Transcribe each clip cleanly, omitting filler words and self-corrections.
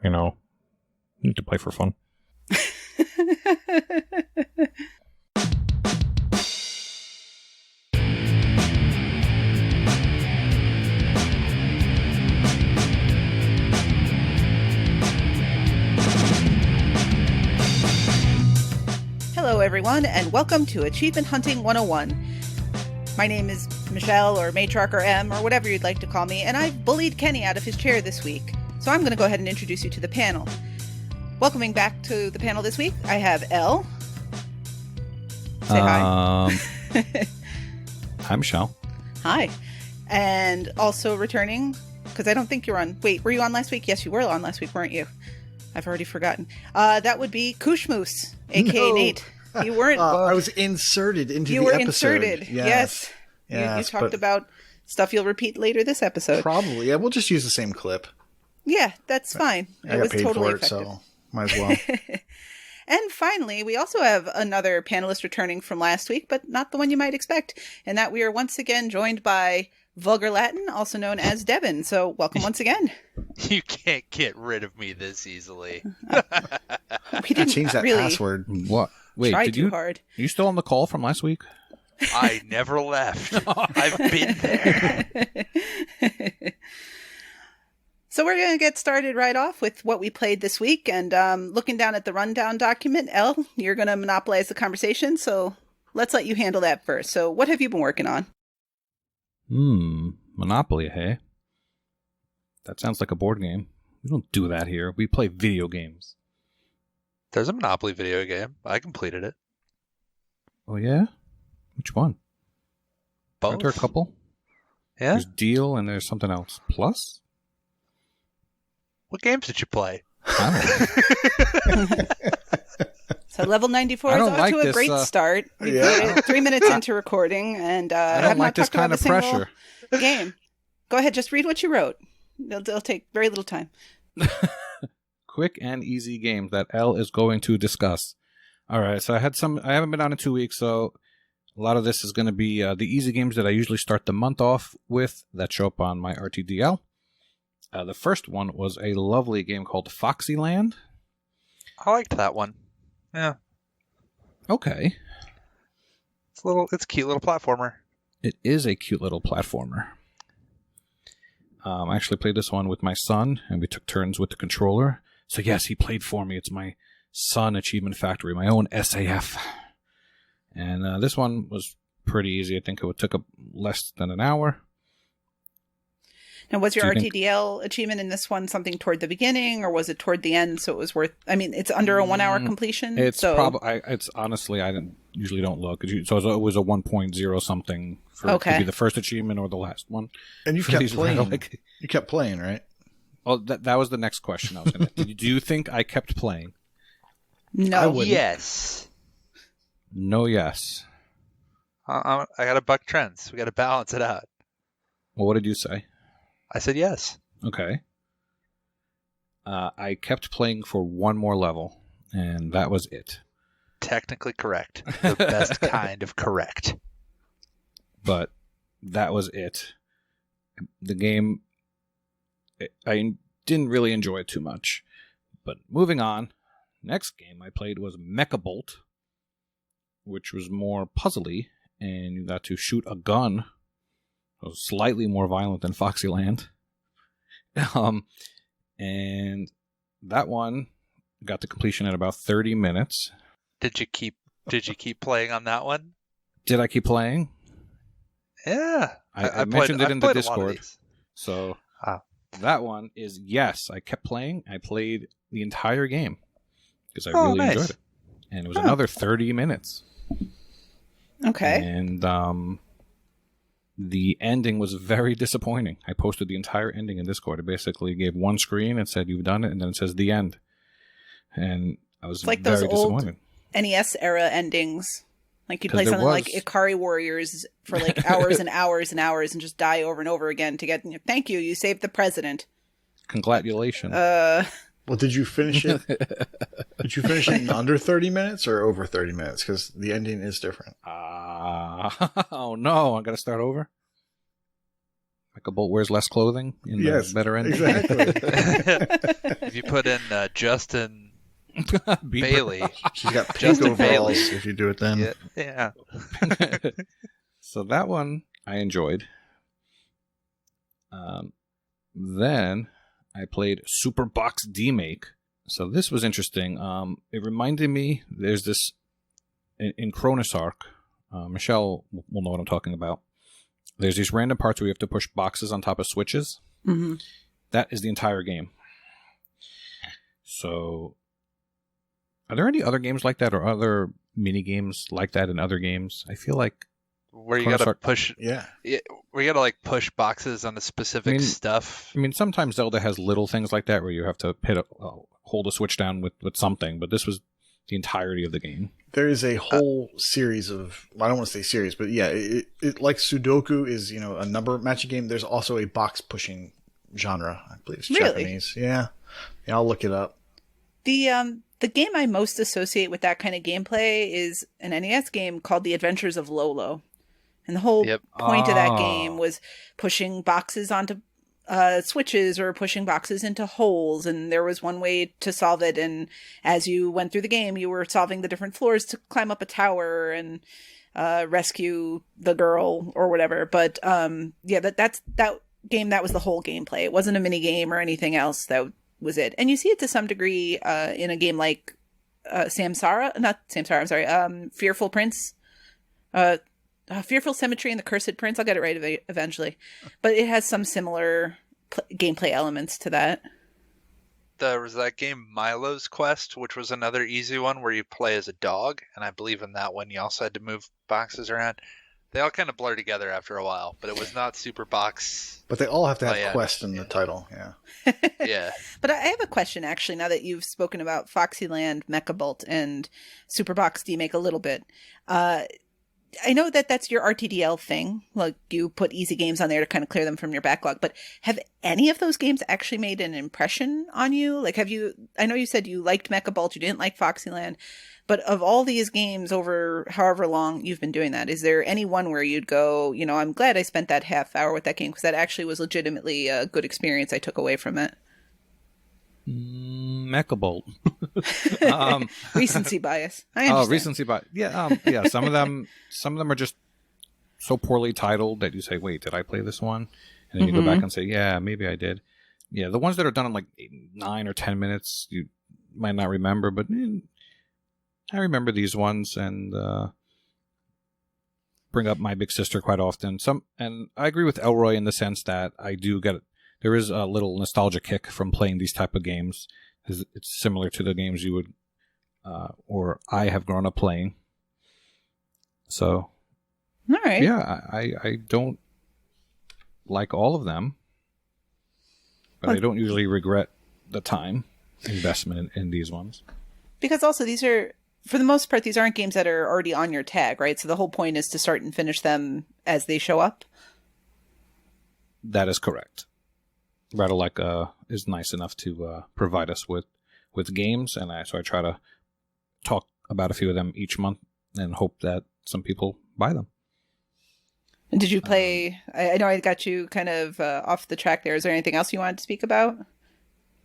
you know, need to play for fun. Hello everyone, and welcome to Achievement Hunting 101. My name is Michelle, or Matrarch, or M, or whatever you'd like to call me, and I've bullied Kenny out of his chair this week. So I'm going to go ahead and introduce you to the panel. Welcoming back to the panel this week, I have Ell. Say hi. Hi, Michelle. Hi. And also returning, because I don't think you're on... Wait, were you on last week? Yes, you were on last week, weren't you? I've already forgotten. That would be KooshMoose, a.k.a. Nate. You weren't... I was inserted into the episode. You were inserted, yes. You talked about stuff you'll repeat later this episode. Probably. Yeah, we'll just use the same clip. Yeah, that's fine. I got paid for it, so might as well. And finally, we also have another panelist returning from last week, but not the one you might expect, in that we are once again joined by Vulgar Latin, also known as Devin. So welcome once again. You can't get rid of me this easily. We didn't change that password. What? Wait, try did too hard. Are you still on the call from last week? I never left. I've been there. So we're going to get started right off with what we played this week. And looking down at the rundown document, Elle, you're going to monopolize the conversation. So let's let you handle that first. So what have you been working on? Monopoly, hey? That sounds like a board game. We don't do that here. We play video games. There's a Monopoly video game. I completed it. Oh, yeah? Which one? Both. Aren't there a couple? Yeah? There's Deal and there's something else. Plus? What games did you play? I don't know. So level 94 is off to a great start. We've made it 3 minutes into recording, and I don't like this kind of pressure. Game. Go ahead, just read what you wrote. It'll take very little time. Quick and easy games that Elle is going to discuss. All right, so I haven't been on in 2 weeks, so a lot of this is going to be the easy games that I usually start the month off with that show up on my RTDL. The first one was a lovely game called Foxyland. I liked that one. Yeah. Okay. It's a cute little platformer. It is a cute little platformer. I actually played this one with my son, and we took turns with the controller. So yes, he played for me. It's my son Achievement Factory, my own SAF. And this one was pretty easy. I think it took up less than an hour. Now, was your RTDL achievement in this one something toward the beginning, or was it toward the end? So it was worth. I mean, it's under a 1 hour completion. It's probably. It's honestly, I usually don't look. So it was a 1.0 something for to be the first achievement or the last one. And you kept playing. You kept playing, right? Well, that was the next question I was going to. Do you think I kept playing? No. Yes. No. Yes. I got to buck trends. We got to balance it out. Well, what did you say? I said yes. Okay. I kept playing for one more level, and that was it. Technically correct. The best kind of correct. But that was it. The game, I didn't really enjoy it too much. But moving on, next game I played was Mechabolt, which was more puzzly, and you got to shoot a gun. It was slightly more violent than Foxyland. And that one got to completion in about 30 minutes. Did you keep playing on that one? Did I keep playing? Yeah. I mentioned it in the Discord. So that one is yes, I kept playing. I played the entire game because I really enjoyed it. And it was another 30 minutes. Okay. And the ending was very disappointing. I posted the entire ending in Discord. It basically gave one screen and said, "You've done it," and then it says, "The end." And I was very disappointed. Old NES era endings. Like you'd play something like Ikari Warriors for like hours and hours and hours and just die over and over again to get, thank you, you saved the president. Congratulations. Well, did you finish it? Did you finish it in under 30 minutes or over 30 minutes? Because the ending is different. Oh no, I got to start over? Michael Bolt wears less clothing in the better end. Exactly. If you put in Justin Bieber. Bailey, She's got pink Justin overalls Bailey. if you do it then. yeah. So that one I enjoyed. Then I played Super Box D-Make. So this was interesting. It reminded me, there's this, in Cronus Arc, Michelle will know what I'm talking about. There's these random parts where you have to push boxes on top of switches. Mm-hmm. That is the entire game. So, are there any other games like that or other mini games like that in other games? I feel like Where you gotta push, Yeah. where you gotta like push boxes on the specific stuff. I mean, sometimes Zelda has little things like that where you have to hold a switch down with something, but this was the entirety of the game. There is a whole series of, I don't want to say series, but yeah, it like Sudoku is, a number matching game. There's also a box pushing genre. I believe it's Really? Japanese. Yeah, I'll look it up. The game I most associate with that kind of gameplay is an NES game called The Adventures of Lolo. And the whole point of that game was pushing boxes onto switches or pushing boxes into holes, and there was one way to solve it, and as you went through the game you were solving the different floors to climb up a tower and rescue the girl or whatever. But that game, that was the whole gameplay. It wasn't a mini game or anything else. That was it. And you see it to some degree in a game like Fearful Prince, Fearful Symmetry and the Cursed Prince. I'll get it right eventually. But it has some similar gameplay elements to that. There was that game Milo's Quest, which was another easy one where you play as a dog, and I believe in that one you also had to move boxes around. They all kind of blur together after a while, but it was not Super Box. But they all have to have Quest in the title, yeah. Yeah. But I have a question, actually, now that you've spoken about Foxyland, Mechabolt, and Superbox D-Make a little bit. I know that that's your RTDL thing. Like, you put easy games on there to kind of clear them from your backlog. But have any of those games actually made an impression on you? Like, I know you said you liked Mechabolt, you didn't like Foxyland. But of all these games over however long you've been doing that, is there any one where you'd go, I'm glad I spent that half hour with that game because that actually was legitimately a good experience I took away from it? Mechabolt. Recency bias. I understand. Oh, recency bias. Yeah. Some of them are just so poorly titled that you say, "Wait, did I play this one?" And then you go back and say, "Yeah, maybe I did." Yeah, the ones that are done in like 9 or 10 minutes, you might not remember, but I remember these ones and bring up My Big Sister quite often. And I agree with Elroy in the sense that I do get it. There is a little nostalgia kick from playing these type of games. It's similar to the games you would, or I have grown up playing. So, all right. Yeah, I don't like all of them, but I don't usually regret the time investment in these ones. Because also these are, for the most part, these aren't games that are already on your tag, right? So the whole point is to start and finish them as they show up? That is correct. Rattle is nice enough to provide us with games, and so I try to talk about a few of them each month and hope that some people buy them. And did you play? I know I got you kind of off the track there. Is there anything else you wanted to speak about?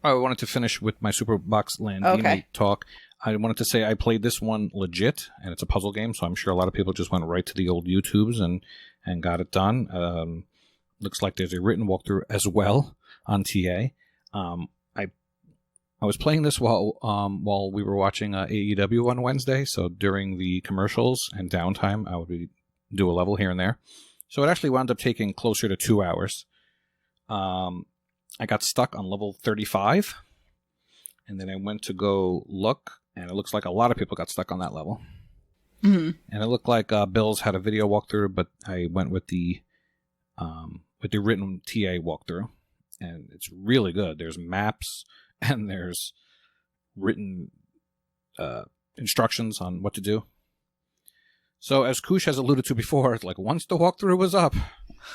I wanted to finish with my Superbox Land talk. I wanted to say I played this one legit, and it's a puzzle game, so I'm sure a lot of people just went right to the old YouTubes and got it done. Looks like there's a written walkthrough as well on TA. I was playing this while we were watching AEW on Wednesday, so during the commercials and downtime, I would do a level here and there. So it actually wound up taking closer to 2 hours. I got stuck on level 35, and then I went to go look, and it looks like a lot of people got stuck on that level. Mm-hmm. And it looked like Bill's had a video walkthrough, but I went with the written TA walkthrough, and it's really good. There's maps, and there's written instructions on what to do. So as Koosh has alluded to before, it's like once the walkthrough was up,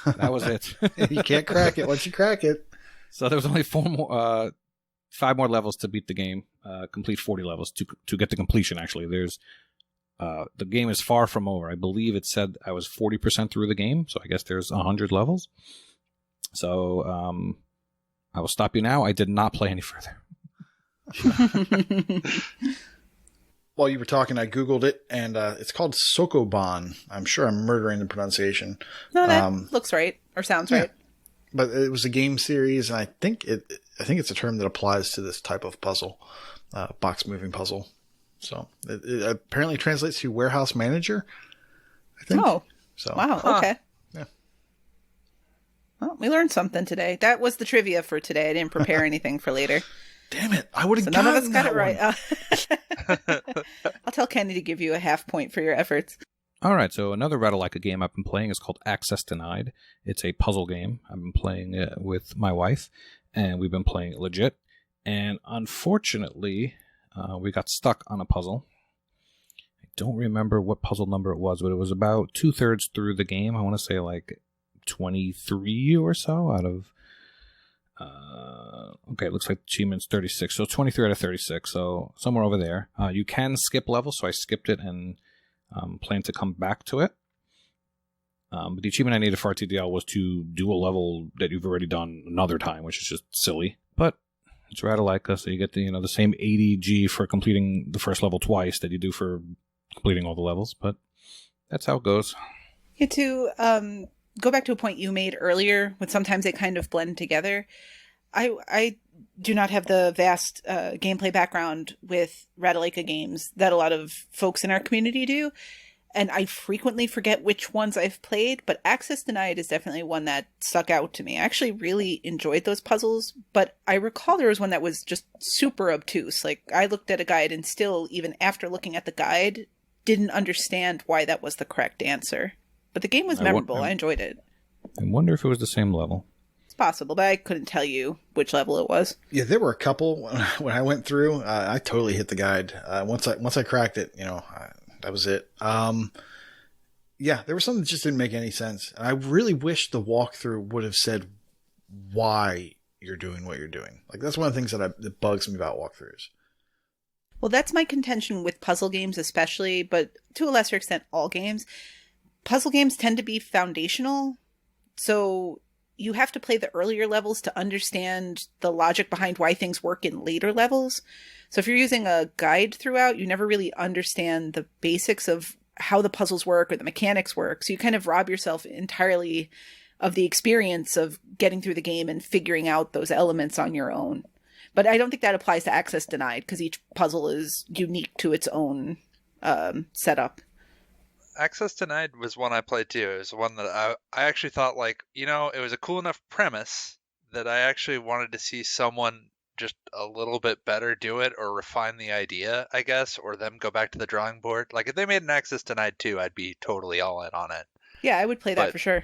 that was it. You can't crack it once you crack it. So there was only 5 more levels to beat the game, complete 40 levels to get to completion. Actually, there's the game is far from over. I believe it said I was 40% through the game, so I guess there's 100 levels. So I will stop you now. I did not play any further. While you were talking, I Googled it, and it's called Sokoban. I'm sure I'm murdering the pronunciation. No, that looks right, or sounds right. But it was a game series, and I think it's a term that applies to this type of puzzle, box moving puzzle. So it apparently translates to warehouse manager, I think. Oh, so wow, okay. Yeah. Well, we learned something today. That was the trivia for today. I didn't prepare anything for later. Damn it! I would have. So gotten none of us got that it right. I'll tell Kenny to give you a half point for your efforts. All right, so another Rattle-like game I've been playing is called Access Denied. It's a puzzle game. I've been playing it with my wife, and we've been playing it legit. And unfortunately, we got stuck on a puzzle. I don't remember what puzzle number it was, but it was about 2/3 through the game. I want to say like 23 or so out of... okay, it looks like the achievement's 36, so 23 out of 36, so somewhere over there. You can skip levels, so I skipped it and plan to come back to it. But the achievement I needed for RTDL was to do a level that you've already done another time, which is just silly. But it's Rattle-like, so you get the same 80G for completing the first level twice that you do for completing all the levels. But that's how it goes. Yeah, to go back to a point you made earlier, when sometimes they kind of blend together. I do not have the vast gameplay background with Rattle-like games that a lot of folks in our community do, and I frequently forget which ones I've played, but Access Denied is definitely one that stuck out to me. I actually really enjoyed those puzzles, but I recall there was one that was just super obtuse. Like, I looked at a guide and still, even after looking at the guide, didn't understand why that was the correct answer. But the game was memorable. I enjoyed it. I wonder if it was the same level. It's possible, but I couldn't tell you which level it was. Yeah, there were a couple when I went through. I totally hit the guide. Once I cracked it, that was it. Yeah, there was something that just didn't make any sense. And I really wish the walkthrough would have said why you're doing what you're doing. Like, that's one of the things that bugs me about walkthroughs. Well, that's my contention with puzzle games especially, but to a lesser extent, all games. Puzzle games tend to be foundational, so you have to play the earlier levels to understand the logic behind why things work in later levels. So if you're using a guide throughout, you never really understand the basics of how the puzzles work or the mechanics work. So you kind of rob yourself entirely of the experience of getting through the game and figuring out those elements on your own. But I don't think that applies to Access Denied, because each puzzle is unique to its own setup. Access Denied was one I played too. It was one that I actually thought, it was a cool enough premise that I actually wanted to see someone just a little bit better do it, or refine the idea, I guess, or them go back to the drawing board. Like, if they made an Access Denied 2, I'd be totally all in on it. Yeah, I would play that for sure.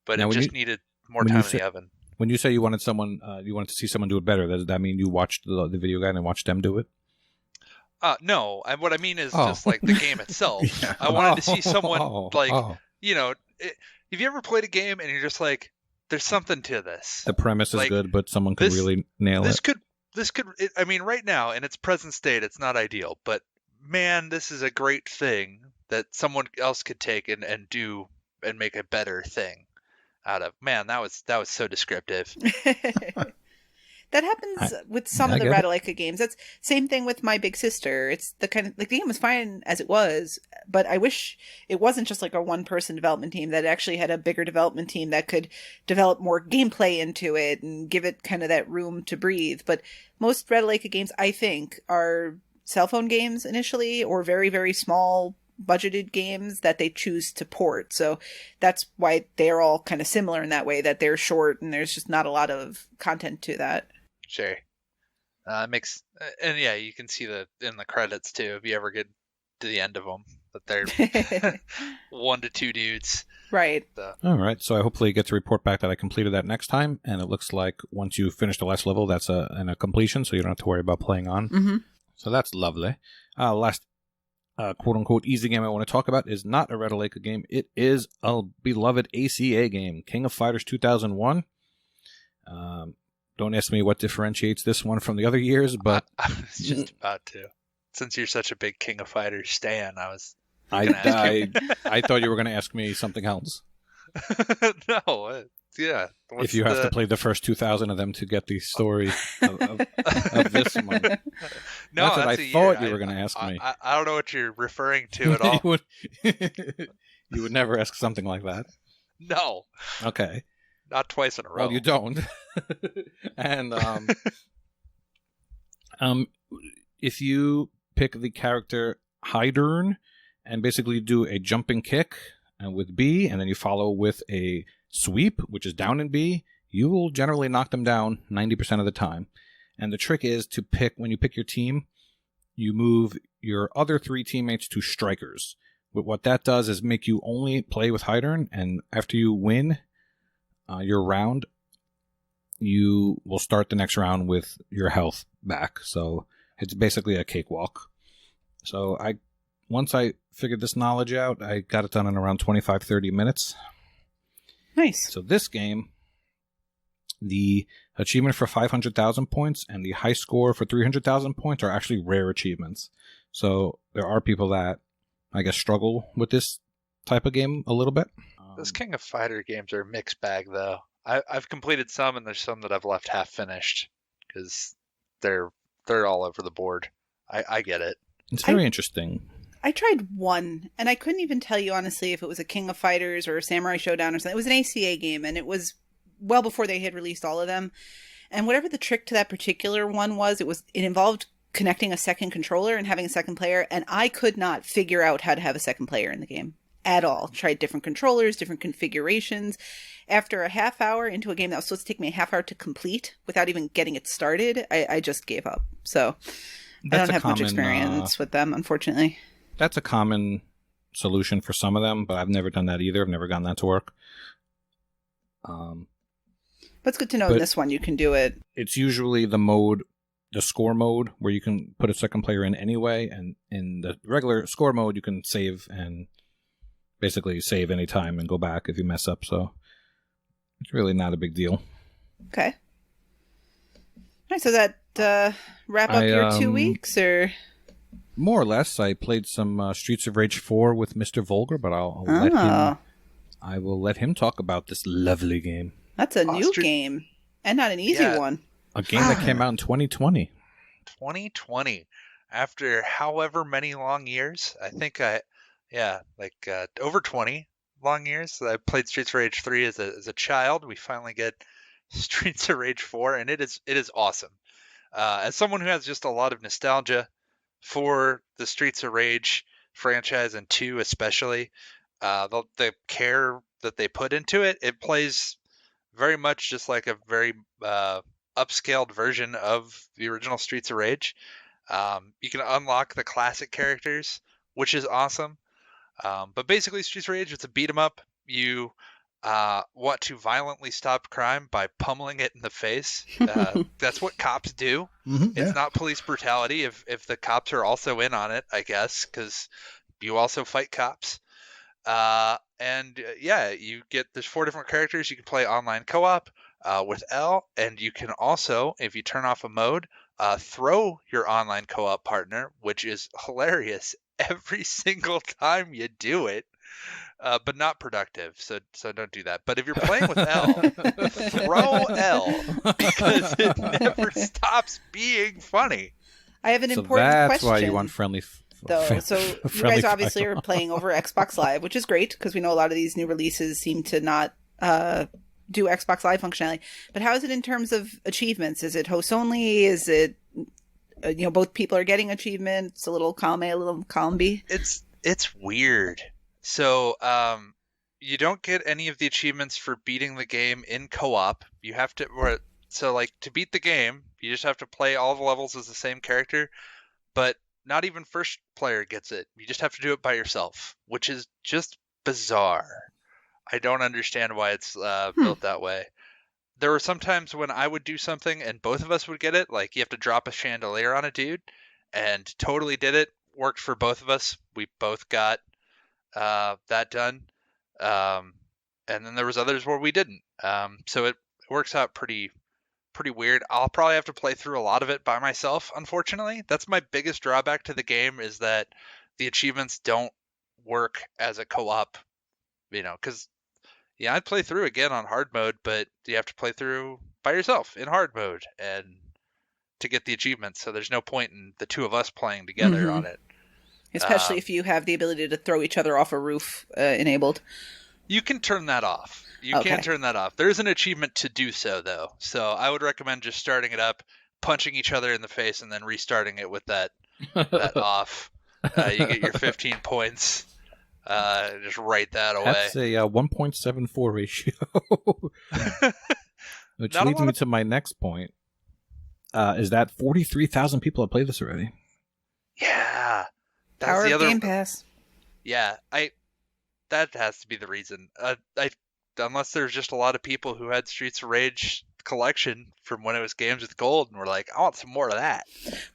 But now, it just needed more time in the oven. When you say you wanted to see someone do it better, does that mean you watched the video guide and watched them do it? No, what I mean is just like the game itself. Yeah. I wanted to see someone have you ever played a game and you're just like, there's something to this. The premise is good, but someone could really nail it. Right now in its present state, it's not ideal, but man, this is a great thing that someone else could take and do and make a better thing out of. Man, that was so descriptive. That happens with some of the Rattle-like games. That's same thing with My Big Sister. It's the game was fine as it was, but I wish it wasn't just like a one-person development team, that it actually had a bigger development team that could develop more gameplay into it and give it kind of that room to breathe. But most Rattle-like games, I think, are cell phone games initially, or very, very small budgeted games that they choose to port. So that's why they're all kind of similar in that way, that they're short and there's just not a lot of content to that. Sure. You can see that in the credits too, if you ever get to the end of them, that they're 1 to 2 dudes. Right. All right. So I hopefully get to report back that I completed that next time. And it looks like once you finish the last level, that's a completion, so you don't have to worry about playing on. Mm-hmm. So that's lovely. Last quote-unquote easy game I want to talk about is not a Rattle-like game. It is a beloved ACA game, King of Fighters 2001. Don't ask me what differentiates this one from the other years, but... I was just about to. Since you're such a big King of Fighters stan, I thought you were going to ask me something else. No, Yeah. If you have to play the first 2,000 of them to get the story of this one. No, that's what I thought you were going to ask me. I don't know what you're referring to at all. you would never ask something like that. No. Okay. Not twice in a row. Well, you don't. And if you pick the character Hydern and basically do a jumping kick and with B, and then you follow with a sweep, which is down in B, you will generally knock them down 90% of the time. And the trick is to pick, when you pick your team, you move your other 3 teammates to strikers. But what that does is make you only play with Hydern, and after you win your round, you will start the next round with your health back. So it's basically a cakewalk. So once I figured this knowledge out, I got it done in around 25-30 minutes. Nice. So this game, the achievement for 500,000 points and the high score for 300,000 points are actually rare achievements. So there are people that, I guess, struggle with this type of game a little bit. Those King of Fighter games are a mixed bag, though. I've completed some, and there's some that I've left half finished because they're all over the board. I get it. It's very interesting. I tried one, and I couldn't even tell you honestly if it was a King of Fighters or a Samurai Showdown or something. It was an ACA game, and it was well before they had released all of them. And whatever the trick to that particular one was, it involved connecting a second controller and having a second player, and I could not figure out how to have a second player in the game at all. Tried different controllers, different configurations. After a half hour into a game that was supposed to take me a half hour to complete without even getting it started, I just gave up. So I don't have much experience with them, unfortunately. That's a common solution for some of them, but I've never done that either. I've never gotten that to work. But it's good to know in this one you can do it. It's usually the score mode, where you can put a second player in anyway, and in the regular score mode, you can save and basically save any time and go back if you mess up, so it's really not a big deal. Okay. All right, so that wrap up your 2 weeks, or... More or less. I played some Streets of Rage 4 with Mr. Vulgar, but I will let him talk about this lovely game. That's a new game, and not an easy one. A game that came out in 2020. 2020. After however many long years, I think over 20 long years. I played Streets of Rage 3 as a child. We finally get Streets of Rage 4, and it is awesome. As someone who has just a lot of nostalgia for the Streets of Rage franchise, and 2 especially, the care that they put into it, it plays very much just like a very upscaled version of the original Streets of Rage. You can unlock the classic characters, which is awesome. But basically, Streets of Rage, it's a beat 'em up. You want to violently stop crime by pummeling it in the face. That's what cops do. Mm-hmm, It's not police brutality if the cops are also in on it, I guess, because you also fight cops. There's 4 different characters. You can play online co-op with Ell, and you can also, if you turn off a mode, throw your online co-op partner, which is hilarious every single time you do it. But not productive, so don't do that. But if you're playing with Ell, throw Ell, because it never stops being funny. I have an important that's question. Why you want friendly. Though, so you guys obviously are playing over Xbox Live, which is great because we know a lot of these new releases seem to not do Xbox Live functionality. But how is it in terms of achievements? Is it host only? Is it both people are getting achievements? A little column A, a little column B. It's weird. So, you don't get any of the achievements for beating the game in co-op. You have to, to beat the game, you just have to play all the levels as the same character, but not even first player gets it. You just have to do it by yourself, which is just bizarre. I don't understand why it's built that way. There were some times when I would do something and both of us would get it, like you have to drop a chandelier on a dude, and totally did it. Worked for both of us. We both got that done, and then there was others where we didn't. So it works out pretty weird. I'll probably have to play through a lot of it by myself, unfortunately. That's my biggest drawback to the game, is that the achievements don't work as a co-op, because Yeah, I'd play through again on hard mode, but you have to play through by yourself in hard mode and to get the achievements. So there's no point in the two of us playing together on it. Especially if you have the ability to throw each other off a roof enabled. You can turn that off. You can turn that off. There's an achievement to do so, though. So I would recommend just starting it up, punching each other in the face, and then restarting it with that off. You get your 15 points. Just write that away. That's a 1.74 ratio. Which leads me to my next point. Is that 43,000 people have played this already? Yeah. That's Power the of other Game Pass. Yeah, that has to be the reason. Unless there's just a lot of people who had Streets of Rage collection from when it was games with gold and were like, I want some more of that.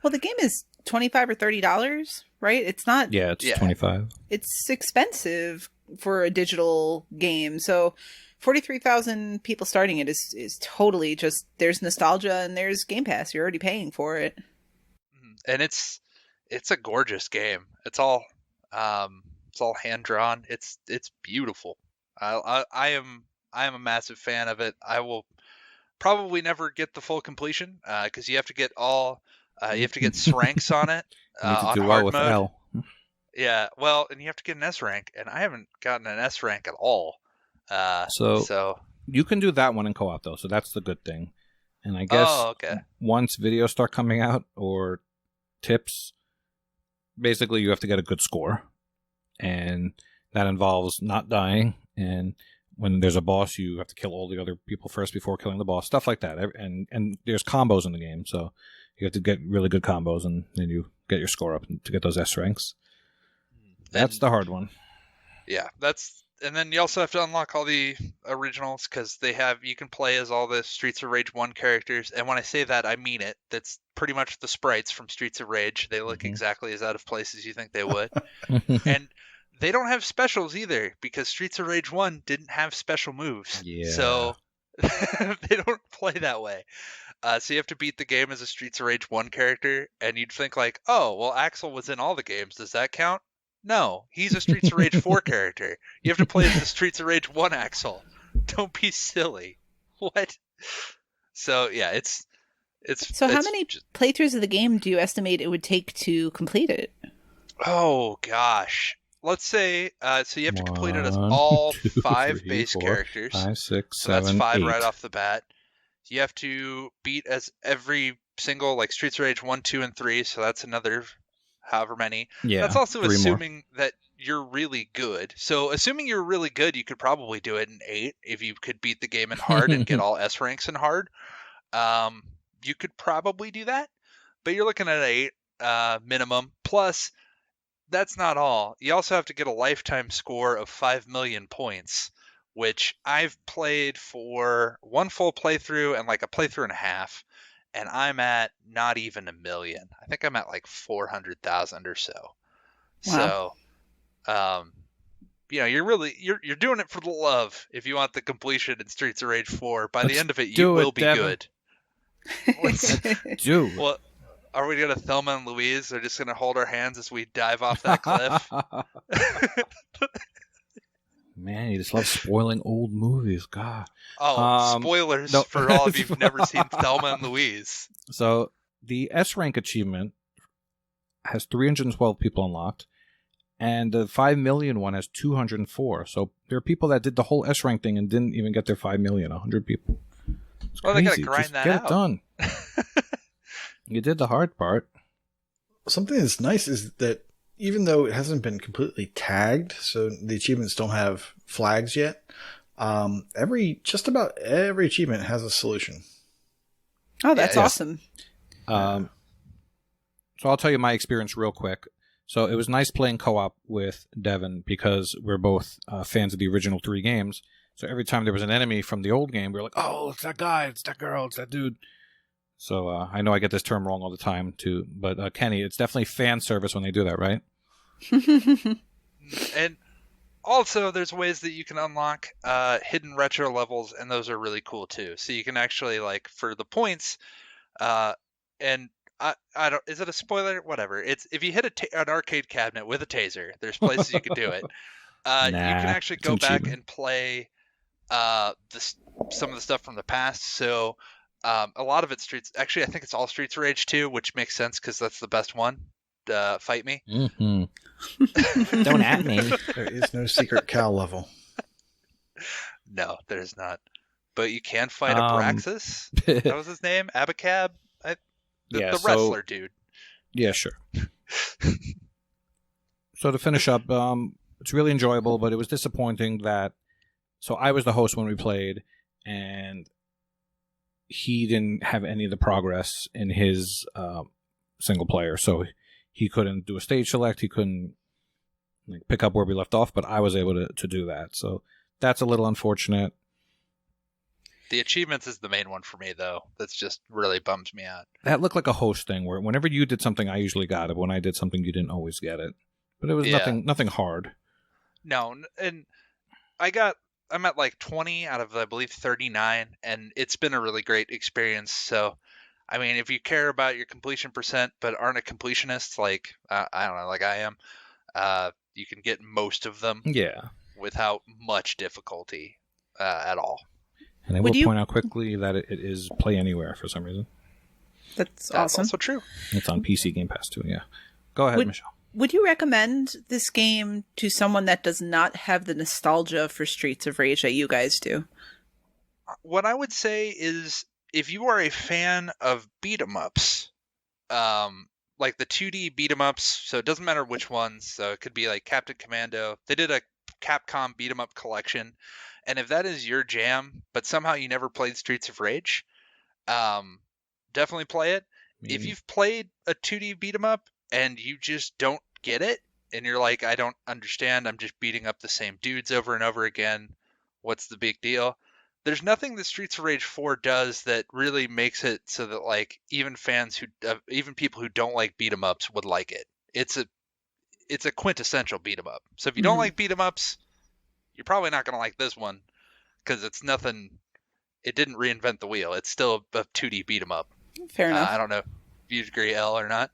Well, the game is $25 or $30, right? It's not. Yeah, it's 25. It's expensive for a digital game, so 43,000 people starting it is totally just, there's nostalgia and there's Game Pass. You're already paying for it, and it's a gorgeous game. It's all hand drawn. It's beautiful. I am a massive fan of it. I will probably never get the full completion because you have to get you have to get S ranks on it You need to on do hard well with mode. L. Yeah, well, and you have to get an S rank, and I haven't gotten an S rank at all. So you can do that one in co-op though, so that's the good thing. And I guess once videos start coming out or tips, basically you have to get a good score, and that involves not dying. And when there's a boss, you have to kill all the other people first before killing the boss. Stuff like that. And there's combos in the game, so you have to get really good combos, and then you get your score up to get those S ranks. That's the hard one. Yeah, and then you also have to unlock all the originals because you can play as all the Streets of Rage 1 characters. And when I say that, I mean it. That's pretty much the sprites from Streets of Rage. They look exactly as out of place as you think they would. And they don't have specials either because Streets of Rage 1 didn't have special moves. Yeah. So they don't play that way. So you have to beat the game as a Streets of Rage 1 character, and you'd think like, oh, well, Axel was in all the games. Does that count? No, he's a Streets of Rage 4 character. You have to play as the Streets of Rage 1 Axel. Don't be silly. What? So yeah, it's. So how many playthroughs of the game do you estimate it would take to complete it? Oh gosh. Let's say so you have to complete it as all 5 base characters. 5, 6, so 7, that's 5 8. right off the bat. You have to beat as every single like Streets of Rage 1, 2, and 3. So that's another however many. Yeah. That's also 3 assuming more. that you're really good. So assuming you're really good, you could probably do it in 8 if you could beat the game in hard and get all S ranks in hard. You could probably do that, but you're looking at 8 minimum. Plus, that's not all. You also have to get a lifetime score of 5 million points, which I've played for 1 full playthrough and like a playthrough and a half, and I'm at not even 1 million. I think I'm at like 400,000 or so. Wow. So, you're doing it for the love. If you want the completion in Streets of Rage 4, by the end of it, you will be good. Dude. Well, are we gonna Thelma and Louise? They're just gonna hold our hands as we dive off that cliff. Man, you just love spoiling old movies. God. Oh, spoilers for all of you who've never seen Thelma and Louise. So the S rank achievement has 312 people unlocked, and the 5 million one has 204. So there are people that did the whole S rank thing and didn't even get their 5 million. 100 people. It's well, crazy. They gotta grind just that get out. It done. You did the hard part. Something that's nice is that even though it hasn't been completely tagged, so the achievements don't have flags yet, just about every achievement has a solution. Oh, that's awesome. So I'll tell you my experience real quick. So it was nice playing co-op with Devin because we're both fans of the original 3 games. So every time there was an enemy from the old game, we were like, oh, it's that guy, it's that girl, it's that dude. So I know I get this term wrong all the time, too. But Kenny, it's definitely fan service when they do that, right? And also, there's ways that you can unlock hidden retro levels, and those are really cool, too. So you can actually, like, for the points, and I don't, is it a spoiler? Whatever. It's if you hit an arcade cabinet with a taser, there's places you can do it. You can actually go back and play some of the stuff from the past. So a lot of it's Streets. Actually, I think it's all Streets of Rage 2, which makes sense because that's the best one. Fight me. Mm-hmm. Don't at me. There is no secret cow level. No, there's not. But you can fight Abraxas. That was his name? Abacab? The wrestler dude. Yeah, sure. So to finish up, it's really enjoyable, but it was disappointing that... So I was the host when we played, and he didn't have any of the progress in his single player. So he couldn't do a stage select. He couldn't pick up where we left off, but I was able to do that. So that's a little unfortunate. The achievements is the main one for me, though. That's just really bummed me out. That looked like a host thing, where whenever you did something, I usually got it. When I did something, you didn't always get it. But it was nothing hard. No, and I'm at like 20 out of, I believe, 39, and it's been a really great experience. So, I mean, if you care about your completion percent, but aren't a completionist, like, I don't know, like I am, you can get most of them without much difficulty at all. And I will point out quickly that it is Play Anywhere for some reason. That's awesome. That's also true. It's on PC Game Pass too, yeah. Go ahead, Michelle. Would you recommend this game to someone that does not have the nostalgia for Streets of Rage that you guys do? What I would say is, if you are a fan of beat-em-ups, like the 2D beat-em-ups, so it doesn't matter which ones, so it could be like Captain Commando. They did a Capcom beat-em-up collection, and if that is your jam, but somehow you never played Streets of Rage, definitely play it. If you've played a 2D beat-em-up and you just don't get it, and you're like, I don't understand, I'm just beating up the same dudes over and over again, what's the big deal? There's nothing that Streets of Rage 4 does that really makes it so that like even fans even people who don't like beat 'em ups would like it. It's a quintessential beat 'em up. So if you don't like beat 'em ups, you're probably not gonna like this one, because it's nothing. It didn't reinvent the wheel. It's still a 2D beat 'em up. Fair enough. I don't know if you agree, Ell, or not.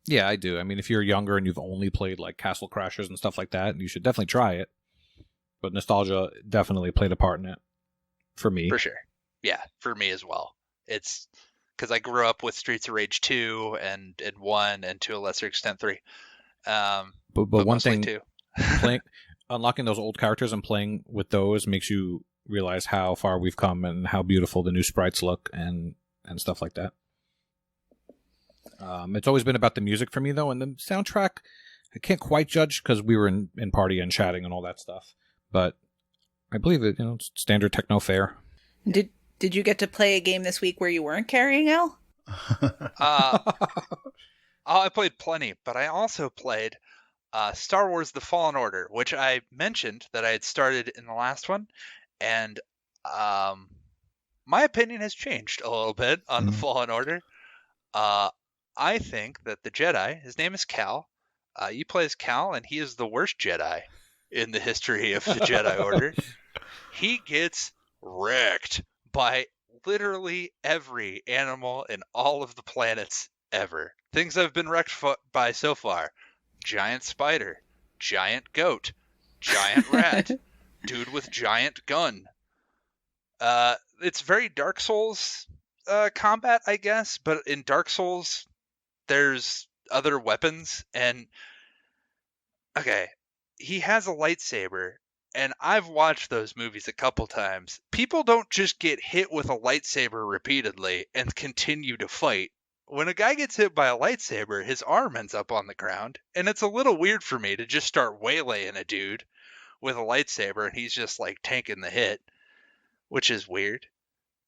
Yeah, I do. I mean, if you're younger and you've only played like Castle Crashers and stuff like that, you should definitely try it. But nostalgia definitely played a part in it for me. For sure. Yeah, for me as well. It's because I grew up with Streets of Rage 2 and 1, and to a lesser extent 3. But one thing, 2. Unlocking those old characters and playing with those makes you realize how far we've come and how beautiful the new sprites look and stuff like that. It's always been about the music for me, though, and the soundtrack, I can't quite judge because we were in party and chatting and all that stuff. But I believe it, it's standard techno fare. Did you get to play a game this week where you weren't carrying Ell? I played plenty, but I also played Star Wars The Fallen Order, which I mentioned that I had started in the last one, and my opinion has changed a little bit on The Fallen Order. I think that the Jedi, his name is Cal, you play as Cal, and he is the worst Jedi in the history of the Jedi Order. He gets wrecked by literally every animal in all of the planets ever. Things I've been wrecked by so far: giant spider, giant goat, giant rat, dude with giant gun. It's very Dark Souls combat, I guess, but in Dark Souls there's other weapons, and okay, he has a lightsaber, and I've watched those movies a couple times. People don't just get hit with a lightsaber repeatedly and continue to fight. When a guy gets hit by a lightsaber, his arm ends up on the ground, and it's a little weird for me to just start waylaying a dude with a lightsaber and he's just like tanking the hit, which is weird.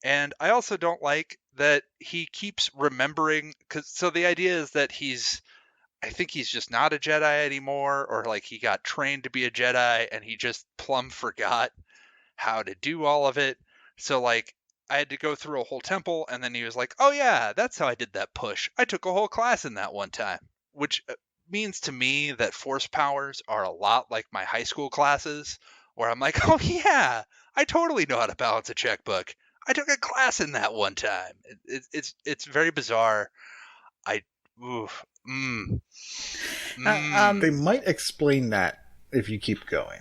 And I also don't like that he keeps remembering, so the idea is that I think he's just not a Jedi anymore, or like he got trained to be a Jedi and he just plumb forgot how to do all of it. So like I had to go through a whole temple, and then he was like, oh yeah, that's how I did that push. I took a whole class in that one time, which means to me that force powers are a lot like my high school classes, where I'm like, oh yeah, I totally know how to balance a checkbook. I took a class in that one time. It's very bizarre. They might explain that if you keep going.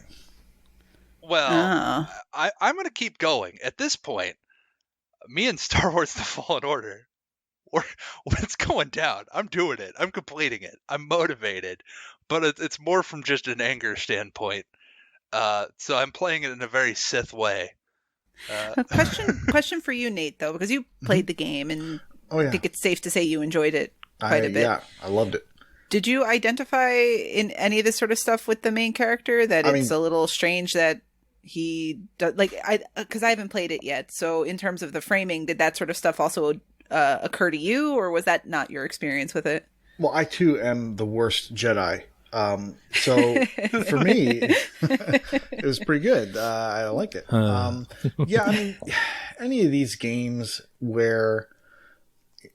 Well, Oh. I'm going to keep going. At this point, me and Star Wars The Fallen Order, when it's going down, I'm doing it. I'm completing it. I'm motivated. But it's more from just an anger standpoint. So I'm playing it in a very Sith way. A question for you, Nate, though, because you played the game, and Oh, I yeah. think it's safe to say you enjoyed it quite a bit. Yeah, I loved it. Did you identify in any of this sort of stuff with the main character that it's a little strange that he does, because I haven't played it yet. So in terms of the framing, did that sort of stuff also occur to you, or was that not your experience with it? Well, I too am the worst Jedi. So for me, it was pretty good. I liked it. Yeah, I mean, any of these games where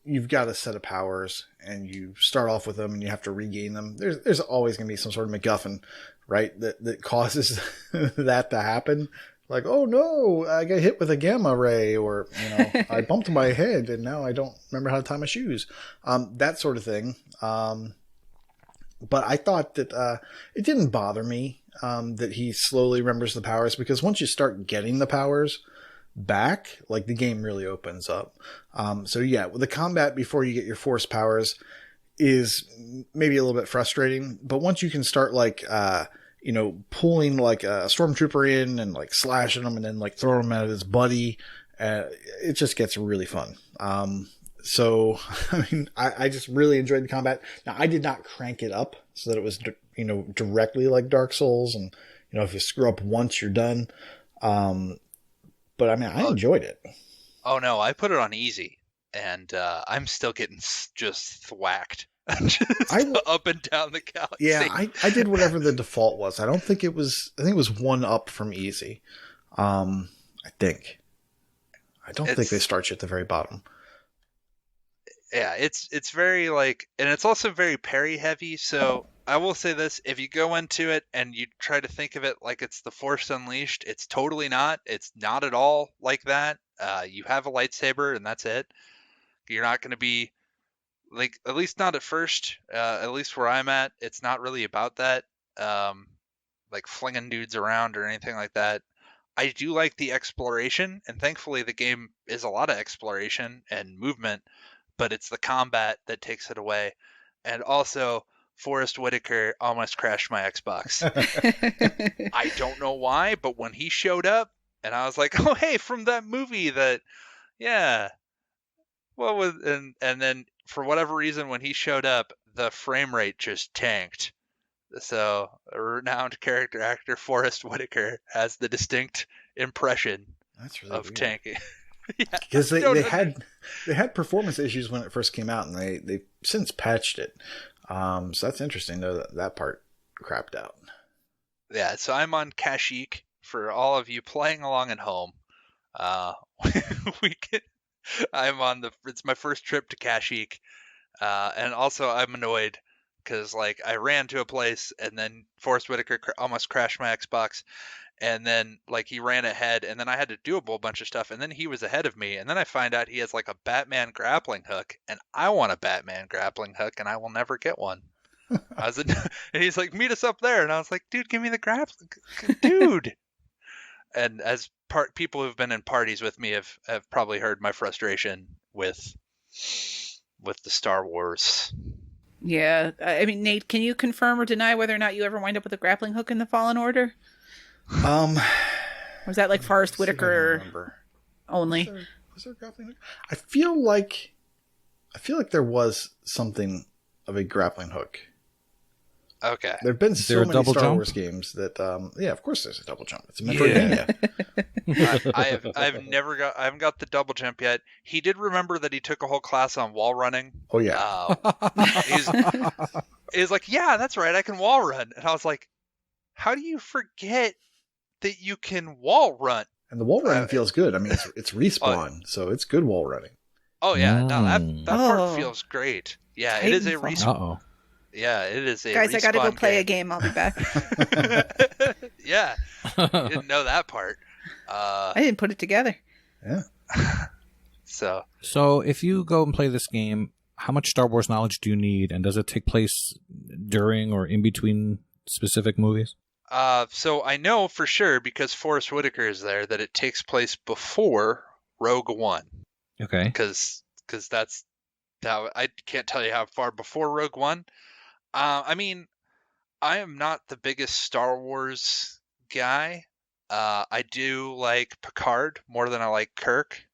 you've got a set of powers and you start off with them and you have to regain them, there's always going to be some sort of MacGuffin, right? That causes that to happen. Like, oh no, I got hit with a gamma ray, or, I bumped my head and now I don't remember how to tie my shoes. That sort of thing. But I thought that it didn't bother me that he slowly remembers the powers, because once you start getting the powers back, like, the game really opens up. So yeah, the combat before you get your force powers is maybe a little bit frustrating, but once you can start pulling like a stormtrooper in and like slashing them and then like throwing him at his buddy, it just gets really fun. So, I mean, I just really enjoyed the combat. Now, I did not crank it up so that it was, directly like Dark Souls. And, if you screw up once, you're done. But, I mean, I enjoyed it. Oh, no, I put it on easy. And I'm still getting just thwacked. Up and down the galaxy. Yeah, I did whatever the default was. I think it was 1 up from easy. I think. I don't think they start you at the very bottom. Yeah, it's very and it's also very parry heavy. So I will say this: if you go into it and you try to think of it like it's the Force Unleashed, it's totally not. It's not at all like that. You have a lightsaber and that's it. You're not going to be at least not at first. At least where I'm at, it's not really about that. Like flinging dudes around or anything like that. I do like the exploration, and thankfully the game is a lot of exploration and movement. But it's the combat that takes it away. And also, Forrest Whitaker almost crashed my Xbox. I don't know why, but when he showed up, and I was like, oh, hey, from that movie that, yeah. What was, and then for whatever reason, when he showed up, the frame rate just tanked. So, a renowned character actor, Forrest Whitaker, has the distinct impression of weird. Tanking. Because they had performance issues when it first came out, and they've since patched it. So that's interesting, though, that part crapped out. Yeah, so I'm on Kashyyyk for all of you playing along at home. It's my first trip to Kashyyyk, and also I'm annoyed because I ran to a place and then Forrest Whitaker almost crashed my Xbox. And then, he ran ahead, and then I had to do a whole bunch of stuff, and then he was ahead of me, and then I find out he has, a Batman grappling hook, and I want a Batman grappling hook, and I will never get one. And he's like, meet us up there, and I was like, dude, give me the grappling, dude. And as people who've been in parties with me have probably heard my frustration with the Star Wars. Yeah, I mean, Nate, can you confirm or deny whether or not you ever wind up with a grappling hook in the Fallen Order? Was that Forrest Whitaker only? Was there a grappling hook? I feel like there was something of a grappling hook. Okay. There have been so many Star Wars games that, yeah, of course there's a double jump. It's a Metroidvania. I haven't got the double jump yet. He did remember that he took a whole class on wall running. Oh yeah. He's like, yeah, that's right, I can wall run. And I was like, how do you forget that you can wall run? And the wall running feels good. I mean, it's respawn, so it's good wall running. Oh yeah, no, that part feels great. Yeah, it is a respawn. Yeah, it is a Guys, I gotta go play a game. I'll be back. Yeah, you didn't know that part. I didn't put it together. Yeah. So if you go and play this game, how much Star Wars knowledge do you need, and does it take place during or in between specific movies? So I know for sure, because Forrest Whitaker is there, that it takes place before Rogue One. Okay. Because that's how I can't tell you how far before Rogue One. I mean, I am not the biggest Star Wars guy. I do like Picard more than I like Kirk.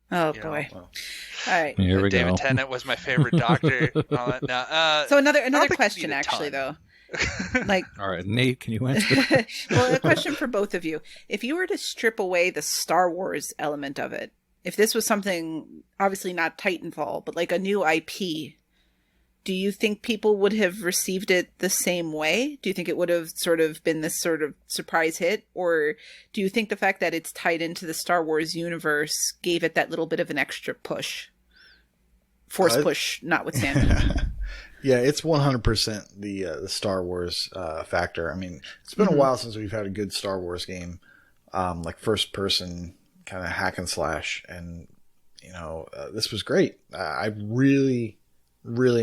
Oh You boy! Well, All right. Here we David go. Tennant was my favorite Doctor. And all that. Now, So I another don't think we question, need a actually, ton. though. Like, All right, Nate, can you answer? well, a question for both of you. If you were to strip away the Star Wars element of it, if this was something, obviously not Titanfall, but like a new IP, do you think people would have received it the same way? Do you think it would have sort of been this sort of surprise hit? Or do you think the fact that it's tied into the Star Wars universe gave it that little bit of an extra push? Force push notwithstanding. yeah, it's 100% the Star Wars factor. I mean, it's been a while since we've had a good Star Wars game, like first person kind of hack and slash, and this was great. I really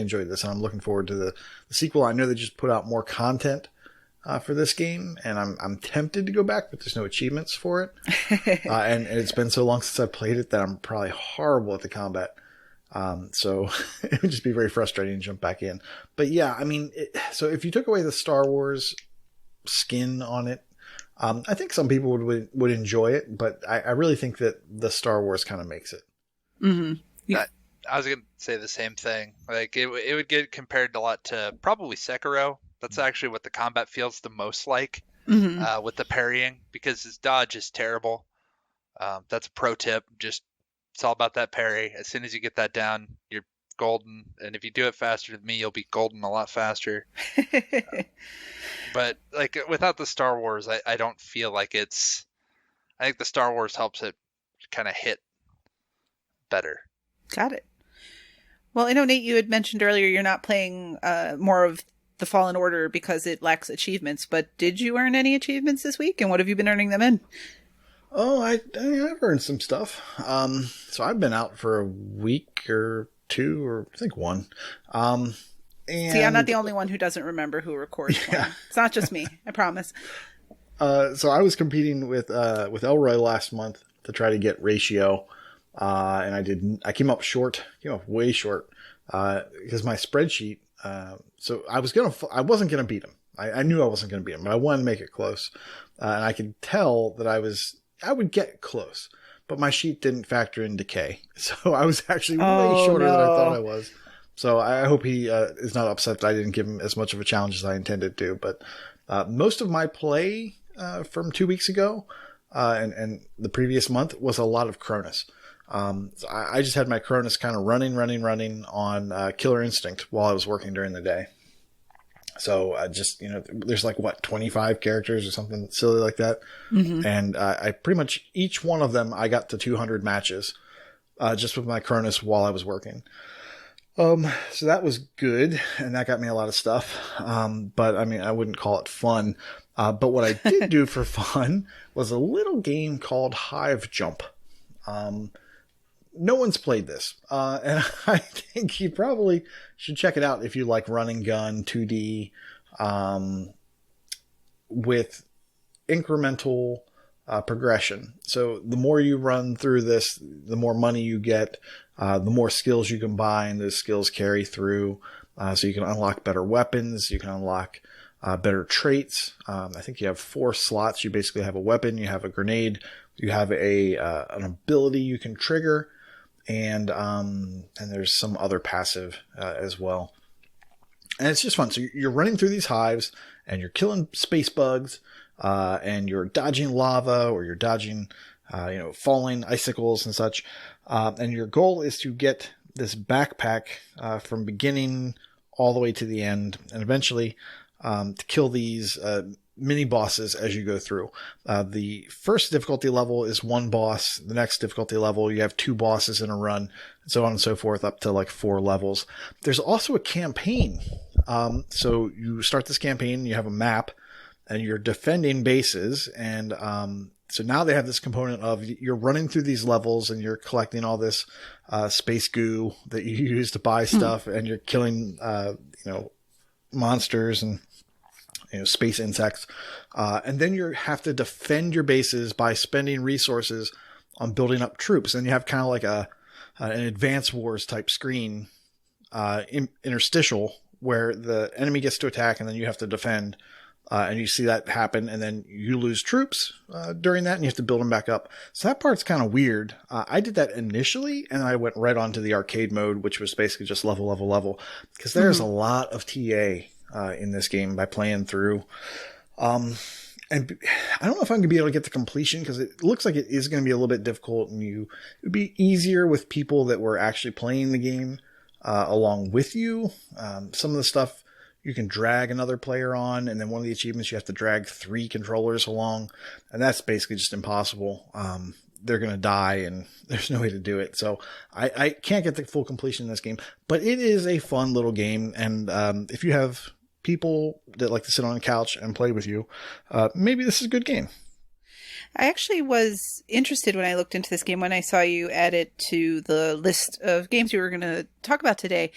enjoyed this, and I'm looking forward to the sequel. I know they just put out more content for this game, and I'm tempted to go back, but there's no achievements for it. And it's been so long since I played it that I'm probably horrible at the combat. So it would just be very frustrating to jump back in. But yeah, I mean, so if you took away the Star Wars skin on it, I think some people would enjoy it, but I really think that the Star Wars kind of makes it. Mm-hmm. Yeah. I was gonna say the same thing. Like it would get compared a lot to probably Sekiro. That's actually what the combat feels the most like, with the parrying, because his dodge is terrible. That's a pro tip. Just it's all about that parry. As soon as you get that down, you're golden. And if you do it faster than me, you'll be golden a lot faster. But like without the Star Wars, I don't feel like it's. I think the Star Wars helps it kind of hit better. Got it. Well, I know, Nate, you had mentioned earlier you're not playing more of the Fallen Order because it lacks achievements, but did you earn any achievements this week, and what have you been earning them in? Oh, I've earned some stuff. So I've been out for a week or two, or I think one. And see, I'm not the only one who doesn't remember who records one. It's not just me, I promise. So I was competing with Elroy last month to try to get ratio. And I came up way short, because my spreadsheet, so I wasn't going to beat him. I knew I wasn't going to beat him, but I wanted to make it close. And I could tell that I would get close, but my sheet didn't factor in decay. So I was actually way shorter than I thought I was. So I hope he is not upset that I didn't give him as much of a challenge as I intended to. But most of my play from 2 weeks ago and the previous month was a lot of Cronus. So I just had my Cronus kind of running on Killer Instinct while I was working during the day. So there's like 25 characters or something silly like that. Mm-hmm. And I pretty much each one of them, I got to 200 matches just with my Cronus while I was working. So that was good, and that got me a lot of stuff. But I mean, I wouldn't call it fun. But what I did do for fun was a little game called Hive Jump. No one's played this, and I think you probably should check it out if you like run and gun 2D, with incremental progression. So the more you run through this, the more money you get, the more skills you can buy, and those skills carry through. So you can unlock better weapons, you can unlock better traits. I think you have 4 slots. You basically have a weapon, you have a grenade, you have an ability you can trigger, and there's some other passive as well. And it's just fun. So you're running through these hives, and you're killing space bugs, and you're dodging lava, or you're dodging, falling icicles and such. And your goal is to get this backpack from beginning all the way to the end, and eventually to kill these mini bosses as you go through. The first difficulty level is 1 boss. The next difficulty level, you have 2 bosses in a run, and so on and so forth, up to like 4 levels. There's also a campaign. So you start this campaign, you have a map, and you're defending bases, and so now they have this component of you're running through these levels, and you're collecting all this space goo that you use to buy stuff, and you're killing monsters and space insects. And then you have to defend your bases by spending resources on building up troops. And you have kind of like an Advance Wars type screen, interstitial, where the enemy gets to attack and then you have to defend. And you see that happen, and then you lose troops during that, and you have to build them back up. So that part's kind of weird. I did that initially, and I went right on to the arcade mode, which was basically just level, because there's a lot of TA in this game by playing through. And I don't know if I'm going to be able to get the completion, because it looks like it is going to be a little bit difficult, and it would be easier with people that were actually playing the game along with you. Some of the stuff you can drag another player on, and then one of the achievements you have to drag 3 controllers along, and that's basically just impossible. They're going to die, and there's no way to do it. So I can't get the full completion in this game, but it is a fun little game. And if you have people that like to sit on a couch and play with you, maybe this is a good game. I actually was interested when I looked into this game when I saw you add it to the list of games we were going to talk about today.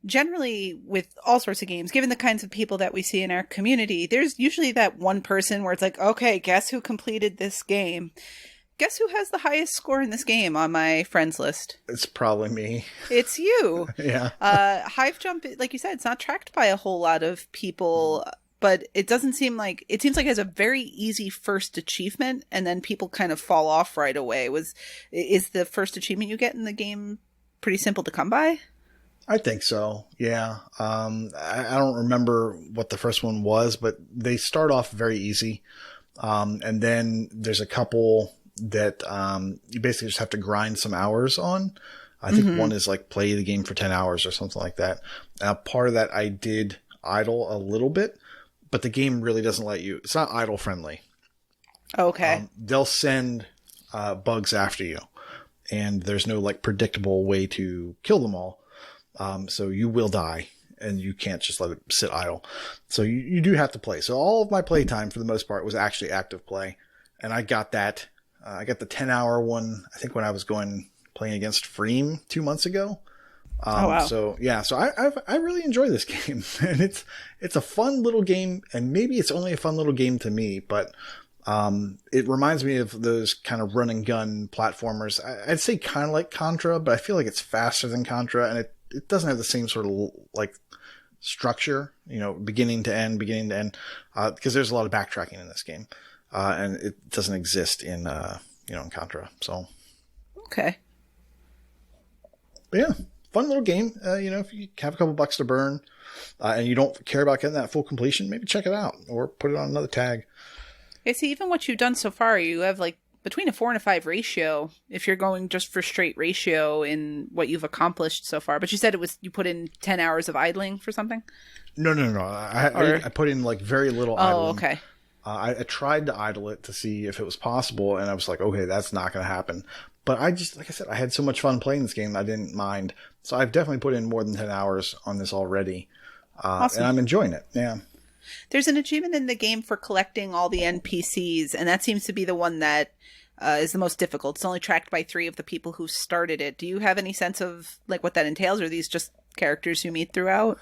Generally, with all sorts of games, given the kinds of people that we see in our community, there's usually that one person where it's like, okay, guess who completed this game? Guess who has the highest score in this game on my friends list? It's probably me. It's you. Yeah. Hive Jump, like you said, it's not tracked by a whole lot of people, but it seems like it has a very easy first achievement, and then people kind of fall off right away. Is the first achievement you get in the game pretty simple to come by? I think so. Yeah. I don't remember what the first one was, but they start off very easy. And then there's a couple that, you basically just have to grind some hours on. I think one is like play the game for 10 hours or something like that. Part of that I did idle a little bit, but the game really doesn't let you, it's not idle friendly. Okay. They'll send, bugs after you, and there's no like predictable way to kill them all. So you will die, and you can't just let it sit idle. So you do have to play. So all of my playtime, for the most part, was actually active play. And I got that. I got the 10-hour one, I think, when I was playing against Freem 2 months ago. Oh, wow. So yeah, so I really enjoy this game. And it's a fun little game, and maybe it's only a fun little game to me, but it reminds me of those kind of run and gun platformers. I'd say kind of like Contra, but I feel like it's faster than Contra, and it doesn't have the same sort of like structure, beginning to end, because there's a lot of backtracking in this game, and it doesn't exist in Contra. So, okay, but yeah, fun little game. If you have a couple bucks to burn, and you don't care about getting that full completion, maybe check it out or put it on another tag. I see. Even what you've done so far, you have like between a 4 and a 5 ratio, if you're going just for straight ratio in what you've accomplished so far. But you said you put in 10 hours of idling for something? No. I put in like very little idling. Oh, okay. I tried to idle it to see if it was possible, and I was like, okay, that's not going to happen. But like I said, I had so much fun playing this game, I didn't mind. So I've definitely put in more than 10 hours on this already. Awesome. And I'm enjoying it. Yeah. There's an achievement in the game for collecting all the NPCs, and that seems to be the one that is the most difficult. It's only tracked by 3 of the people who started it. Do you have any sense of like what that entails, or are these just characters you meet throughout?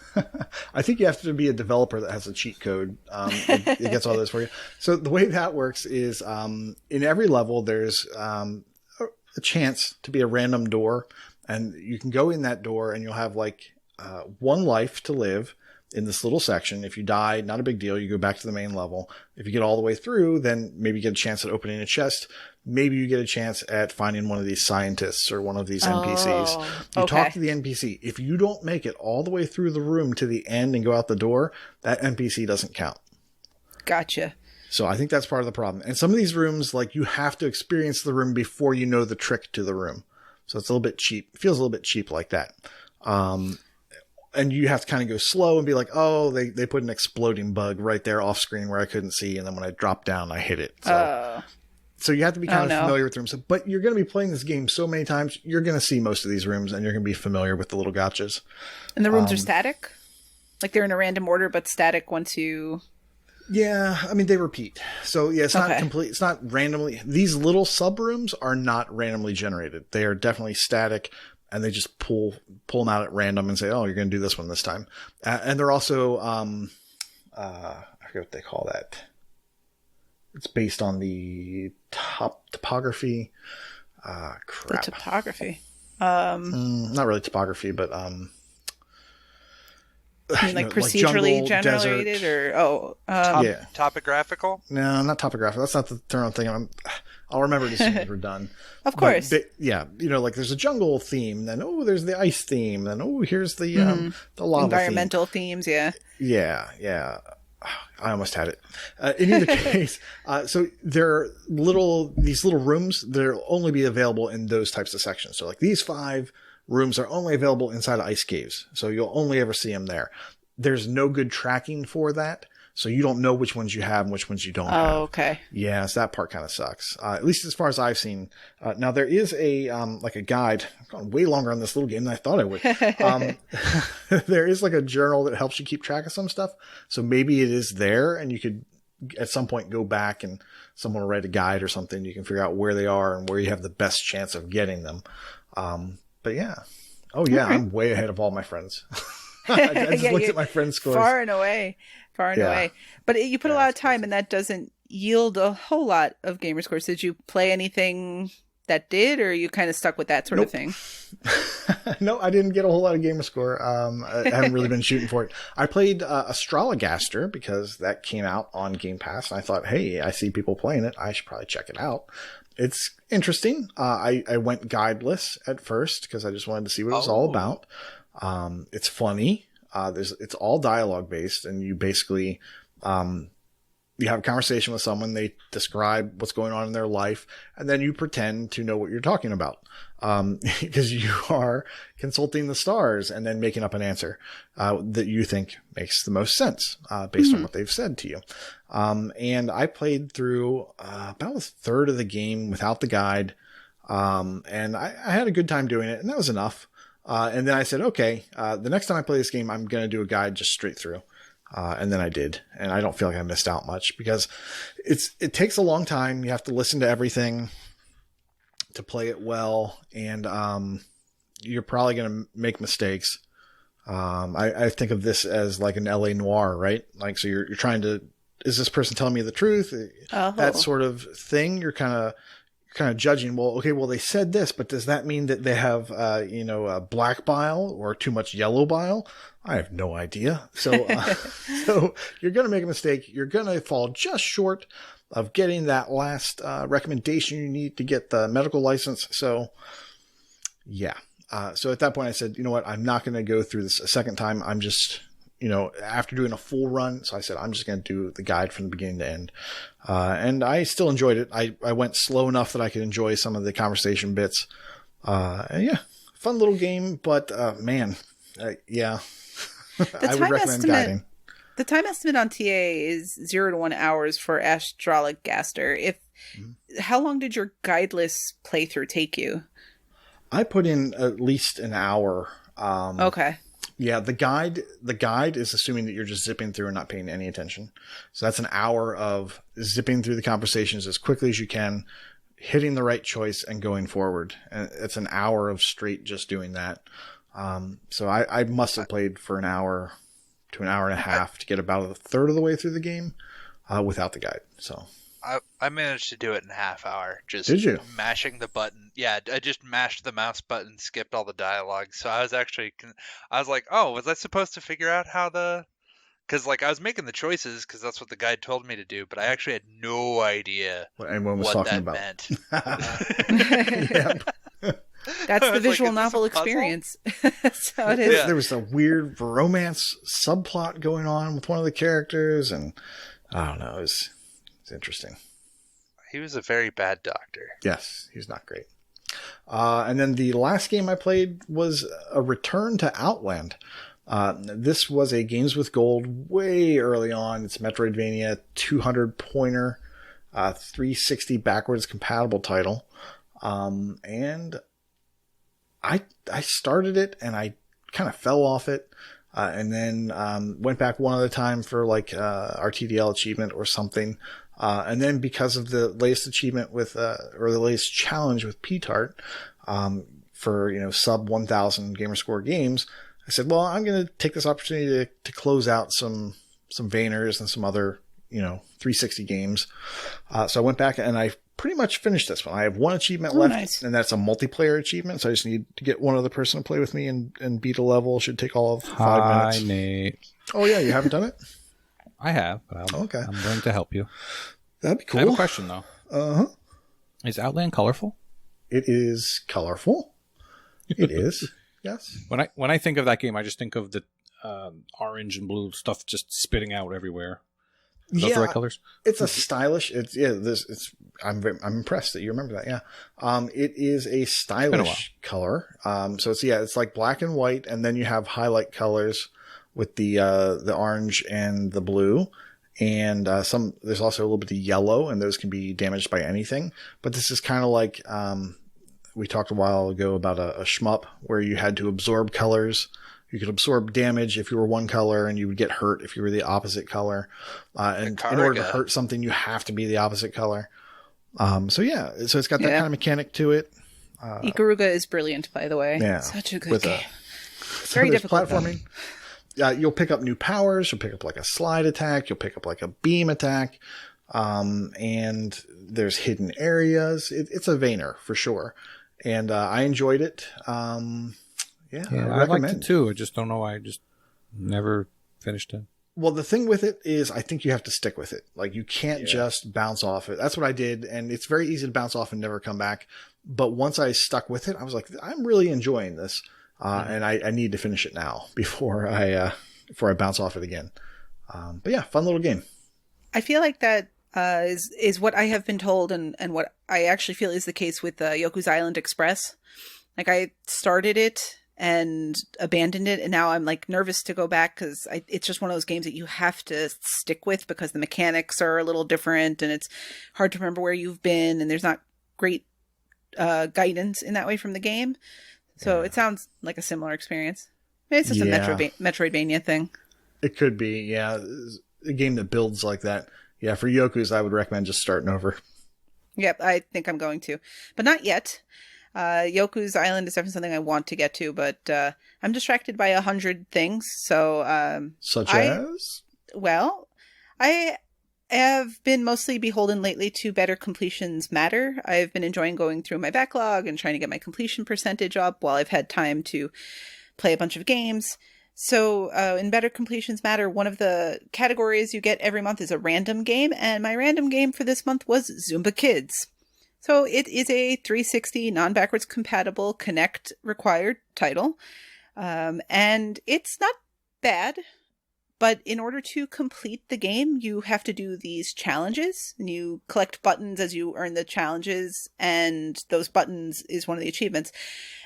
I think you have to be a developer that has a cheat code. It gets all those for you. So the way that works is in every level there's a chance to be a random door, and you can go in that door and you'll have like 1 life to live in this little section. If you die, not a big deal. You go back to the main level. If you get all the way through, then maybe you get a chance at opening a chest. Maybe you get a chance at finding one of these scientists or one of these NPCs. You talk to the NPC. If you don't make it all the way through the room to the end and go out the door, that NPC doesn't count. Gotcha. So I think that's part of the problem. And some of these rooms, like, you have to experience the room before you know the trick to the room. So it's a little bit cheap. It feels a little bit cheap like that. And you have to kind of go slow and be like, oh, they put an exploding bug right there off screen where I couldn't see. And then when I dropped down, I hit it. So you have to be kind of familiar with rooms. But you're going to be playing this game so many times, you're going to see most of these rooms, and you're going to be familiar with the little gotchas. And the rooms are static? Like they're in a random order, but static once you... Yeah, I mean, they repeat. So yeah, it's not complete. It's not randomly. These little sub rooms are not randomly generated. They are definitely static, and they just pull them out at random and say, "Oh, you're going to do this one this time." And they're also I forget what they call that. It's based on the topography. Crap. The topography. Not really topography, but you mean like procedurally jungle, generated, desert. or Topographical? No, not topographical. That's not the term I'm thinking. I'll remember it as soon as we're done. Of course. But, like there's a jungle theme, then there's the ice theme, then here's the lava environmental themes. Yeah. Yeah. I almost had it. In either case, so there are these little rooms that will only be available in those types of sections. So like these 5 rooms are only available inside of ice caves. So you'll only ever see them there. There's no good tracking for that. So you don't know which ones you have and which ones you don't have. Oh, okay. Yeah, so that part kind of sucks. At least as far as I've seen. Now there is a guide. I've gone way longer on this little game than I thought I would. There is like a journal that helps you keep track of some stuff. So maybe it is there and you could at some point go back and someone will write a guide or something. You can figure out where they are and where you have the best chance of getting them. But yeah. Oh yeah, okay. I'm way ahead of all my friends. I just looked at my friends' scores. Far and away. But you put a lot of time and that doesn't yield a whole lot of gamer scores. Did you play anything that did, or are you kind of stuck with that sort of thing? No, I didn't get a whole lot of gamer score. I haven't really been shooting for it. I played Astrologaster because that came out on Game Pass. And I thought, hey, I see people playing it. I should probably check it out. It's interesting. I went guideless at first because I just wanted to see what it was all about. It's funny. It's all dialogue based, and you basically, you have a conversation with someone, they describe what's going on in their life, and then you pretend to know what you're talking about. Because you are consulting the stars and then making up an answer, that you think makes the most sense, based on what they've said to you. And I played through, about a third of the game without the guide. And I had a good time doing it, and that was enough. And then I said, okay, the next time I play this game, I'm going to do a guide just straight through. And then I did. And I don't feel like I missed out much because it takes a long time. You have to listen to everything to play it well. And, you're probably going to make mistakes. I think of this as like an LA noir, right? Like, so you're trying to, is this person telling me the truth? That sort of thing. You're kind of judging, well, they said this, but does that mean that they have, black bile or too much yellow bile? I have no idea. So, so you're going to make a mistake. You're going to fall just short of getting that last, recommendation you need to get the medical license. So yeah. So at that point I said, you know what? I'm not going to go through this a second time. I'm just, after doing a full run. So I said, I'm just going to do the guide from the beginning to end. And I still enjoyed it. I went slow enough that I could enjoy some of the conversation bits. And yeah, fun little game, but, yeah, I would recommend guiding. The time estimate on TA is 0 to 1 hours for Astrologaster. How long did your guideless playthrough take you? I put in at least an hour. Okay. Yeah, the guide is assuming that you're just zipping through and not paying any attention. So that's an hour of zipping through the conversations as quickly as you can, hitting the right choice and going forward. And it's an hour of straight just doing that. So I must have played for an hour to an hour and a half to get about a third of the way through the game, without the guide. So I managed to do it in a half hour. Just Did you? mashing the button. Yeah, I just mashed the mouse button, skipped all the dialogue. So I was like, oh, was I supposed to figure out how because I was making the choices because that's what the guide told me to do, but I actually had no idea what anyone was talking about. Meant. Yep. That's the visual novel experience. That's how it is. Yeah. There was a weird romance subplot going on with one of the characters, and I don't know. It's interesting. He was a very bad doctor. Yes, he's not great. And then the last game I played was a return to Outland. This was a Games with Gold way early on. It's Metroidvania 200 pointer, 360 backwards compatible title. And I started it and I kind of fell off it. And then, went back one other time for RTDL achievement or something. And then because of the latest achievement with, or the latest challenge with P-Tart, for, sub 1000 gamer score games, I said, well, I'm going to take this opportunity to close out some Vayners and some other, 360 games. So I went back and I pretty much finished this one. I have one achievement left, nice. and that's a multiplayer achievement. So I just need to get one other person to play with me and beat a level. Should take all of 5 minutes. Hi, Nate. Oh yeah, you haven't done it? I have, but Okay. I'm willing to help you. That'd be cool. I have a question, though. Uh-huh. Is Outland colorful? It is colorful. It is. Yes. When I think of that game, I just think of the orange and blue stuff just spitting out everywhere. Are those the right colors? It's a stylish. I'm impressed that you remember that. Yeah. It is a stylish color. So it's like black and white, and then you have highlight colors with the orange and the blue, and there's also a little bit of yellow, and those can be damaged by anything. But this is kind of like we talked a while ago about a shmup where you had to absorb colors. You could absorb damage if you were one color, and you would get hurt if you were the opposite color. And in order to hurt something, you have to be the opposite color. So it's got that kind of mechanic to it. Ikaruga is brilliant, by the way. Yeah, such a good game. Very difficult platforming. You'll pick up new powers. You'll pick up like a slide attack. You'll pick up like a beam attack. And there's hidden areas. It's a Vayner for sure. And I enjoyed it. I liked it too. I just don't know. I just never finished it. Well, the thing with it is I think you have to stick with it. Like, you can't just bounce off it. That's what I did. And it's very easy to bounce off and never come back. But once I stuck with it, I was like, I'm really enjoying this. And I need to finish it now before I bounce off it again. But yeah, fun little game. I feel like that is what I have been told, and what I actually feel is the case with Yoku's Island Express. Like, I started it and abandoned it, and now I'm like nervous to go back because it's just one of those games that you have to stick with because the mechanics are a little different, and it's hard to remember where you've been, and there's not great guidance in that way from the game. So it sounds like a similar experience. Maybe it's just a Metroidvania thing. It could be, yeah. A game that builds like that. Yeah, for Yoku's, I would recommend just starting over. Yep, I think I'm going to. But not yet. Yoku's Island is definitely something I want to get to, but I'm distracted by 100 things. So, such as? Well, I have been mostly beholden lately to Better Completions Matter. I've been enjoying going through my backlog and trying to get my completion percentage up while I've had time to play a bunch of games. So in Better Completions Matter, one of the categories you get every month is a random game, and my random game for this month was Zumba Kids. So it is a 360 non-backwards compatible Kinect required title, and it's not bad. But in order to complete the game, you have to do these challenges, and you collect buttons as you earn the challenges, and those buttons is one of the achievements.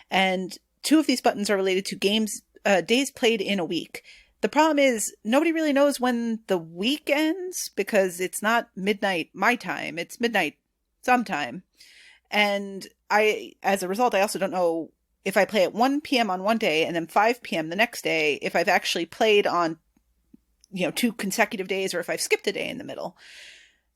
And 2 of these buttons are related to games, days played in a week. The problem is nobody really knows when the week ends because it's not midnight my time. It's midnight sometime. And as a result, I also don't know if I play at 1 p.m. on one day and then 5 p.m. the next day, if I've actually played on 2 consecutive days, or if I've skipped a day in the middle.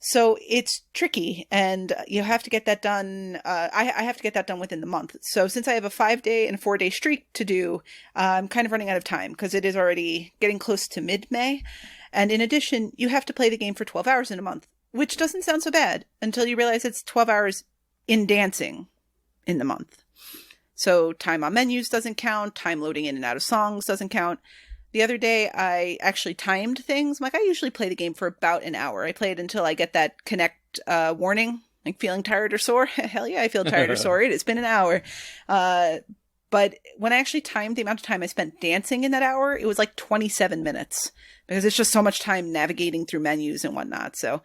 So it's tricky, and you have to get that done. I have to get that done within the month. So since I have a 5-day and a 4-day streak to do, I'm kind of running out of time because it is already getting close to mid-May. And in addition, you have to play the game for 12 hours in a month, which doesn't sound so bad until you realize it's 12 hours in dancing in the month. So time on menus doesn't count. Time loading in and out of songs doesn't count. The other day, I actually timed things. I usually play the game for about an hour. I play it until I get that Kinect warning, like feeling tired or sore. Hell yeah, I feel tired or sore. It's been an hour. But when I actually timed the amount of time I spent dancing in that hour, it was like 27 minutes. Because it's just so much time navigating through menus and whatnot. So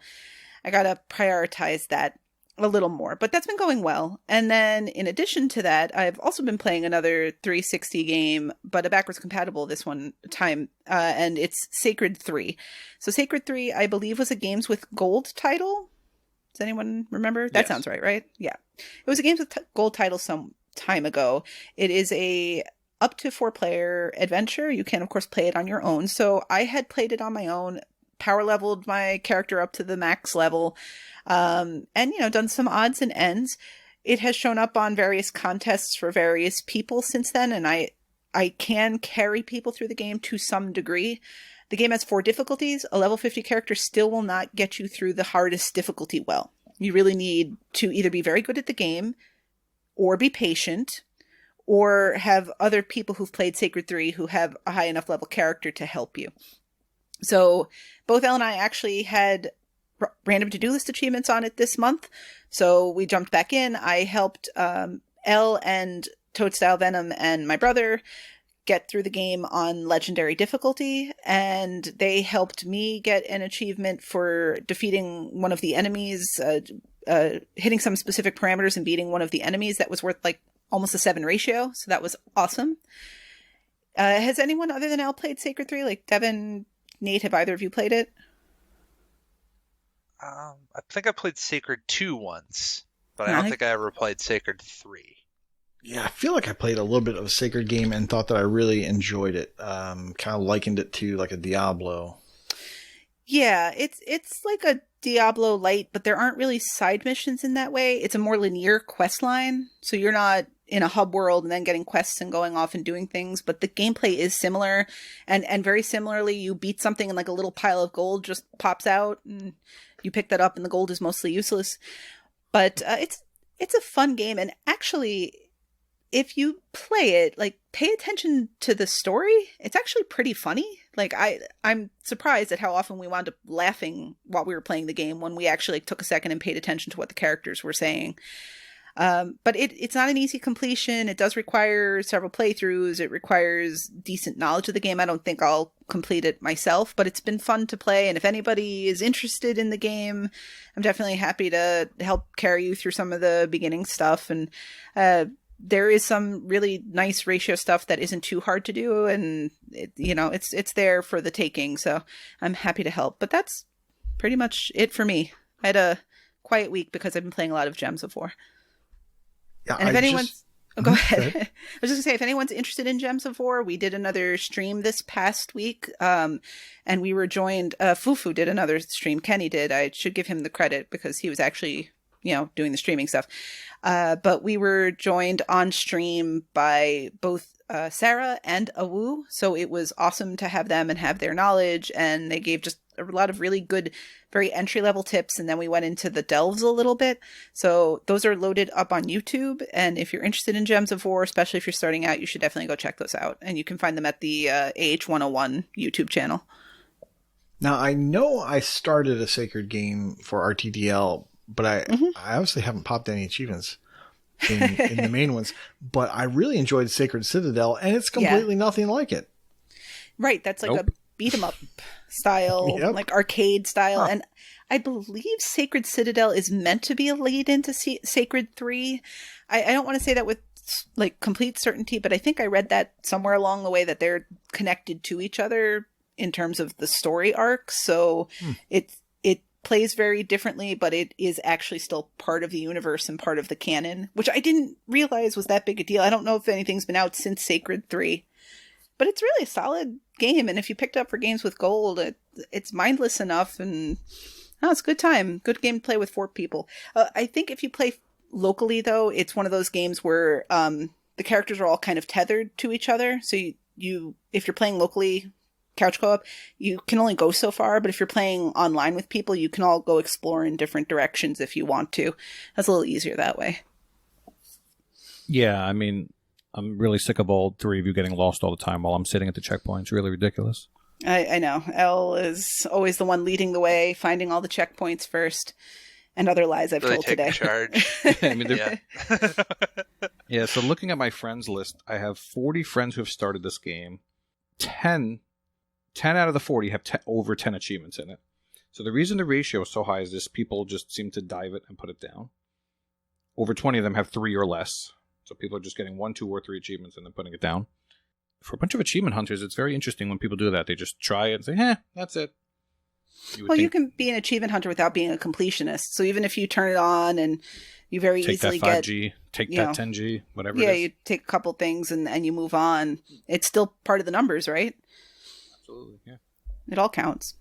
I got to prioritize that a little more, but that's been going well. And then in addition to that, I've also been playing another 360 game, but a backwards compatible this one time, and it's Sacred 3. So Sacred 3, I believe, was a Games with Gold title. Does anyone remember? That sounds right? Yeah. It was a Games with Gold title some time ago. It is a up to 4-player adventure. You can, of course, play it on your own. So I had played it on my own, power leveled my character up to the max level, and done some odds and ends. It has shown up on various contests for various people since then, and I can carry people through the game to some degree. The game has 4 difficulties. A level 50 character still will not get you through the hardest difficulty well. You really need to either be very good at the game, or be patient, or have other people who've played Sacred 3 who have a high enough level character to help you. So both Elle and I actually had random to-do list achievements on it this month. So we jumped back in. I helped Elle and Toadstyle Venom and my brother get through the game on legendary difficulty, and they helped me get an achievement for defeating one of the enemies, hitting some specific parameters and beating one of the enemies that was worth like almost a 7 ratio. So that was awesome. Has anyone other than Elle played Sacred 3? Like Devin, Nate, have either of you played it? I think I played Sacred 2 once, but I don't think I ever played Sacred 3. Yeah, I feel like I played a little bit of a Sacred game and thought that I really enjoyed it. Kind of likened it to like a Diablo. Yeah, it's like a Diablo light, but there aren't really side missions in that way. It's a more linear quest line, so you're not in a hub world and then getting quests and going off and doing things, but the gameplay is similar, and very similarly, you beat something and like a little pile of gold just pops out, and you pick that up and the gold is mostly useless. But it's a fun game, and actually, if you play it, like, pay attention to the story. It's actually pretty funny. Like, I'm surprised at how often we wound up laughing while we were playing the game when we actually took a second and paid attention to what the characters were saying. But it's not an easy completion. It does require several playthroughs. It requires decent knowledge of the game. I don't think I'll complete it myself, but it's been fun to play. And if anybody is interested in the game, I'm definitely happy to help carry you through some of the beginning stuff. And there is some really nice ratio stuff that isn't too hard to do, and it's there for the taking. So I'm happy to help. But that's pretty much it for me. I had a quiet week because I've been playing a lot of Gems of War. Yeah, and if anyone's go ahead. I was just gonna say, if anyone's interested in Gems of War, we did another stream this past week, and we were joined. Fufu did another stream. Kenny did. I should give him the credit because he was actually doing the streaming stuff. But we were joined on stream by both Sarah and Awu, so it was awesome to have them and have their knowledge, and they gave just a lot of really good, very entry-level tips, and then we went into the delves a little bit. So those are loaded up on YouTube, and if you're interested in Gems of War, especially if you're starting out, you should definitely go check those out, and you can find them at the AH101 YouTube channel. Now, I know I started a Sacred game for RTDL, but I obviously haven't popped any achievements in the main ones. But I really enjoyed Sacred Citadel, and it's completely nothing like it. Right, that's like a beat 'em up style, like arcade style. And I believe Sacred Citadel is meant to be a lead into Sacred 3. I don't want to say that with like complete certainty, but I think I read that somewhere along the way that they're connected to each other in terms of the story arc. So it plays very differently, but it is actually still part of the universe and part of the canon, which I didn't realize was that big a deal. I don't know if anything's been out since Sacred 3, but it's really a solid game. And if you picked up for games with gold, it's mindless enough, and it's a good time. Good game to play with 4 people. I think if you play locally, though, it's one of those games where the characters are all kind of tethered to each other. So you if you're playing locally, couch co-op, you can only go so far, but if you're playing online with people, you can all go explore in different directions if you want to. That's a little easier that way. Yeah, I mean, I'm really sick of all 3 of you getting lost all the time while I'm sitting at the checkpoints. Really ridiculous. I know. Elle is always the one leading the way, finding all the checkpoints first, and other lies I've told today. Charge. I mean, yeah, so looking at my friends list, I have 40 friends who have started this game. 10 out of the 40 have over 10 achievements in it. So the reason the ratio is so high is this: people just seem to dive it and put it down. Over 20 of them have 3 or less. So people are just getting 1, 2, or 3 achievements and then putting it down. For a bunch of achievement hunters, it's very interesting when people do that. They just try it and say, that's it. You can be an achievement hunter without being a completionist. So even if you turn it on and you very easily that get... 5G, take that 10G, whatever it is. Yeah, you take a couple things and you move on. It's still part of the numbers, right? Absolutely, yeah. It all counts.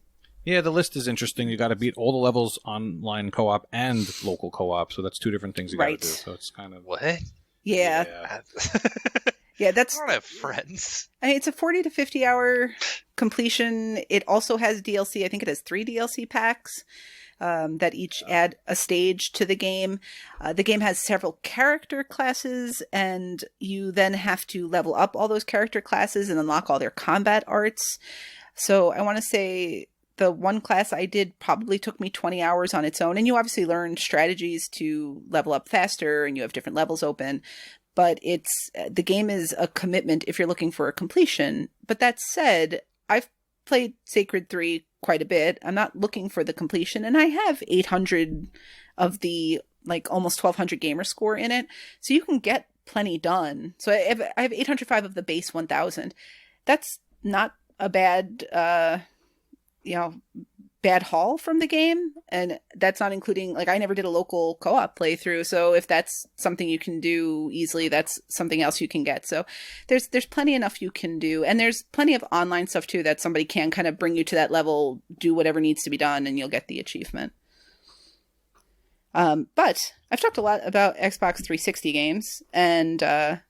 Yeah, the list is interesting. You got to beat all the levels online co-op and local co-op. So that's 2 different things you got to do. So it's kind of... What? Yeah. Yeah, I that's. don't have friends. I mean, it's a 40 to 50 hour completion. It also has DLC. I think it has 3 DLC packs that each add a stage to the game. The game has several character classes, and you then have to level up all those character classes and unlock all their combat arts. So I want to say the one class I did probably took me 20 hours on its own. And you obviously learn strategies to level up faster, and you have different levels open. But the game is a commitment if you're looking for a completion. But that said, I've played Sacred 3 quite a bit. I'm not looking for the completion, and I have 800 of the almost 1200 gamer score in it. So you can get plenty done. So I have 805 of the base 1000. That's not a bad bad haul from the game, and that's not including I never did a local co-op playthrough, so if that's something you can do easily, that's something else you can get. So there's plenty enough you can do, and there's plenty of online stuff too that somebody can kind of bring you to that level, do whatever needs to be done, and you'll get the achievement. But I've talked a lot about Xbox 360 games, and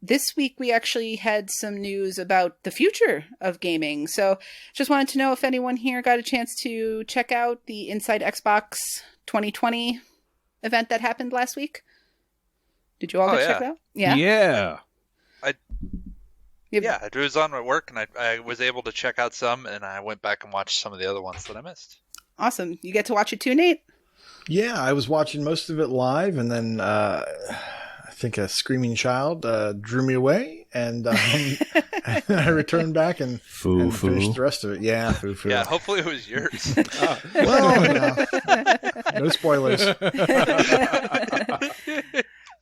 this week we actually had some news about the future of gaming. So just wanted to know if anyone here got a chance to check out the Inside Xbox 2020 event that happened last week. Did you all get to check it out? Yeah. Yeah. Yeah, it was on at work, and I was able to check out some, and I went back and watched some of the other ones that I missed. Awesome. You get to watch it too, Nate? Yeah, I was watching most of it live, and then I think a screaming child drew me away, and I returned back and finished the rest of it. Yeah, foo-foo. Yeah, hopefully it was yours. Well, no spoilers.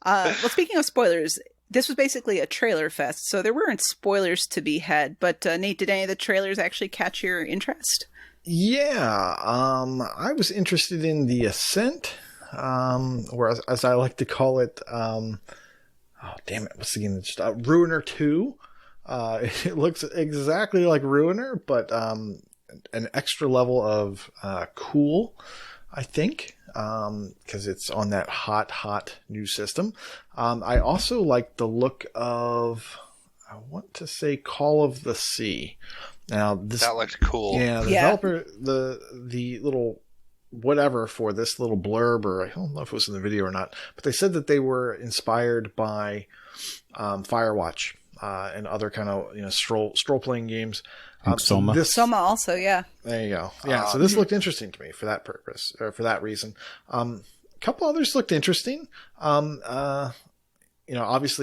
Well, speaking of spoilers, this was basically a trailer fest, so there weren't spoilers to be had. But Nate, did any of the trailers actually catch your interest? Yeah, I was interested in the Ascent, or as I like to call it, oh damn it, what's the game? Just Ruiner 2. It looks exactly like Ruiner, but an extra level of cool, I think, because it's on that hot new system. I also like the look of, I want to say, Call of the Sea. Now that looked cool. Yeah, the developer, the little whatever for this little blurb, or I don't know if it was in the video or not, but they said that they were inspired by Firewatch and other kind of stroll playing games. Soma. Soma also, yeah. There you go. Yeah, so this looked interesting to me for that purpose, or for that reason. A couple others looked interesting. Obviously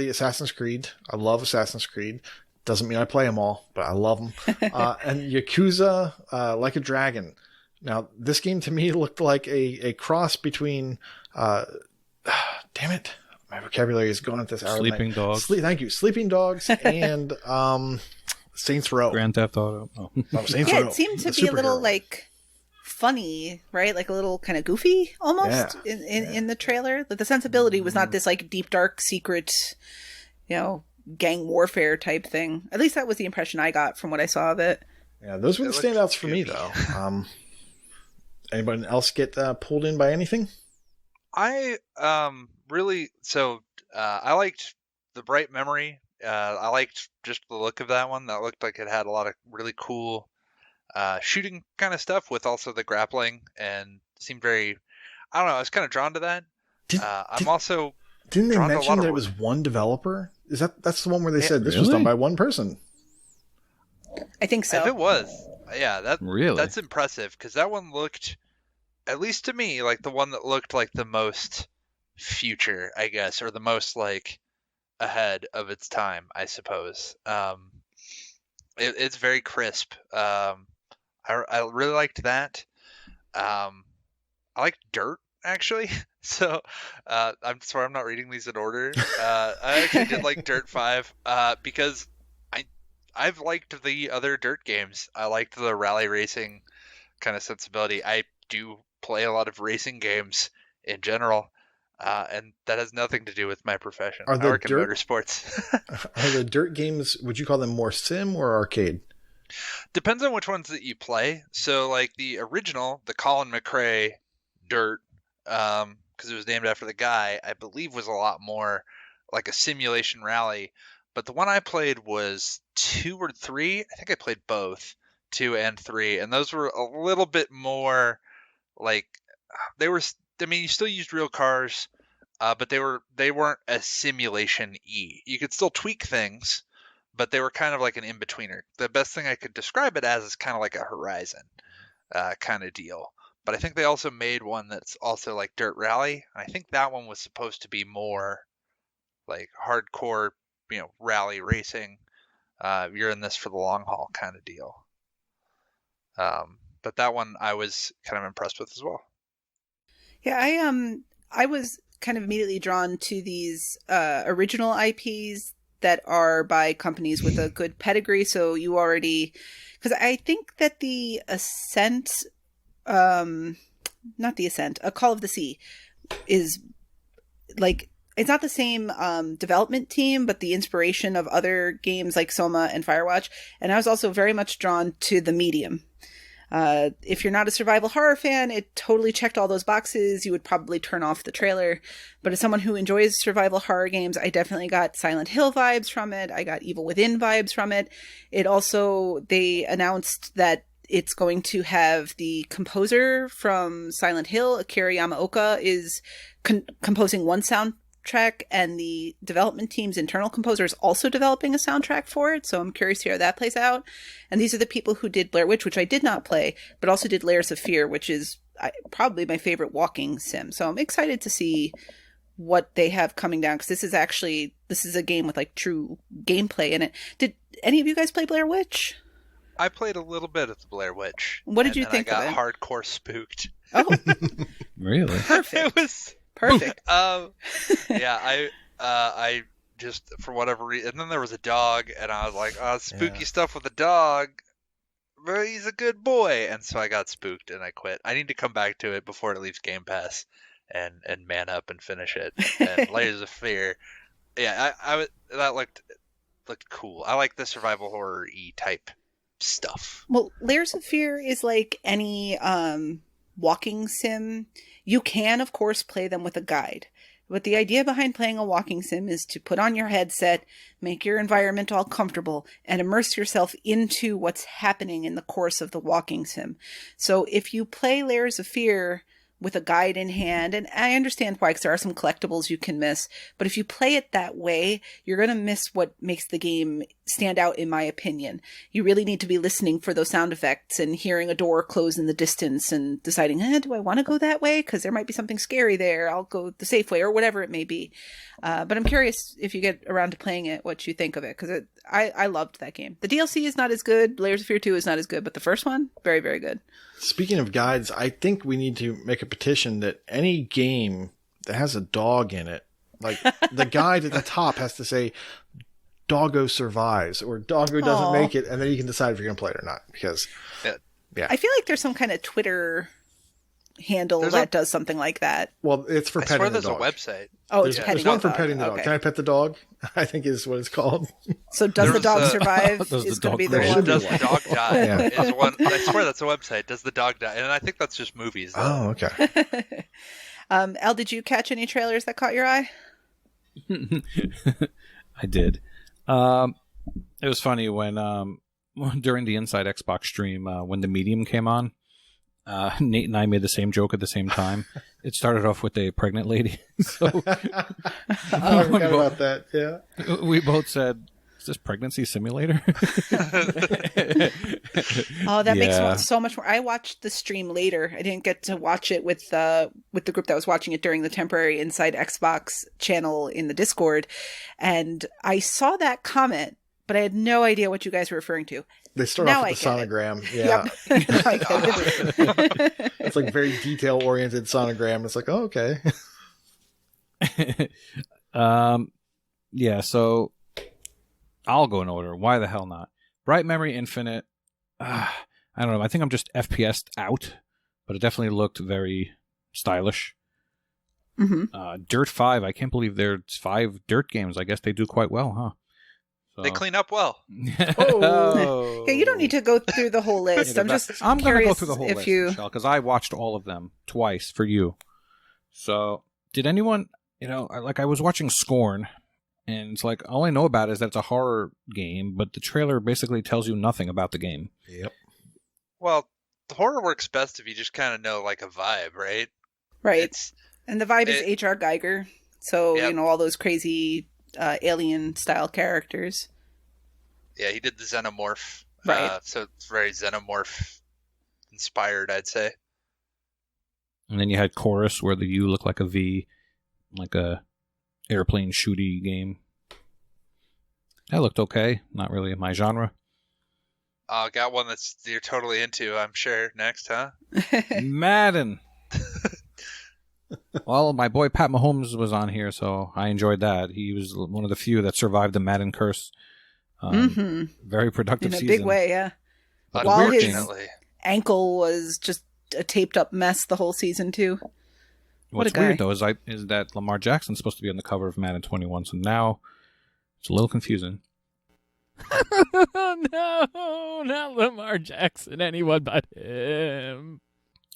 Assassin's Creed. I love Assassin's Creed. Doesn't mean I play them all, but I love them. And Yakuza, Like a Dragon. Now, this game to me looked like a cross between, damn it, my vocabulary is going at this hour. Sleeping Dogs. Thank you. Sleeping Dogs and Saints Row. Grand Theft Auto. Oh. Saints Row. It seemed to be a little funny, right? Like a little kind of goofy almost in the trailer. But the sensibility was not this deep, dark, secret, gang warfare type thing. At least that was the impression I got from what I saw of it. Yeah, those were the standouts for me, though. Anybody else get pulled in by anything? I I liked the Bright Memory. I liked just the look of that one. That looked like it had a lot of really cool shooting kind of stuff with also the grappling, and seemed very, I don't know, I was kind of drawn to that. Didn't they mention that it was one developer? That's the one where they said this was done by one person? I think so. If it was, yeah, that's impressive, because that one looked, at least to me, like the one that looked like the most future, I guess, or the most ahead of its time, I suppose. It's very crisp. I really liked that. I liked Dirt, actually. So I'm sorry I'm not reading these in order. I actually did like Dirt 5 because I've liked the other Dirt games. I liked the rally racing kind of sensibility. I do play a lot of racing games in general, and that has nothing to do with my profession. I work in motorsports. Are the Dirt games, would you call them more sim or arcade? Depends on which ones that you play. So like the original, the Colin McRae Dirt, because it was named after the guy, I believe was a lot more like a simulation rally. But the one I played was 2 or 3. I think I played both, 2 and 3, and those were a little bit more like they were. I mean, you still used real cars, but they weren't a simulation E. You could still tweak things, but they were kind of like an in-betweener. The best thing I could describe it as is kind of like a Horizon kind of deal. But I think they also made one that's also like Dirt Rally. And I think that one was supposed to be more like hardcore, rally racing. You're in this for the long haul kind of deal. But that one I was kind of impressed with as well. Yeah, I was kind of immediately drawn to these original IPs that are by companies with a good pedigree. So you already, because I think that the Ascent, not the Ascent, a Call of the Sea is like, it's not the same development team, but the inspiration of other games like Soma and Firewatch. And I was also very much drawn to the medium. If you're not a survival horror fan, it totally checked all those boxes. You would probably turn off the trailer. But as someone who enjoys survival horror games, I definitely got Silent Hill vibes from it. I got Evil Within vibes from it. It also, they announced that it's going to have the composer from Silent Hill, Akira Yamaoka, is composing one soundtrack, and the development team's internal composer is also developing a soundtrack for it. So I'm curious to hear how that plays out. And these are the people who did Blair Witch, which I did not play, but also did Layers of Fear, which is probably my favorite walking sim. So I'm excited to see what they have coming down, because this is a game with like true gameplay in it. Did any of you guys play Blair Witch? I played a little bit of the Blair Witch. What did you think of it? I got hardcore spooked. Oh, Really? perfect. It was Perfect. yeah, I just, for whatever reason, and then there was a dog, and I was like, spooky stuff with a dog, but he's a good boy, and so I got spooked and I quit. I need to come back to it before it leaves Game Pass and man up and finish it. And Layers of Fear, yeah, that looked cool. I like the survival horror-y type stuff. Well, Layers of Fear is like any walking sim. You can, of course, play them with a guide. But the idea behind playing a walking sim is to put on your headset, make your environment all comfortable, and immerse yourself into what's happening in the course of the walking sim. So if you play Layers of Fear with a guide in hand, and I understand why, because there are some collectibles you can miss, but if you play it that way, you're going to miss what makes the game stand out, in my opinion. You really need to be listening for those sound effects and hearing a door close in the distance and deciding, do I want to go that way? Because there might be something scary there. I'll go the safe way, or whatever it may be. But I'm curious, if you get around to playing it, what you think of it, because I loved that game. The DLC is not as good. Layers of Fear 2 is not as good, but the first one, very, very good. Speaking of guides, I think we need to make a petition that any game that has a dog in it, like the guide at the top has to say, Doggo survives, or Doggo doesn't make it, and then you can decide if you're going to play it or not. Because, yeah. I feel like there's some kind of Twitter handle that does something like that. Well, it's for petting the dog. I swear there's a website. Oh, it's petting there's one the dog. for petting the dog. Okay. Can I pet the dog? I think is what it's called. So does the dog survive? Does is the going to be dog the live? one. Does the dog die? Yeah. Is one. I swear that's a website. Does the dog die? And I think that's just movies. Though. Oh, okay. Elle, did you catch any trailers that caught your eye? I did. It was funny when during the Inside Xbox stream when the Medium came on, Nate and I made the same joke at the same time. It started off with a pregnant lady. So I forgot about that. Yeah. we both said, "Is this pregnancy simulator?" Oh, that makes so much more. I watched the stream later. I didn't get to watch it with the group that was watching it during the temporary Inside Xbox channel in the Discord, and I saw that comment, but I had no idea what you guys were referring to. They start off with the sonogram. Yeah. Yep. I get it. It's like very detail-oriented sonogram. It's like, oh, okay. Yeah, so I'll go in order. Why the hell not? Bright Memory Infinite. I don't know. I think I'm just FPS'd out, but it definitely looked very stylish. Mm-hmm. Dirt 5. I can't believe there's 5 Dirt games. I guess they do quite well, huh? So. They clean up well. Oh. Yeah, you don't need to go through the whole list. I'm going to go through the whole list, you... Michelle, because I watched all of them twice for you. So, did anyone, I was watching Scorn, And it's like, all I know about it is that it's a horror game, but the trailer basically tells you nothing about the game. Yep. Well, the horror works best if you just kind of know like a vibe, right? Right. And the vibe is H.R. Geiger. So, Yep. you know, all those crazy alien-style characters. Yeah, he did the Xenomorph. Right. So it's very Xenomorph-inspired, I'd say. And then you had Chorus, where the U looked like a V, like a airplane shooty game. That looked okay. Not really my genre. Got one that's you're totally into, I'm sure. Next, huh? Madden. Well, my boy Pat Mahomes was on here, so I enjoyed that. He was one of the few that survived the Madden curse. Very productive In a season. big way, yeah. But While his Unfortunately. ankle was just a taped-up mess the whole season, too. What's What a guy. weird, though, is that Lamar Jackson's supposed to be on the cover of Madden 21, so now it's a little confusing. No, not Lamar Jackson. Anyone but him.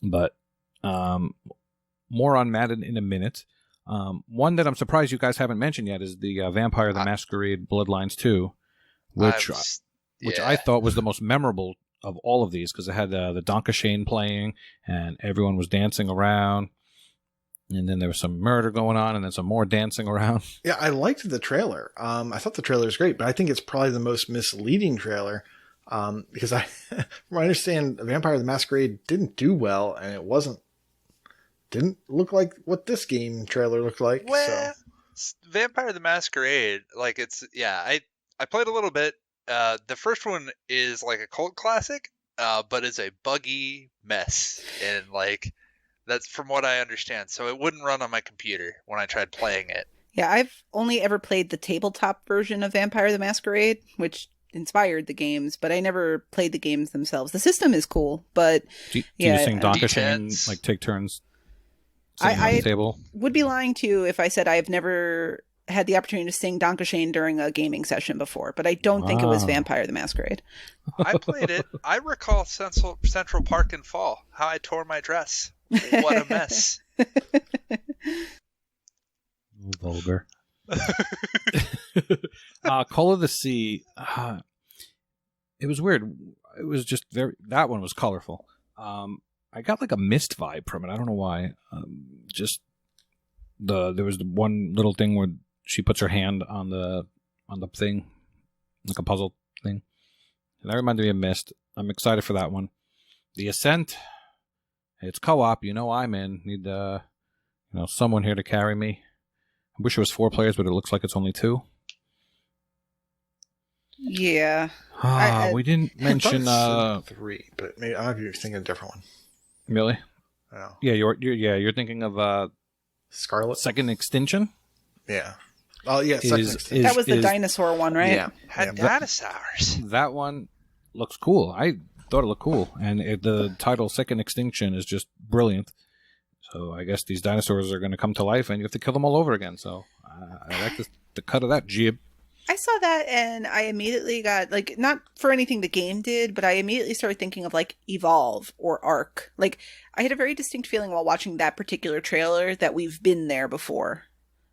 But more on Madden in a minute. One that I'm surprised you guys haven't mentioned yet is the Vampire the Masquerade Bloodlines 2, which I thought was the most memorable of all of these because it had the Donka Shane playing and everyone was dancing around. And then there was some murder going on and then some more dancing around. Yeah, I liked the trailer. I thought the trailer was great, but I think it's probably the most misleading trailer because from what I understand, Vampire the Masquerade didn't do well and it didn't look like what this game trailer looked like. Well, Vampire the Masquerade, like I played a little bit. The first one is like a cult classic, but it's a buggy mess, and like that's from what I understand. So it wouldn't run on my computer when I tried playing it. Yeah, I've only ever played the tabletop version of Vampire the Masquerade, which inspired the games, but I never played the games themselves. The system is cool, but Do you sing Donka Shane, D10s. like take turns sitting on the table? would be lying to you if I said I've never had the opportunity to sing Donka Shane during a gaming session before, but I don't think it was Wow. Vampire the Masquerade. I played it. I recall Central Park in fall. How I tore my dress. What a mess. Vulgar. Call of the Sea. It was weird. It was just that one was colorful. I got like a mist vibe from it. I don't know why. There was the one little thing where she puts her hand on the thing, like a puzzle thing. And that reminded me of Mist. I'm excited for that one. The Ascent. It's co-op. You know I'm in. Need someone here to carry me. I wish it was 4 players, but it looks like it's only 2. Yeah. We didn't mention 3, but maybe I might be thinking of a different one. Really? I don't know. Yeah, you're thinking of Scarlet? Second Extinction? Yeah. Oh, yeah. That was the dinosaur one, right? Yeah. Had dinosaurs. That one looks cool. I thought it looked cool. And the title Second Extinction is just brilliant. So I guess these dinosaurs are going to come to life and you have to kill them all over again. So I like the cut of that jib. I saw that and I immediately got, like, not for anything the game did, but I immediately started thinking of, like, Evolve or Ark. Like, I had a very distinct feeling while watching that particular trailer that we've been there before.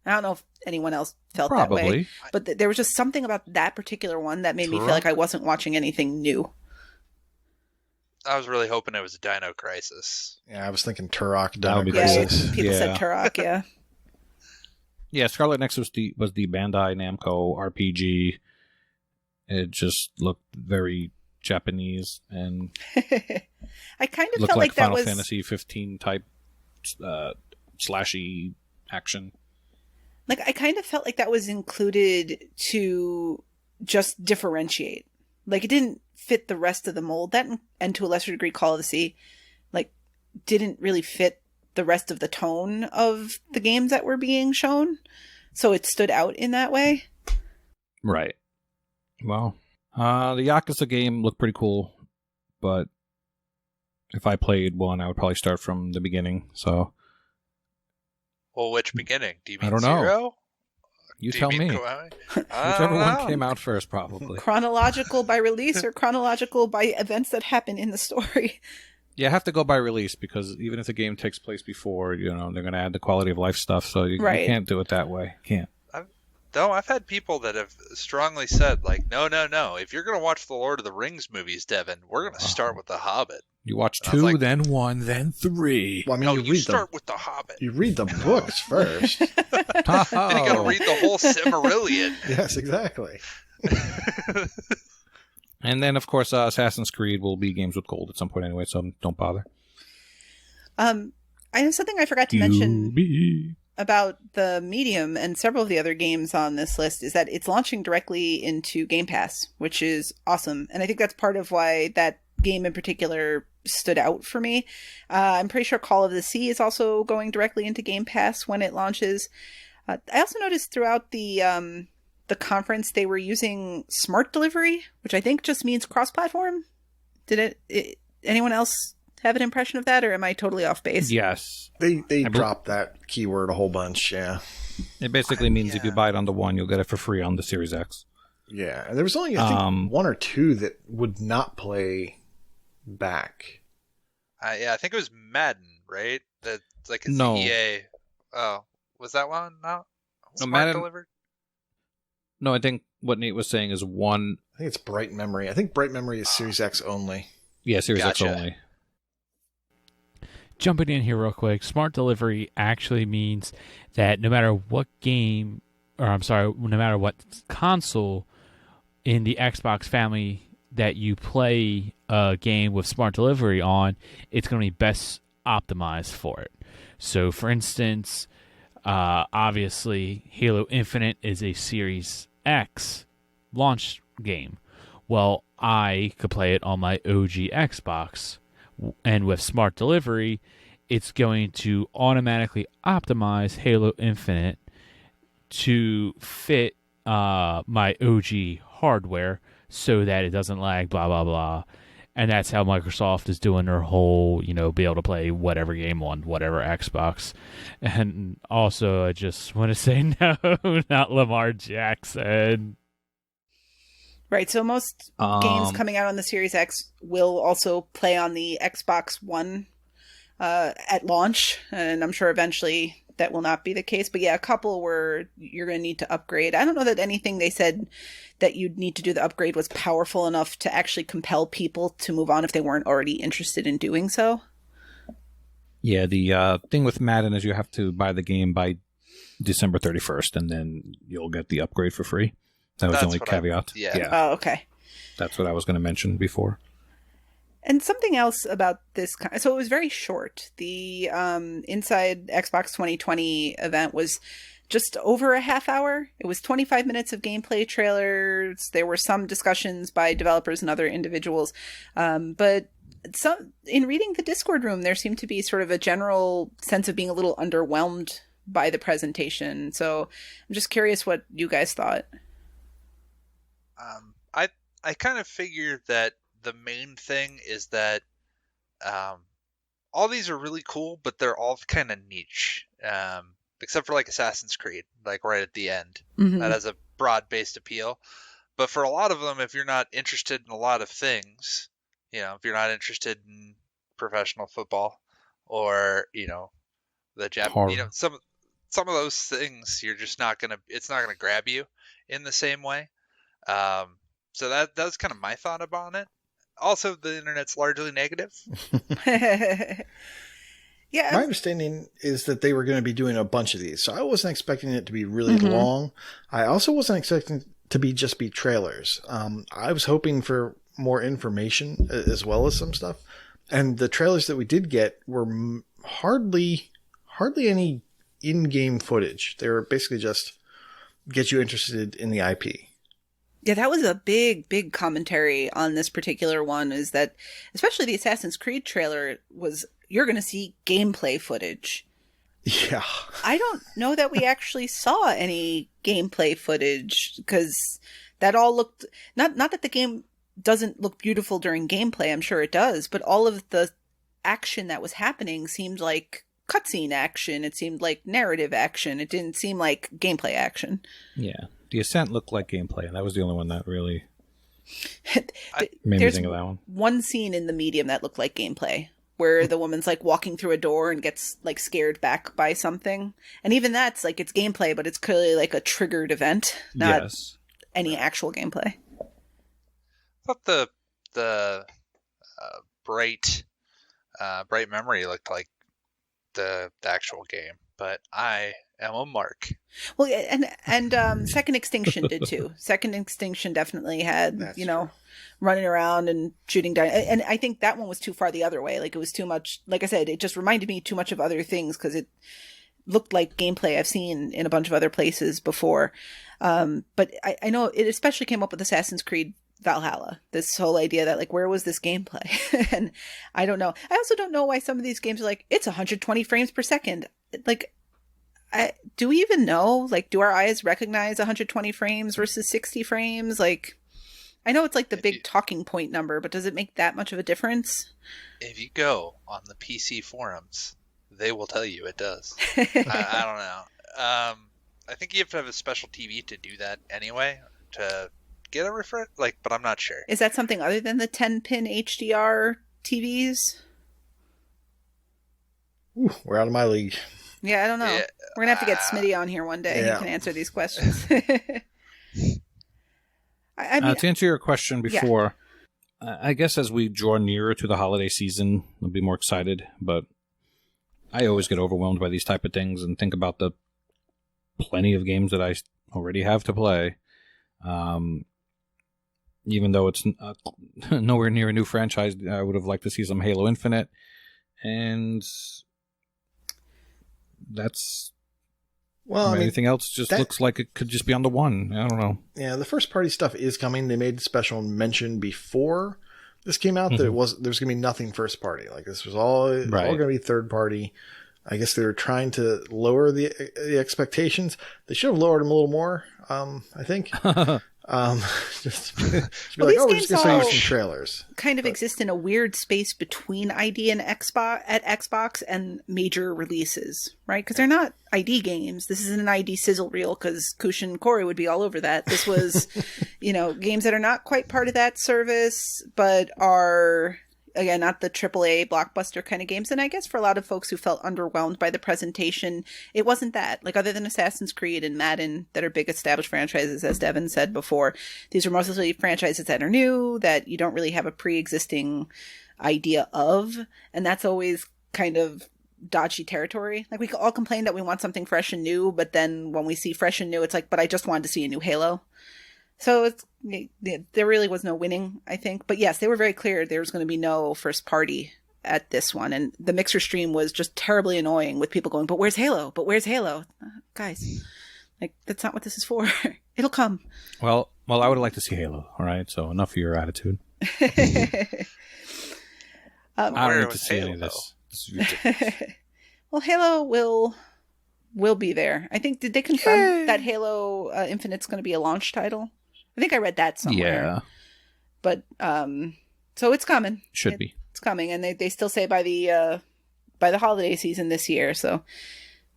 I don't know if anyone else felt that way. Probably. But there was just something about that particular one that made me feel like I wasn't watching anything new. I was really hoping it was a Dino Crisis. Yeah, I was thinking Turok. That would be Yeah, cool. people said Turok, yeah. Yeah, Scarlet Nexus was the Bandai Namco RPG. It just looked very Japanese and I kind of looked felt like that Final was Fantasy 15 type slashy action. like I kind of felt like that was included to just differentiate. Like it didn't fit the rest of the mold. That and to a lesser degree Call of the Sea like didn't really fit the rest of the tone of the games that were being shown. So it stood out in that way. Right. Well, the Yakuza game looked pretty cool, but if I played one, I would probably start from the beginning. So, Well, which beginning? Do you mean I don't know. 0? you Do tell mean me. Kiwami? Whichever one know. came out first, probably. Chronological by release or chronological by events that happen in the story. Yeah, I have to go by release because even if the game takes place before, they're going to add the quality of life stuff. So you Right. can't do it that way. Can't. Though I've had people that have strongly said, like, no. If you're going to watch the Lord of the Rings movies, Devin, we're going to start with The Hobbit. You watch And I was 2, like, then 1, then 3. Well, I mean, no, you you read start with The Hobbit. You read the books first. Then you got to read the whole Silmarillion. Yes, exactly. And then, of course, Assassin's Creed will be games with gold at some point anyway, so don't bother. I have something I forgot to mention about the Medium and several of the other games on this list is that it's launching directly into Game Pass, which is awesome. And I think that's part of why that game in particular stood out for me. I'm pretty sure Call of the Sea is also going directly into Game Pass when it launches. I also noticed throughout the conference they were using smart delivery, which I think just means cross-platform. Did anyone else have an impression of that, or am I totally off base? Yes. They dropped that keyword a whole bunch, yeah. It basically means if you buy it on the One, you'll get it for free on the Series X. Yeah, and there was only, I think, 1 or 2 that would not play back. Yeah, I think it was Madden, right? That's like it's No. EA. Oh, was that one? No, No, Smart Madden- delivered. No, I think what Nate was saying is 1... I think it's Bright Memory. I think Bright Memory is Series X only. Yeah, Series Gotcha. X only. Jumping in here real quick, smart delivery actually means that no matter what game, or I'm sorry, no matter what console in the Xbox family that you play a game with smart delivery on, it's going to be best optimized for it. So, for instance, obviously, Halo Infinite is a Series X launch game. Well, I could play it on my OG Xbox, and with smart delivery, it's going to automatically optimize Halo Infinite to fit my OG hardware so that it doesn't lag, blah, blah, blah. And that's how Microsoft is doing their whole, be able to play whatever game on whatever Xbox. And also, I just want to say no, not Lamar Jackson. Right, so most games coming out on the Series X will also play on the Xbox One at launch, and I'm sure eventually that will not be the case. But yeah, a couple where you're going to need to upgrade. I don't know that anything they said that you'd need to do the upgrade was powerful enough to actually compel people to move on if they weren't already interested in doing so. Yeah, the thing with Madden is you have to buy the game by December 31st, and then you'll get the upgrade for free. That was the only caveat. Yeah. Oh, okay. That's what I was going to mention before. And something else about this, so it was very short. The Inside Xbox 2020 event was just over a half hour. It was 25 minutes of gameplay trailers. There were some discussions by developers and other individuals. But in reading the Discord room, there seemed to be sort of a general sense of being a little underwhelmed by the presentation. So I'm just curious what you guys thought. I kind of figured that the main thing is that all these are really cool, but they're all kind of niche, except for like Assassin's Creed, like right at the end. Mm-hmm. That has a broad-based appeal. But for a lot of them, if you're not interested in a lot of things, if you're not interested in professional football or the Japanese, some of those things, you're just it's not gonna grab you in the same way. So that's kind of my thought about it. Also, the internet's largely negative. Yeah. My understanding is that they were going to be doing a bunch of these, so I wasn't expecting it to be really long. I also wasn't expecting to be trailers. I was hoping for more information as well as some stuff. And the trailers that we did get were hardly any in-game footage. They were basically just get you interested in the IP. Yeah, that was a big commentary on this particular one, is that especially the Assassin's Creed trailer was, you're going to see gameplay footage. Yeah. I don't know that we actually saw any gameplay footage, because that all looked, not that the game doesn't look beautiful during gameplay, I'm sure it does, but all of the action that was happening seemed like cutscene action. It seemed like narrative action. It didn't seem like gameplay action. Yeah. The Ascent looked like gameplay, and that was the only one that really made me think of that one. One scene in the Medium that looked like gameplay, where the woman's like walking through a door and gets like scared back by something. And even that's like it's gameplay, but it's clearly like a triggered event, not Yes. any actual gameplay. I thought the bright memory looked like the actual game, but I am a mark. Well, and Second Extinction did too. Second Extinction definitely had, That's true. Running around and shooting down. And I think that one was too far the other way. Like it was too much. Like I said, it just reminded me too much of other things because it looked like gameplay I've seen in a bunch of other places before. But I know it especially came up with Assassin's Creed Valhalla, this whole idea that like, where was this gameplay? And I don't know. I also don't know why some of these games are like, it's 120 frames per second. Like, do we even know? Like, do our eyes recognize 120 frames versus 60 frames? Like, I know it's like the big talking point number, but does it make that much of a difference? If you go on the PC forums, they will tell you it does. I don't know. I think you have to have a special TV to do that anyway, to get a refresh. Like, but I'm not sure. Is that something other than the 10-pin HDR TVs? Ooh, we're out of my league. Yeah, I don't know. Yeah, We're gonna have to get Smitty on here one day. Yeah. He can answer these questions. I mean, To answer your question before, I guess as we draw nearer to the holiday season, I'll be more excited. But I always get overwhelmed by these type of things and think about the plenty of games that I already have to play. Even though it's nowhere near a new franchise, I would have liked to see some Halo Infinite. And that's... Well, I mean, anything else just looks like it could just be on the one. I don't know. yeah, the first party stuff is coming. They made special mention before this came out that there's going to be nothing first party. Like this was all going to be third party. I guess they were trying to lower the expectations. They should have lowered them a little more. I think. Just be Well, like, these oh, we're games just going to show you all some trailers. kind of exist in a weird space between ID and Xbox and major releases, right? Because they're not ID games. This isn't an ID sizzle reel because Koosh and Corey would be all over that. This was, games that are not quite part of that service, but are, again, not the AAA blockbuster kind of games. And I guess for a lot of folks who felt underwhelmed by the presentation, it wasn't that. Like, other than Assassin's Creed and Madden that are big established franchises, as Devin said before, these are mostly franchises that are new, that you don't really have a pre-existing idea of. And that's always kind of dodgy territory. Like, we all complain that we want something fresh and new, but then when we see fresh and new, it's like, but I just wanted to see a new Halo. So there really was no winning, I think. But yes, they were very clear there was going to be no first party at this one. And the Mixer stream was just terribly annoying with people going, but where's Halo? But where's Halo? Guys, like, that's not what this is for. It'll come. Well, I would like to see Halo, all right? So enough of your attitude. I don't need to see any of this. This is ridiculous. Well, Halo will be there. I think, did they confirm that Halo Infinite's going to be a launch title? I think I read that somewhere. Yeah. But so it's coming. Should be. It's coming, and they still say by the holiday season this year. So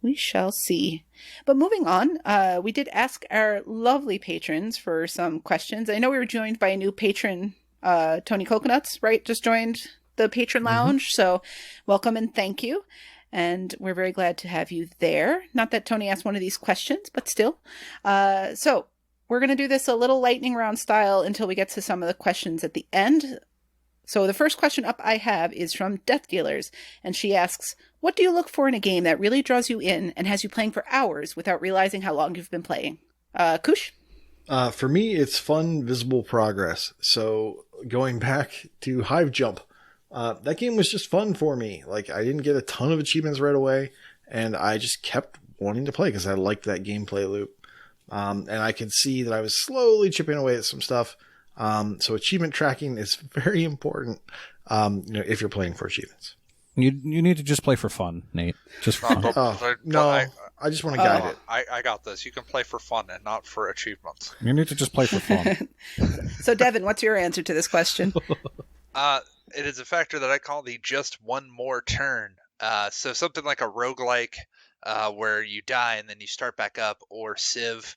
we shall see. But moving on, we did ask our lovely patrons for some questions. I know we were joined by a new patron, Tony Coconuts, right? Just joined the patron lounge. So welcome and thank you. And we're very glad to have you there. Not that Tony asked one of these questions, but still. So we're going to do this a little lightning round style until we get to some of the questions at the end. So the first question up I have is from Death Dealers. And she asks, what do you look for in a game that really draws you in and has you playing for hours without realizing how long you've been playing? Koosh? For me, it's fun, visible progress. So going back to Hive Jump, that game was just fun for me. Like, I didn't get a ton of achievements right away, and I just kept wanting to play because I liked that gameplay loop. And I could see that I was slowly chipping away at some stuff. So achievement tracking is very important, if you're playing for achievements. You need to just play for fun, Nate. Just for fun. I just want to guide it. I got this. You can play for fun and not for achievements. You need to just play for fun. So, Devin, what's your answer to this question? It is a factor that I call the just one more turn. So something like a roguelike, where you die and then you start back up, or Civ.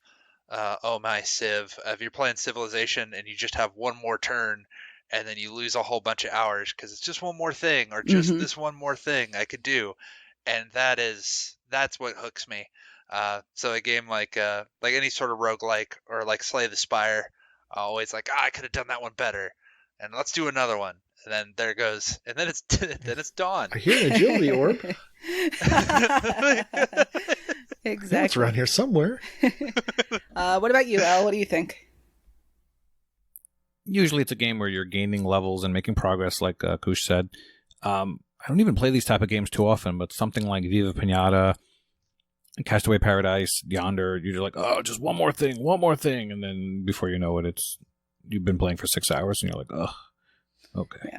Oh my Civ. If you're playing Civilization and you just have one more turn and then you lose a whole bunch of hours because it's just one more thing or just Mhm. this one more thing I could do, and that's what hooks me. So a game like any sort of roguelike or like Slay the Spire, always like, I could have done that one better, and let's do another one. And then there it goes, and then it's dawn. I hear an agility orb. Exactly. It's around here somewhere. What about you, Elle? What do you think? Usually it's a game where you're gaining levels and making progress, like Koosh said. I don't even play these type of games too often, but something like Viva Pinata, Castaway Paradise, Yonder, you're like, oh, just one more thing, and then before you know it, you've been playing for 6 hours, and you're like, oh, okay.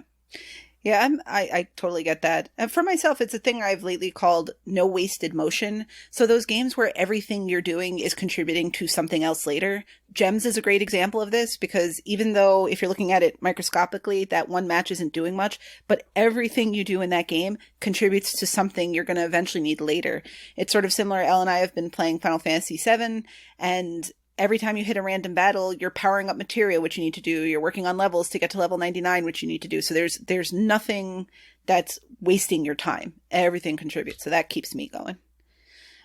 Yeah, I totally get that. And for myself, it's a thing I've lately called no wasted motion. So those games where everything you're doing is contributing to something else later. Gems is a great example of this, because even though if you're looking at it microscopically, that one match isn't doing much, but everything you do in that game contributes to something you're going to eventually need later. It's sort of similar. Elle and I have been playing Final Fantasy VII, and every time you hit a random battle, you're powering up materia, which you need to do. You're working on levels to get to level 99, which you need to do. So there's nothing that's wasting your time. Everything contributes. So that keeps me going.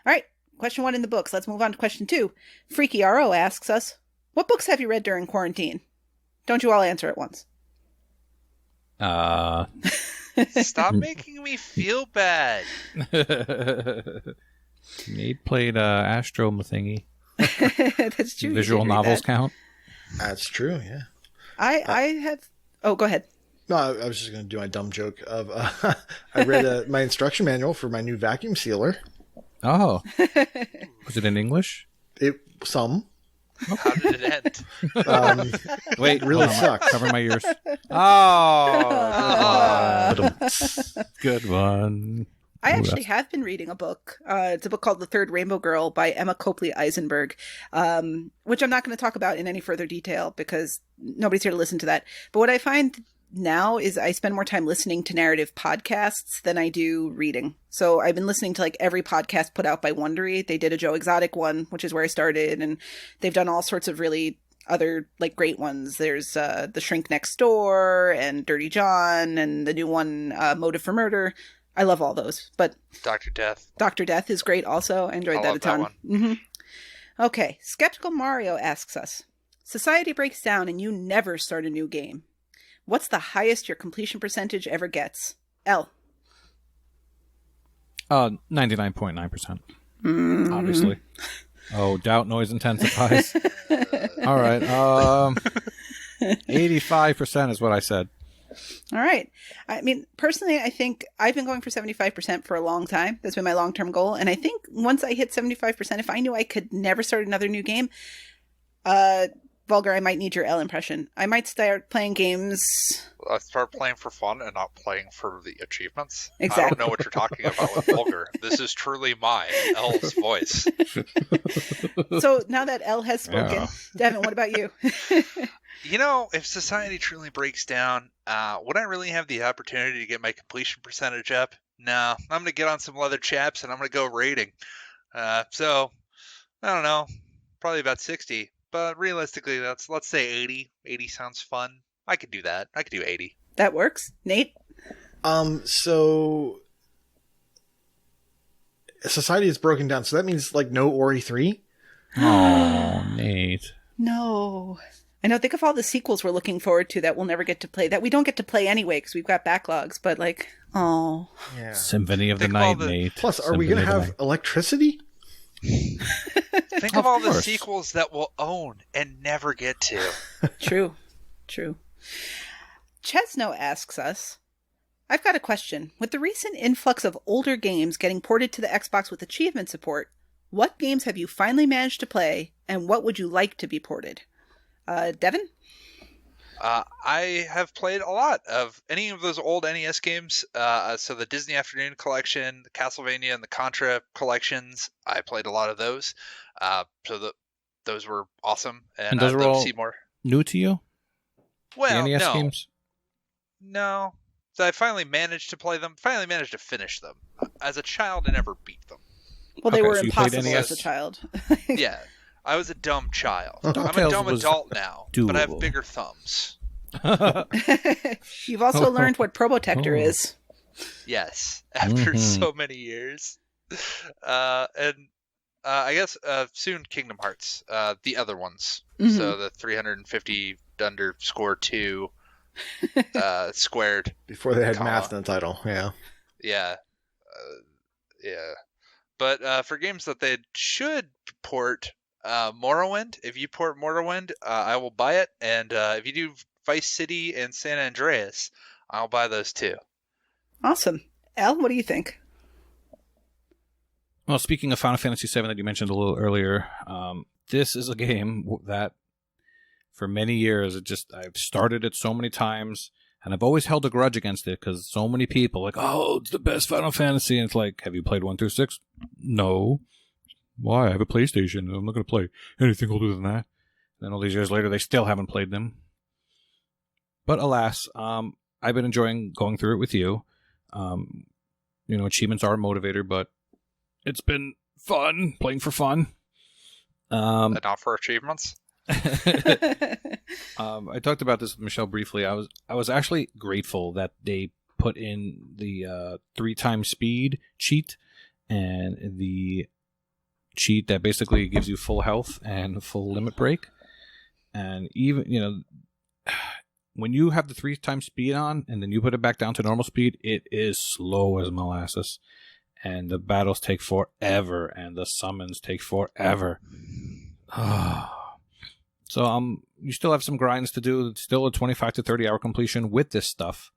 All right. Question 1 in the books. Let's move on to question 2. Freaky RO asks us, what books have you read during quarantine? Don't you all answer at once. Stop making me feel bad. Nate played Astro Thingy. That's true. Visual novels count? That's true, yeah. I have... Oh, go ahead. No, I was just going to do my dumb joke of I read my instruction manual for my new vacuum sealer. Oh. Was it in English? Some. How did it end? Wait, it really sucks. Cover my ears. Oh. Good one. I actually have been reading a book. It's a book called The Third Rainbow Girl by Emma Copley Eisenberg, which I'm not going to talk about in any further detail because nobody's here to listen to that. But what I find now is I spend more time listening to narrative podcasts than I do reading. So I've been listening to like every podcast put out by Wondery. They did a Joe Exotic one, which is where I started, and they've done all sorts of really other like great ones. There's The Shrink Next Door and Dirty John and the new one, Motive for Murder. I love all those, but Dr. Death. Dr. Death is great also. I enjoyed that a ton. Mm-hmm. Okay. Skeptical Mario asks us, society breaks down and you never start a new game. What's the highest your completion percentage ever gets? L. 99.9%. Obviously. Oh, doubt noise intensifies. All right. 85% is what I said. All right. I mean, personally, I think I've been going for 75% for a long time. That's been my long-term goal. And I think once I hit 75%, if I knew I could never start another new game, Vulgar, I might need your L impression. I might start playing games. I start playing for fun and not playing for the achievements. Exactly. I don't know what you're talking about with Vulgar. This is truly my L's voice. So now that L has spoken, Devin, what about you? You know, if society truly breaks down, would I really have the opportunity to get my completion percentage up? No, I'm going to get on some leather chaps and I'm going to go raiding. So, I don't know, probably about 60. But realistically, let's say 80. 80 sounds fun. I could do that. I could do 80. That works. Nate? So society is broken down. So that means like no Ori 3? Oh, Nate. No. I know. Think of all the sequels we're looking forward to that we'll never get to play, that we don't get to play anyway because we've got backlogs. But like, oh. Yeah. Symphony of the Night, Nate. Plus, are we going to have electricity? Think of all the sequels that we'll own and never get to. True. Chesno asks us, I've got a question. With the recent influx of older games getting ported to the Xbox with achievement support, what games have you finally managed to play, and what would you like to be ported? Devin? I have played a lot of any of those old NES games. So the Disney Afternoon collection, the Castlevania, and the Contra collections. I played a lot of those. Those were awesome, and those I'd were love all to see more. New to you? Well, the NES no, games? no. So I finally managed to play them. Finally managed to finish them. As a child, I never beat them. Well, they Okay, were so you played impossible as NES? a child. Yeah. I was a dumb child. I'm a DuckTales dumb was adult now, but I have doable. bigger thumbs. You've also learned what Probotector is. Yes, after so many years. I guess soon Kingdom Hearts, the other ones. Mm-hmm. So the 350_2 squared. Before they had math in the title, yeah. Yeah. But for games that they should port, Morrowind, if you port Morrowind, I will buy it. And if you do Vice City and San Andreas, I'll buy those too. Awesome. Al, what do you think? Well, speaking of Final Fantasy VII that you mentioned a little earlier, this is a game that for many years, I've started it so many times, and I've always held a grudge against it because so many people like, oh, it's the best Final Fantasy, and it's like, have you played 1 through 6? No. Why? I have a PlayStation. I'm not going to play anything older than that. And then all these years later, they still haven't played them. But alas, I've been enjoying going through it with you. Achievements are a motivator, but it's been fun, playing for fun. And not for achievements? I talked about this with Michelle briefly. I was actually grateful that they put in the 3x speed cheat and the cheat that basically gives you full health and full limit break. And even, when you have the 3x speed on and then you put it back down to normal speed, it is slow as molasses. And the battles take forever, and the summons take forever. So you still have some grinds to do. It's still a 25 to 30 hour completion with this stuff.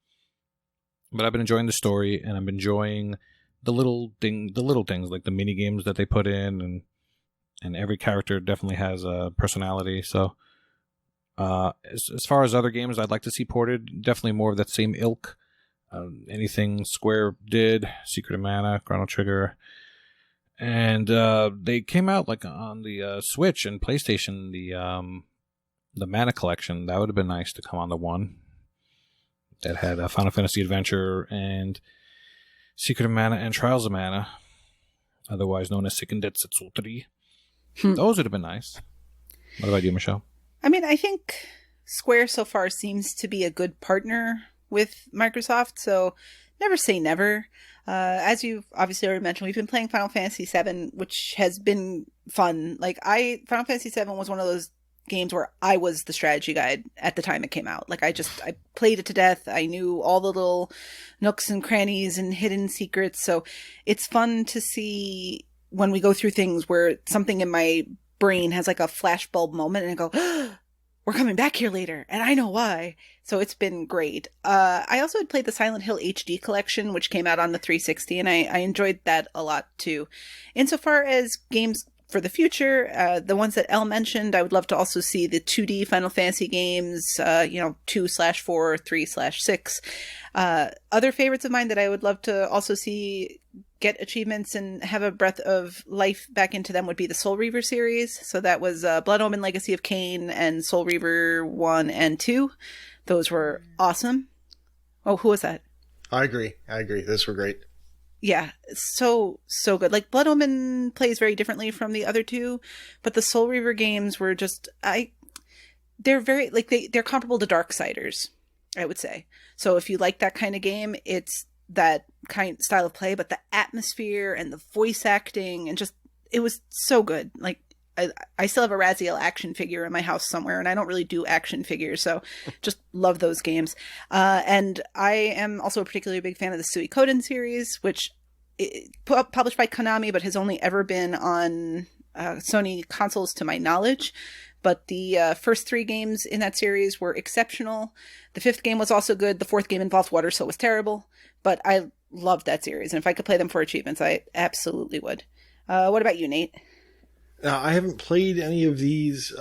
But I've been enjoying the story, and I'm enjoying the little things like the mini games that they put in, and every character definitely has a personality. So as far as other games I'd like to see ported, definitely more of that same ilk. Anything Square did, Secret of Mana, Chrono Trigger, and they came out like on the Switch and PlayStation, the Mana Collection. That would have been nice to come on the one that had Final Fantasy Adventure and Secret of Mana and Trials of Mana, otherwise known as Seiken Densetsu 3. Those would have been nice. What about you, Michelle? I mean, I think Square so far seems to be a good partner with Microsoft, so never say never. As you've obviously already mentioned, we've been playing Final Fantasy VII, which has been fun. Final Fantasy VII was one of those games where I was the strategy guide at the time it came out. I played it to death. I knew all the little nooks and crannies and hidden secrets, so it's fun to see when we go through things where something in my brain has a flashbulb moment and I go, we're coming back here later, and I know why. So it's been great. I also had played the Silent Hill HD collection, which came out on the 360, and I enjoyed that a lot too. Insofar as games for the future, the ones that Elle mentioned, I would love to also see the 2D Final Fantasy games, 2/4, 3/6. Other favorites of mine that I would love to also see get achievements and have a breath of life back into them would be the Soul Reaver series. So that was Blood Omen Legacy of Kain and Soul Reaver 1 and 2. Those were awesome. Oh, who was that? I agree. Those were great. Yeah, so good. Blood Omen plays very differently from the other two, but the Soul Reaver games were just they're very they're comparable to Darksiders, I would say. So if you like that kind of game, it's that kind style of play, but the atmosphere and the voice acting and it was so good. I still have a Raziel action figure in my house somewhere, and I don't really do action figures, so just love those games. And I am also a particularly big fan of the Suikoden series, which published by Konami, but has only ever been on Sony consoles to my knowledge. But the first 3 games in that series were exceptional. The 5th game was also good. The 4th game involved water, so it was terrible. But I loved that series, and if I could play them for achievements, I absolutely would. What about you, Nate? I haven't played any of these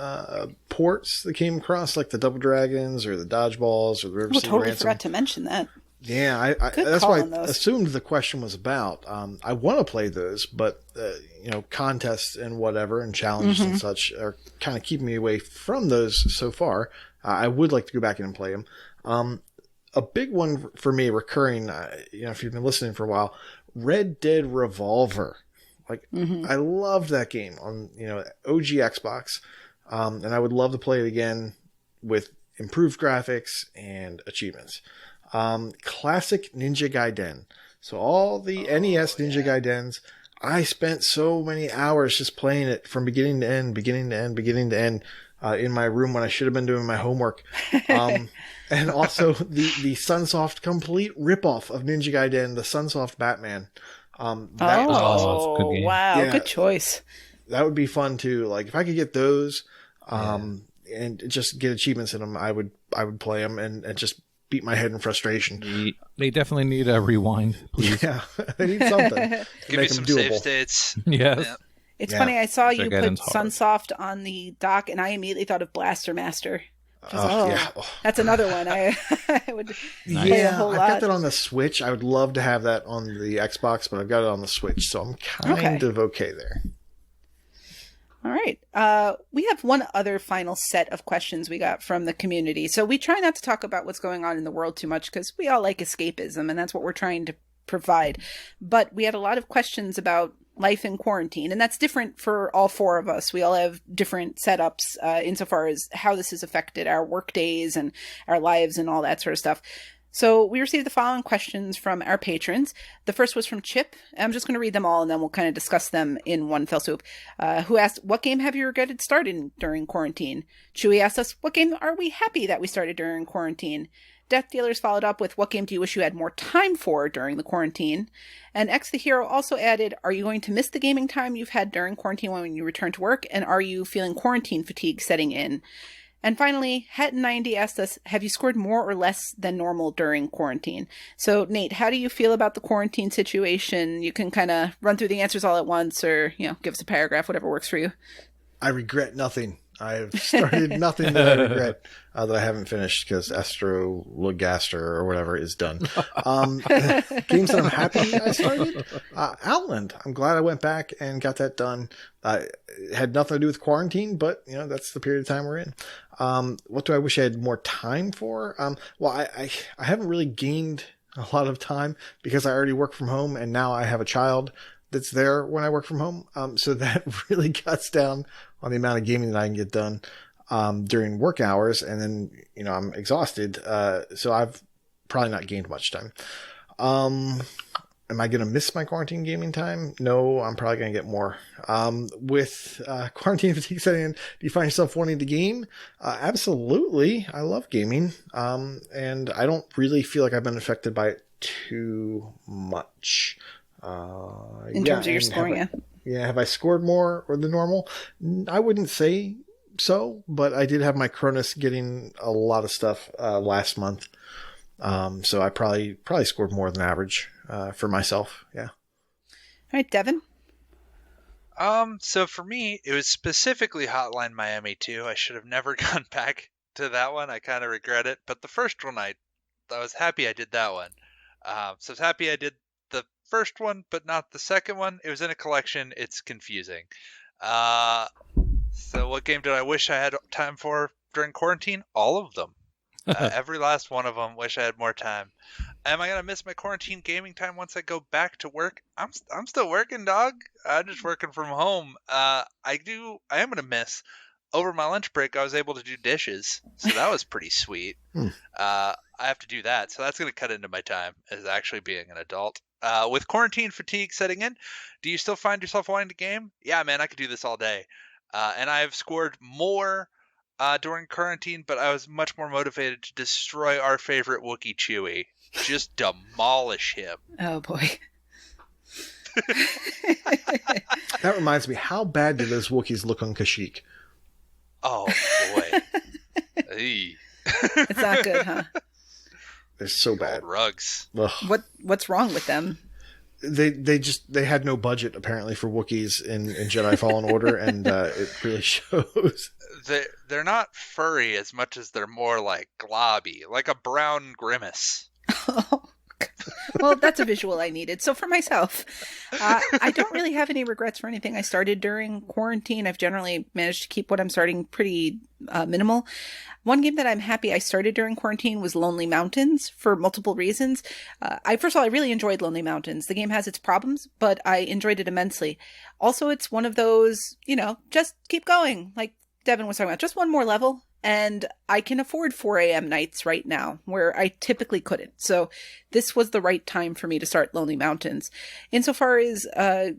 ports that came across, like the Double Dragons or the Dodgeballs or the River City Totally Ransom. forgot to mention that. Yeah, that's what I assumed the question was about. I want to play those, but contests and whatever and challenges and such are kind of keeping me away from those so far. I would like to go back in and play them. A big one for me, recurring, if you've been listening for a while, Red Dead Revolver. I loved that game on OG Xbox, and I would love to play it again with improved graphics, and achievements. Classic Ninja Gaiden. So all the NES Ninja Gaidens, I spent so many hours just playing it from beginning to end, in my room when I should have been doing my homework. And also the Sunsoft complete ripoff of Ninja Gaiden, the Sunsoft Batman. That was awesome. Good game. Wow, Yeah. good choice. That would be fun too. Like if I could get those, and just get achievements in them, I would play them and just beat my head in frustration. They definitely need a rewind, please. Yeah, they need something to Give me make them some doable. save states. Yes. Yeah. It's Yeah. funny, I saw you put Gaiden's hard. Sunsoft on the dock, and I immediately thought of Blaster Master. Yeah. That's another one I would play a Yeah, whole I've lot. got that on the Switch. I would love to have that on the Xbox, but I've got it on the Switch, so I'm kind of okay there. All right. We have one other final set of questions we got from the community. So we try not to talk about what's going on in the world too much because we all like escapism, and that's what we're trying to provide. But we had a lot of questions about life in quarantine, and that's different for all four of us. We all have different setups insofar as how this has affected our work days and our lives and all that sort of stuff. So we received the following questions from our patrons. The first was from Chip. I'm just going to read them all and then we'll kind of discuss them in one fell swoop. Who asked, what game have you regretted starting during quarantine? Chewy asked us, what game are we happy that we started during quarantine? Death Dealers followed up with, what game do you wish you had more time for during the quarantine? And X the Hero also added, are you going to miss the gaming time you've had during quarantine when you return to work? And are you feeling quarantine fatigue setting in? And finally, Hatton90 asked us, have you scored more or less than normal during quarantine? So, Nate, how do you feel about the quarantine situation? You can kind of run through the answers all at once or, give us a paragraph, whatever works for you. I regret nothing. I have started nothing that I regret that I haven't finished because Astrologaster or whatever is done. Games that I'm happy I started. Outland. I'm glad I went back and got that done. It had nothing to do with quarantine, but that's the period of time we're in. What do I wish I had more time for? Well, I haven't really gained a lot of time because I already work from home and now I have a child that's there when I work from home. So that really cuts down on the amount of gaming that I can get done during work hours. And then, I'm exhausted. So I've probably not gained much time. Am I going to miss my quarantine gaming time? No, I'm probably going to get more. With quarantine fatigue setting in, do you find yourself wanting to game? Absolutely. I love gaming. And I don't really feel like I've been affected by it too much. In terms of your scoring, have I scored more than normal? I wouldn't say so, but I did have my Cronus getting a lot of stuff last month. So I probably scored more than average for myself. Yeah. All right, Devin. So for me, it was specifically Hotline Miami 2. I should have never gone back to that one. I kind of regret it. But the first one, I was happy I did that one. So I was happy I did the first one, but not the second one. It was in a collection. It's confusing. So what game did I wish I had time for during quarantine? All of them. Every last one of them. Wish I had more time. Am I gonna miss my quarantine gaming time once I go back to work? I'm still working, dog. I'm just working from home. I am gonna miss. Over my lunch break, I was able to do dishes, so that was pretty sweet. I have to do that, so that's gonna cut into my time as actually being an adult. With quarantine fatigue setting in, do you still find yourself wanting to game? Yeah, man, I could do this all day. And I've scored more during quarantine, but I was much more motivated to destroy our favorite Wookiee Chewie. Just demolish him. Oh, boy. That reminds me, how bad do those Wookiees look on Kashyyyk? Oh, boy. Hey. It's not good, huh? They're so bad. Old rugs. Ugh. What's wrong with them? They had no budget apparently for Wookiees in Jedi Fallen Order, and it really shows. They're not furry as much as they're more like globby, like a brown grimace. Well, that's a visual I needed. So for myself, I don't really have any regrets for anything I started during quarantine. I've generally managed to keep what I'm starting pretty minimal. One game that I'm happy I started during quarantine was Lonely Mountains for multiple reasons. First of all, I really enjoyed Lonely Mountains. The game has its problems, but I enjoyed it immensely. Also, it's one of those, just keep going. Like Devin was talking about, just one more level and I can afford 4 a.m. nights right now, where I typically couldn't. So this was the right time for me to start Lonely Mountains. Insofar as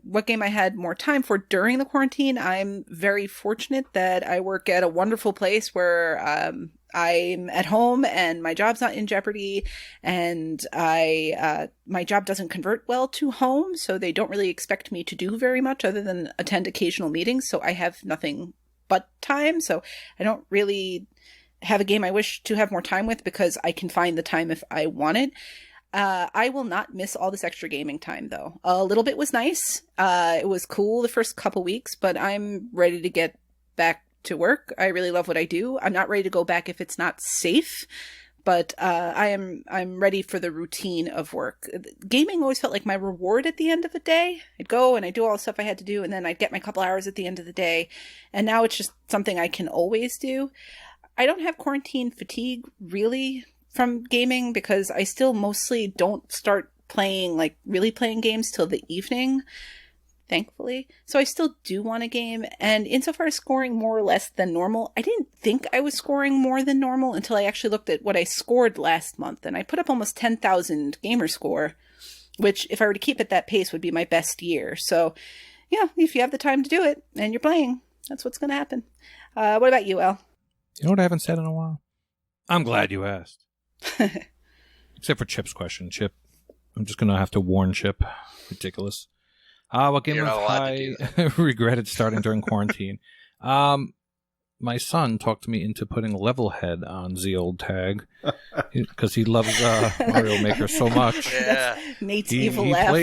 what game I had more time for during the quarantine, I'm very fortunate that I work at a wonderful place where I'm at home and my job's not in jeopardy, and my job doesn't convert well to home, so they don't really expect me to do very much other than attend occasional meetings, so I have nothing but time, so I don't really have a game I wish to have more time with because I can find the time if I want it. I will not miss all this extra gaming time, though. A little bit was nice. It was cool the first couple weeks, but I'm ready to get back to work. I really love what I do. I'm not ready to go back if it's not safe, but I'm ready for the routine of work. Gaming always felt like my reward at the end of the day. I'd go and I'd do all the stuff I had to do, and then I'd get my couple hours at the end of the day. And now it's just something I can always do. I don't have quarantine fatigue really from gaming because I still mostly don't start really playing games till the evening, thankfully. So I still do want a game. And insofar as scoring more or less than normal, I didn't think I was scoring more than normal until I actually looked at what I scored last month. And I put up almost 10,000 gamer score, which if I were to keep at that pace would be my best year. So yeah, if you have the time to do it and you're playing, that's what's going to happen. What about you, El? You know what I haven't said in a while? I'm glad you asked. Except for Chip's question. Chip, I'm just going to have to warn Chip. Ridiculous. What game have I regretted starting during quarantine? My son talked me into putting Levelhead on the old tag because he loves Mario Maker so much. Yeah. Nate's evil laugh.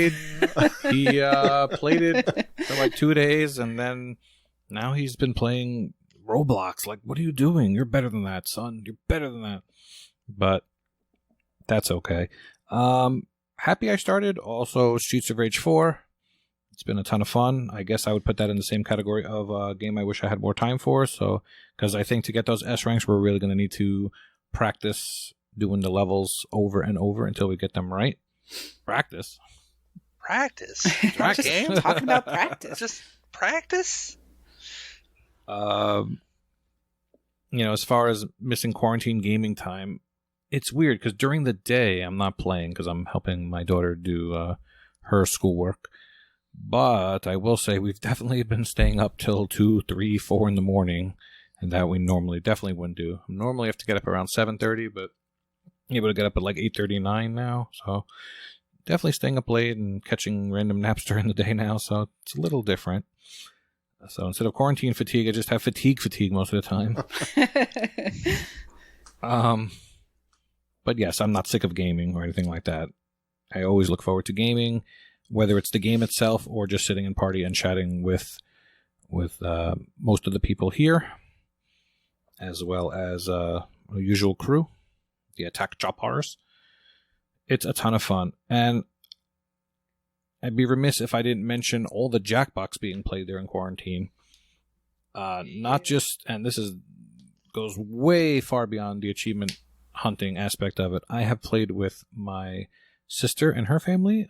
He played it for like 2 days, and then now he's been playing Roblox. Like, what are you doing? You're better than that, son. You're better than that. But that's okay. Happy I started. Also, Streets of Rage 4. It's been a ton of fun. I guess I would put that in the same category of a game I wish I had more time for. So, because I think to get those S ranks, we're really going to need to practice doing the levels over and over until we get them right. Practice. Practice? Just talking about practice. Just practice? As far as missing quarantine gaming time, it's weird because during the day I'm not playing because I'm helping my daughter do her schoolwork. But I will say we've definitely been staying up till 2, 3, 4 in the morning, and that we normally definitely wouldn't do. I normally have to get up around 7:30, but I'm able to get up at like 8:39 now. So definitely staying up late and catching random naps during the day now. So it's a little different. So instead of quarantine fatigue, I just have fatigue most of the time. But yes, I'm not sick of gaming or anything like that. I always look forward to gaming, whether it's the game itself or just sitting in party and chatting with most of the people here, as well as a usual crew, the Attack Choppers. It's a ton of fun, and I'd be remiss if I didn't mention all the Jackbox being played during quarantine. Not just, and this goes way far beyond the achievement hunting aspect of it. I have played with my sister and her family,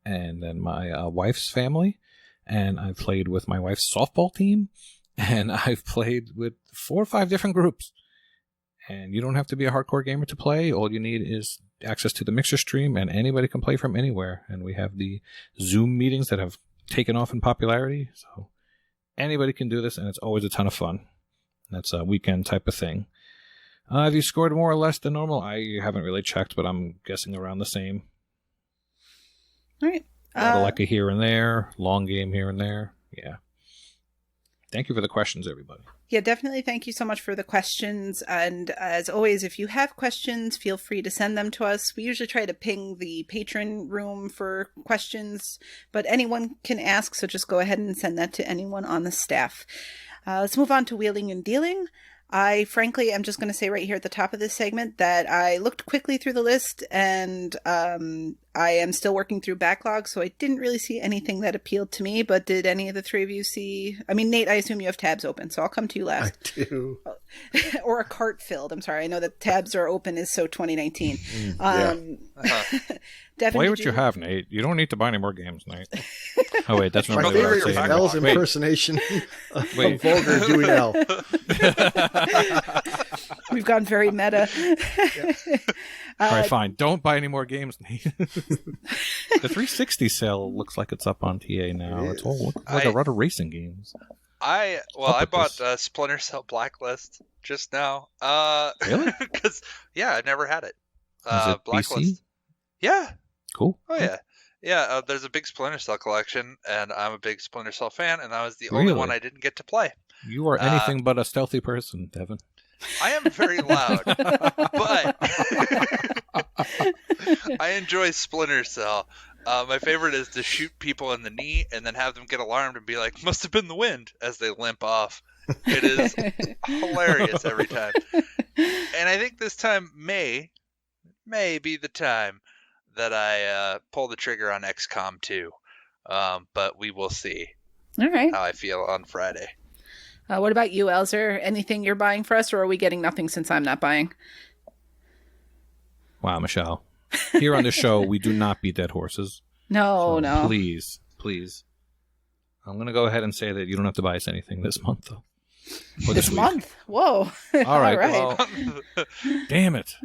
and then my wife's family, and I've played with my wife's softball team, and I've played with 4 or 5 different groups. And you don't have to be a hardcore gamer to play. All you need is access to the Mixer stream, and anybody can play from anywhere. And we have the Zoom meetings that have taken off in popularity, so anybody can do this, and it's always a ton of fun. That's a weekend type of thing. Have you scored more or less than normal? I haven't really checked, but I'm guessing around the same. All right. Like a here and there, long game here and there. Yeah. Thank you for the questions, everybody. Yeah, definitely. Thank you so much for the questions. And as always, if you have questions, feel free to send them to us. We usually try to ping the patron room for questions, but anyone can ask, so just go ahead and send that to anyone on the staff. Let's move on to wheeling and dealing. I frankly am just going to say right here at the top of this segment that I looked quickly through the list, and I am still working through backlog, so I didn't really see anything that appealed to me. But did any of the three of you see? I mean, Nate, I assume you have tabs open, so I'll come to you last. I do. Or a cart filled. I'm sorry. I know that tabs are open is so 2019. Yeah. Devin, Play what you have, Nate. You don't need to buy any more games, Nate. Oh wait, that's My normally what I favorite would is say. L's Wait. impersonation of Wait. Vulgar doing L. We've gone very meta. All right, fine. Don't buy any more games. The 360 sale looks like it's up on TA now. It It's all is. like a lot of racing games. I with bought this. Splinter Cell Blacklist just now. Really? Because I never had it. Is it Blacklist. PC? Yeah. Cool. Oh yeah. Yeah. There's a big Splinter Cell collection, and I'm a big Splinter Cell fan, and that was the only Really? one I didn't get to play. You are anything but a stealthy person, Devin. I am very loud, but I enjoy Splinter Cell. My favorite is to shoot people in the knee and then have them get alarmed and be like, "Must have been the wind," as they limp off. It is hilarious every time. And I think this time may be the time that I pull the trigger on XCOM 2. But we will see All right. how I feel on Friday. What about you, Elzer? Anything you're buying for us, or are we getting nothing since I'm not buying? Wow, Michelle. Here on this show, we do not beat dead horses. No, So no. Please. I'm going to go ahead and say that you don't have to buy us anything this month, though. Or This week. month? Whoa. All right. All right. Well, damn it.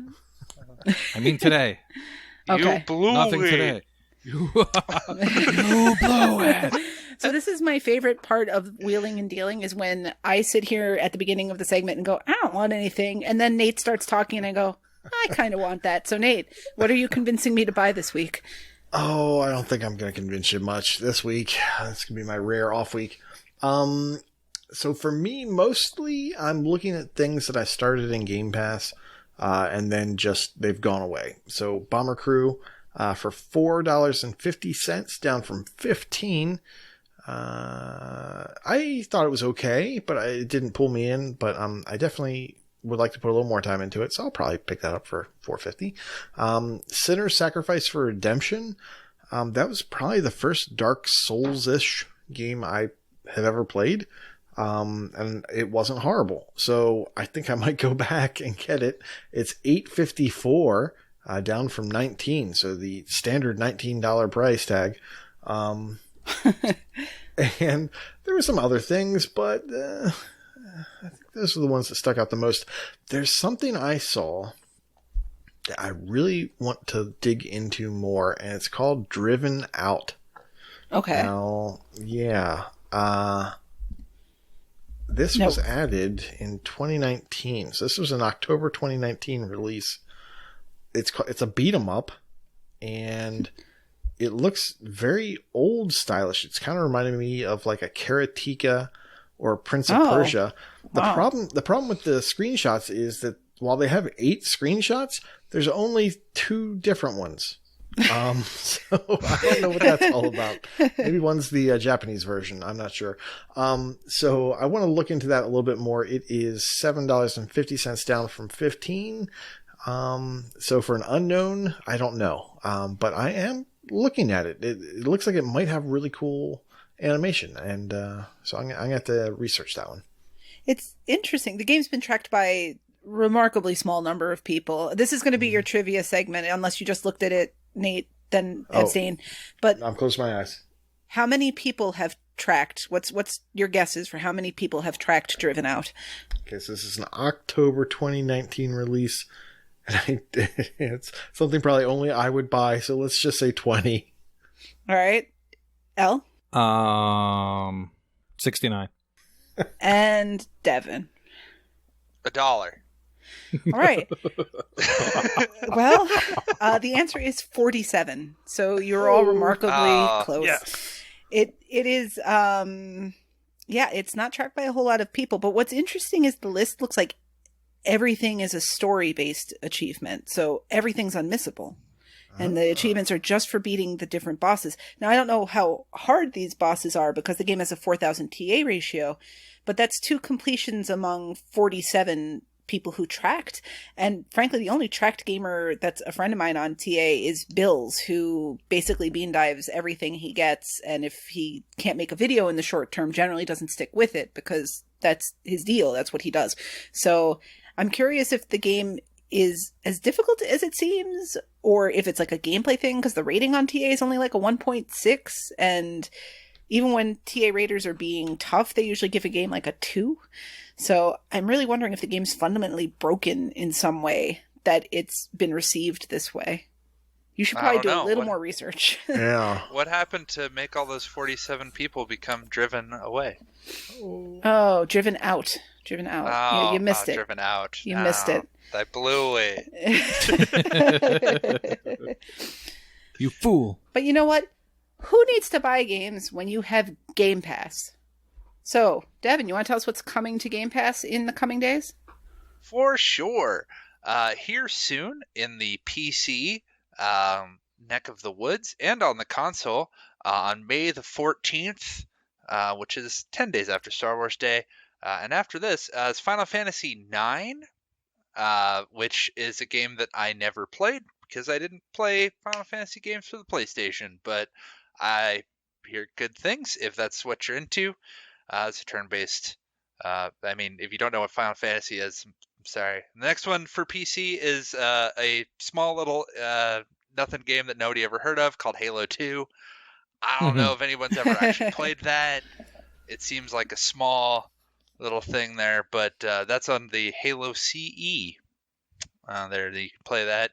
I mean today. Okay. You blew Nothing me. today. You blow it. So this is my favorite part of wheeling and dealing is when I sit here at the beginning of the segment and go, I don't want anything. And then Nate starts talking and I go, I kind of want that. So Nate, what are you convincing me to buy this week? Oh, I don't think I'm going to convince you much this week. It's going to be my rare off week. So for me, mostly I'm looking at things that I started in Game Pass, and then just they've gone away. So Bomber Crew for $4.50, down from $15. I thought it was okay, but it didn't pull me in. But I definitely would like to put a little more time into it, so I'll probably pick that up for $4.50. Sinner's Sacrifice for Redemption. That was probably the first Dark Souls-ish game I have ever played. And it wasn't horrible. So I think I might go back and get it. It's $8.54, down from $19. So the standard $19 price tag. And there were some other things, but I think those are the ones that stuck out the most. There's something I saw that I really want to dig into more, and it's called Driven Out. Okay. Now, yeah. This was added in 2019. So this was an October 2019 release. It's a beat 'em up, and it looks very old stylish. It's kind of reminding me of like a Karateka or Prince of Persia. The problem with the screenshots is that while they have 8 screenshots, there's only 2 different ones. So I don't know what that's all about. Maybe one's the Japanese version. I'm not sure. So I want to look into that a little bit more. It is $7.50 down from $15. So for an unknown, I don't know. But I am looking at it. It looks like it might have really cool animation. And, so I'm going to have to research that one. It's interesting. The game's been tracked by remarkably small number of people. This is going to be your trivia segment, unless you just looked at it, Nate, then abstain. But I'm closing my eyes. how many people have tracked? What's your guesses for how many people have tracked Driven Out? Okay, so this is an October 2019 release, and it's something probably only I would buy. So let's just say 20. All right. L? 69. And Devin. $1. All right. Well, the answer is 47. So you're all remarkably close. Yes. It is, it's not tracked by a whole lot of people. But what's interesting is the list looks like everything is a story-based achievement. So everything's unmissable. And the achievements are just for beating the different bosses. Now, I don't know how hard these bosses are because the game has a 4,000 TA ratio, but that's 2 completions among 47 people who tracked. And frankly, the only tracked gamer that's a friend of mine on TA is Bills, who basically bean dives everything he gets. And if he can't make a video in the short term, generally doesn't stick with it because that's his deal. That's what he does. So I'm curious if the game is as difficult as it seems, or if it's like a gameplay thing, because the rating on TA is only like a 1.6, and even when TA raters are being tough, they usually give a game like a 2. So I'm really wondering if the game's fundamentally broken in some way that it's been received this way. You should probably do a little more research. Yeah. What happened to make all those 47 people become driven away? Oh, driven out. Driven out. Oh, you missed it. Driven out. You missed it. I blew away. You fool. But you know what? Who needs to buy games when you have Game Pass? So, Devin, you want to tell us what's coming to Game Pass in the coming days? For sure. Here soon in the PC neck of the woods and on the console on May the 14th, which is 10 days after Star Wars Day. And after this is Final Fantasy IX, which is a game that I never played because I didn't play Final Fantasy games for the PlayStation, but I hear good things if that's what you're into. It's a turn-based. I mean, if you don't know what Final Fantasy is, I'm sorry. The next one for PC is a small little nothing game that nobody ever heard of called Halo 2. I don't know if anyone's ever actually played that. It seems like a small little thing there, but that's on the Halo CE. There, you can play that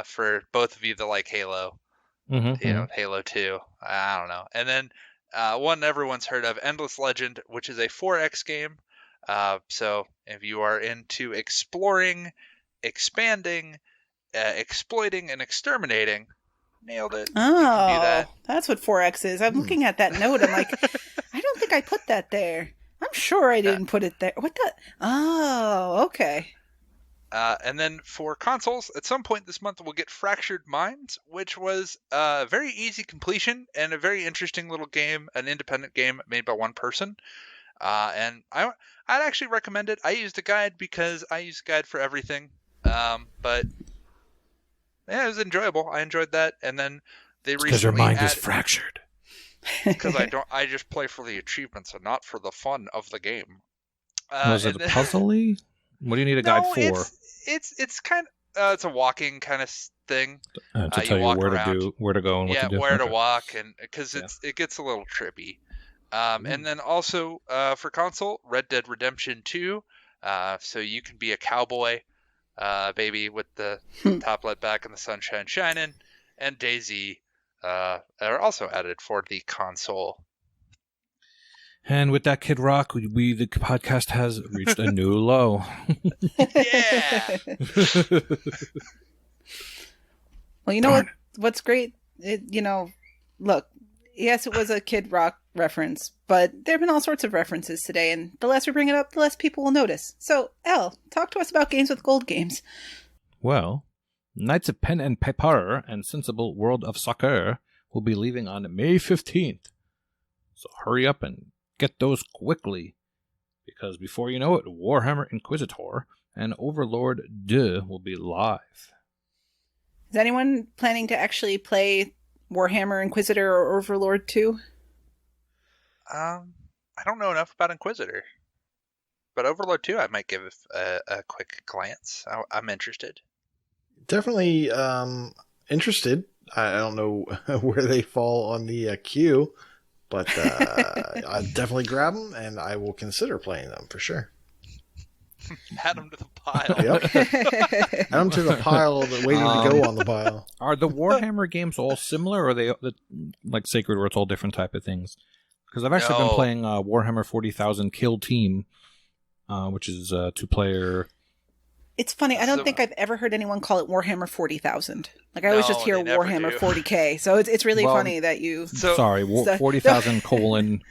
for both of you that like Halo. Halo 2. I don't know. And then one everyone's heard of, Endless Legend, which is a 4X game. So if you are into exploring, expanding, exploiting, and exterminating, nailed it. Oh, you can do that. That's what 4X is. I'm looking at that note. I'm like, I don't think I put that there. I'm sure I didn't put it there. What the? Oh, okay. And then for consoles, at some point this month we'll get Fractured Minds, which was a very easy completion and a very interesting little game, an independent game made by one person. And I'd actually recommend it. I used a guide because I use a guide for everything. But yeah, it was enjoyable. I enjoyed that. And then they recently because your mind is fractured. Because I just play for the achievements and not for the fun of the game. Was it puzzly? What do you need a guide for? It's kind of it's a walking kind of thing. To tell you where to go and what to do. Where to walk, and because it gets a little trippy. And then also for console, Red Dead Redemption 2. So you can be a cowboy, baby, with the top let back and the sunshine shining, and DayZ are also added for the console. And with that, Kid Rock, the podcast has reached a new low. Yeah. Well, you know what's great? Look, yes, it was a Kid Rock reference, but there have been all sorts of references today, and the less we bring it up, the less people will notice. So, Elle, talk to us about Games with Gold games. Well, Knights of Pen and Paper and Sensible World of Soccer will be leaving on May 15th. So hurry up and get those quickly, because before you know it, Warhammer Inquisitor and Overlord 2 will be live. Is anyone planning to actually play Warhammer Inquisitor or Overlord 2? I don't know enough about Inquisitor, but Overlord 2 I might give a quick glance. I'm interested. Definitely interested. I don't know where they fall on the queue, but I'll definitely grab them, and I will consider playing them for sure. Add them to the pile. Yep. Add them to the pile waiting to go on the pile. Are the Warhammer games all similar, or are they like Sacred, where it's all different type of things? Because I've actually been playing Warhammer 40,000 Kill Team, which is a 2-player... It's funny. I don't think I've ever heard anyone call it Warhammer 40,000. Like I always just hear Warhammer 40K. So it's really funny that you. Sorry, 40,000 colon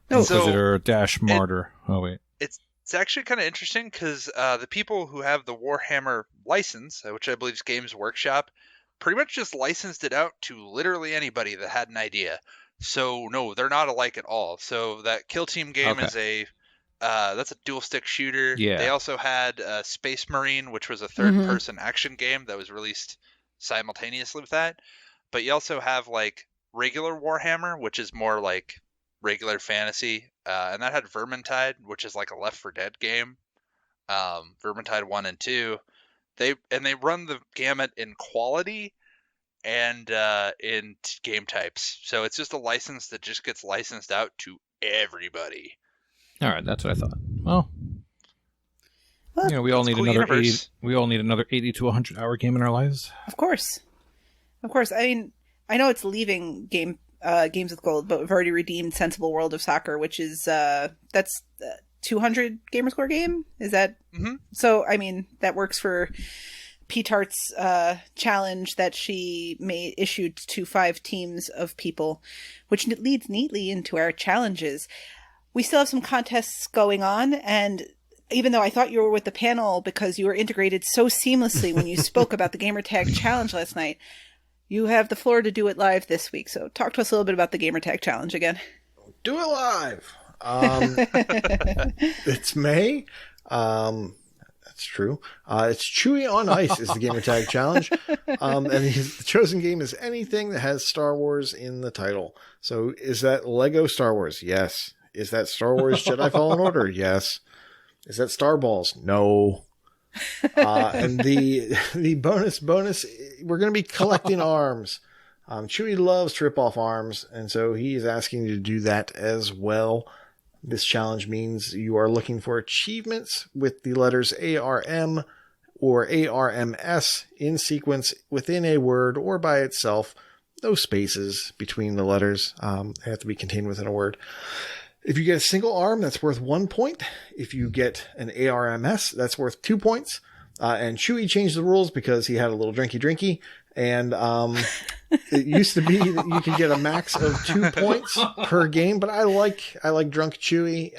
Inquisitor dash Martyr. Oh wait, it's actually kind of interesting because the people who have the Warhammer license, which I believe is Games Workshop, pretty much just licensed it out to literally anybody that had an idea. So no, they're not alike at all. So that Kill Team game is that's a dual stick shooter. Yeah. They also had Space Marine, which was a third-person action game that was released simultaneously with that. But you also have like regular Warhammer, which is more like regular fantasy, and that had Vermintide, which is like a Left 4 Dead game. Vermintide 1 and 2. They run the gamut in quality and in game types. So it's just a license that just gets licensed out to everybody. All right, that's what I thought. Well, Well, we all need cool another 80, universe. we all need another 80 to 100 hour game in our lives. Of course. I mean, I know it's leaving Games with Gold, but we've already redeemed Sensible World of Soccer, which is that's 200 gamerscore game. Is that so? I mean, that works for P-Tart's challenge that she issued to 5 teams of people, which leads neatly into our challenges. We still have some contests going on, and even though I thought you were with the panel because you were integrated so seamlessly when you spoke about the Gamertag challenge last night, you have the floor to do it live this week. So talk to us a little bit about the Gamertag challenge again. Do it live. It's May. That's true. It's Chewy on Ice is the Gamertag challenge. And the chosen game is anything that has Star Wars in the title. So is that Lego Star Wars? Yes. Is that Star Wars Jedi Fallen Order? Yes. Is that Star Balls? No. And the bonus, we're going to be collecting arms. Chewy loves to rip off arms, and so he's asking you to do that as well. This challenge means you are looking for achievements with the letters ARM or ARMS in sequence within a word or by itself. No spaces between the letters. They have to be contained within a word. If you get a single arm, that's worth 1 point. If you get an ARMS, that's worth 2 points. And Chewy changed the rules because he had a little drinky. And it used to be that you could get a max of 2 points per game. But I like drunk Chewy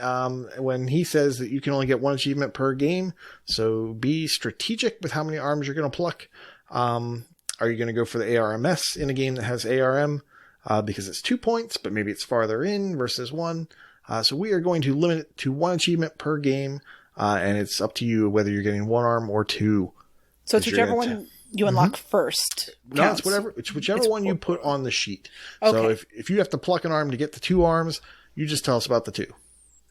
when he says that you can only get 1 achievement per game. So be strategic with how many arms you're going to pluck. Are you going to go for the ARMS in a game that has ARM? Because it's 2 points, but maybe it's farther in versus 1. So we are going to limit it to 1 achievement per game, and it's up to you whether you're getting 1 arm or 2. So it's whichever one you unlock first. No, counts. it's whichever one you put on the sheet. Okay. So if you have to pluck an arm to get the 2 arms, you just tell us about the 2.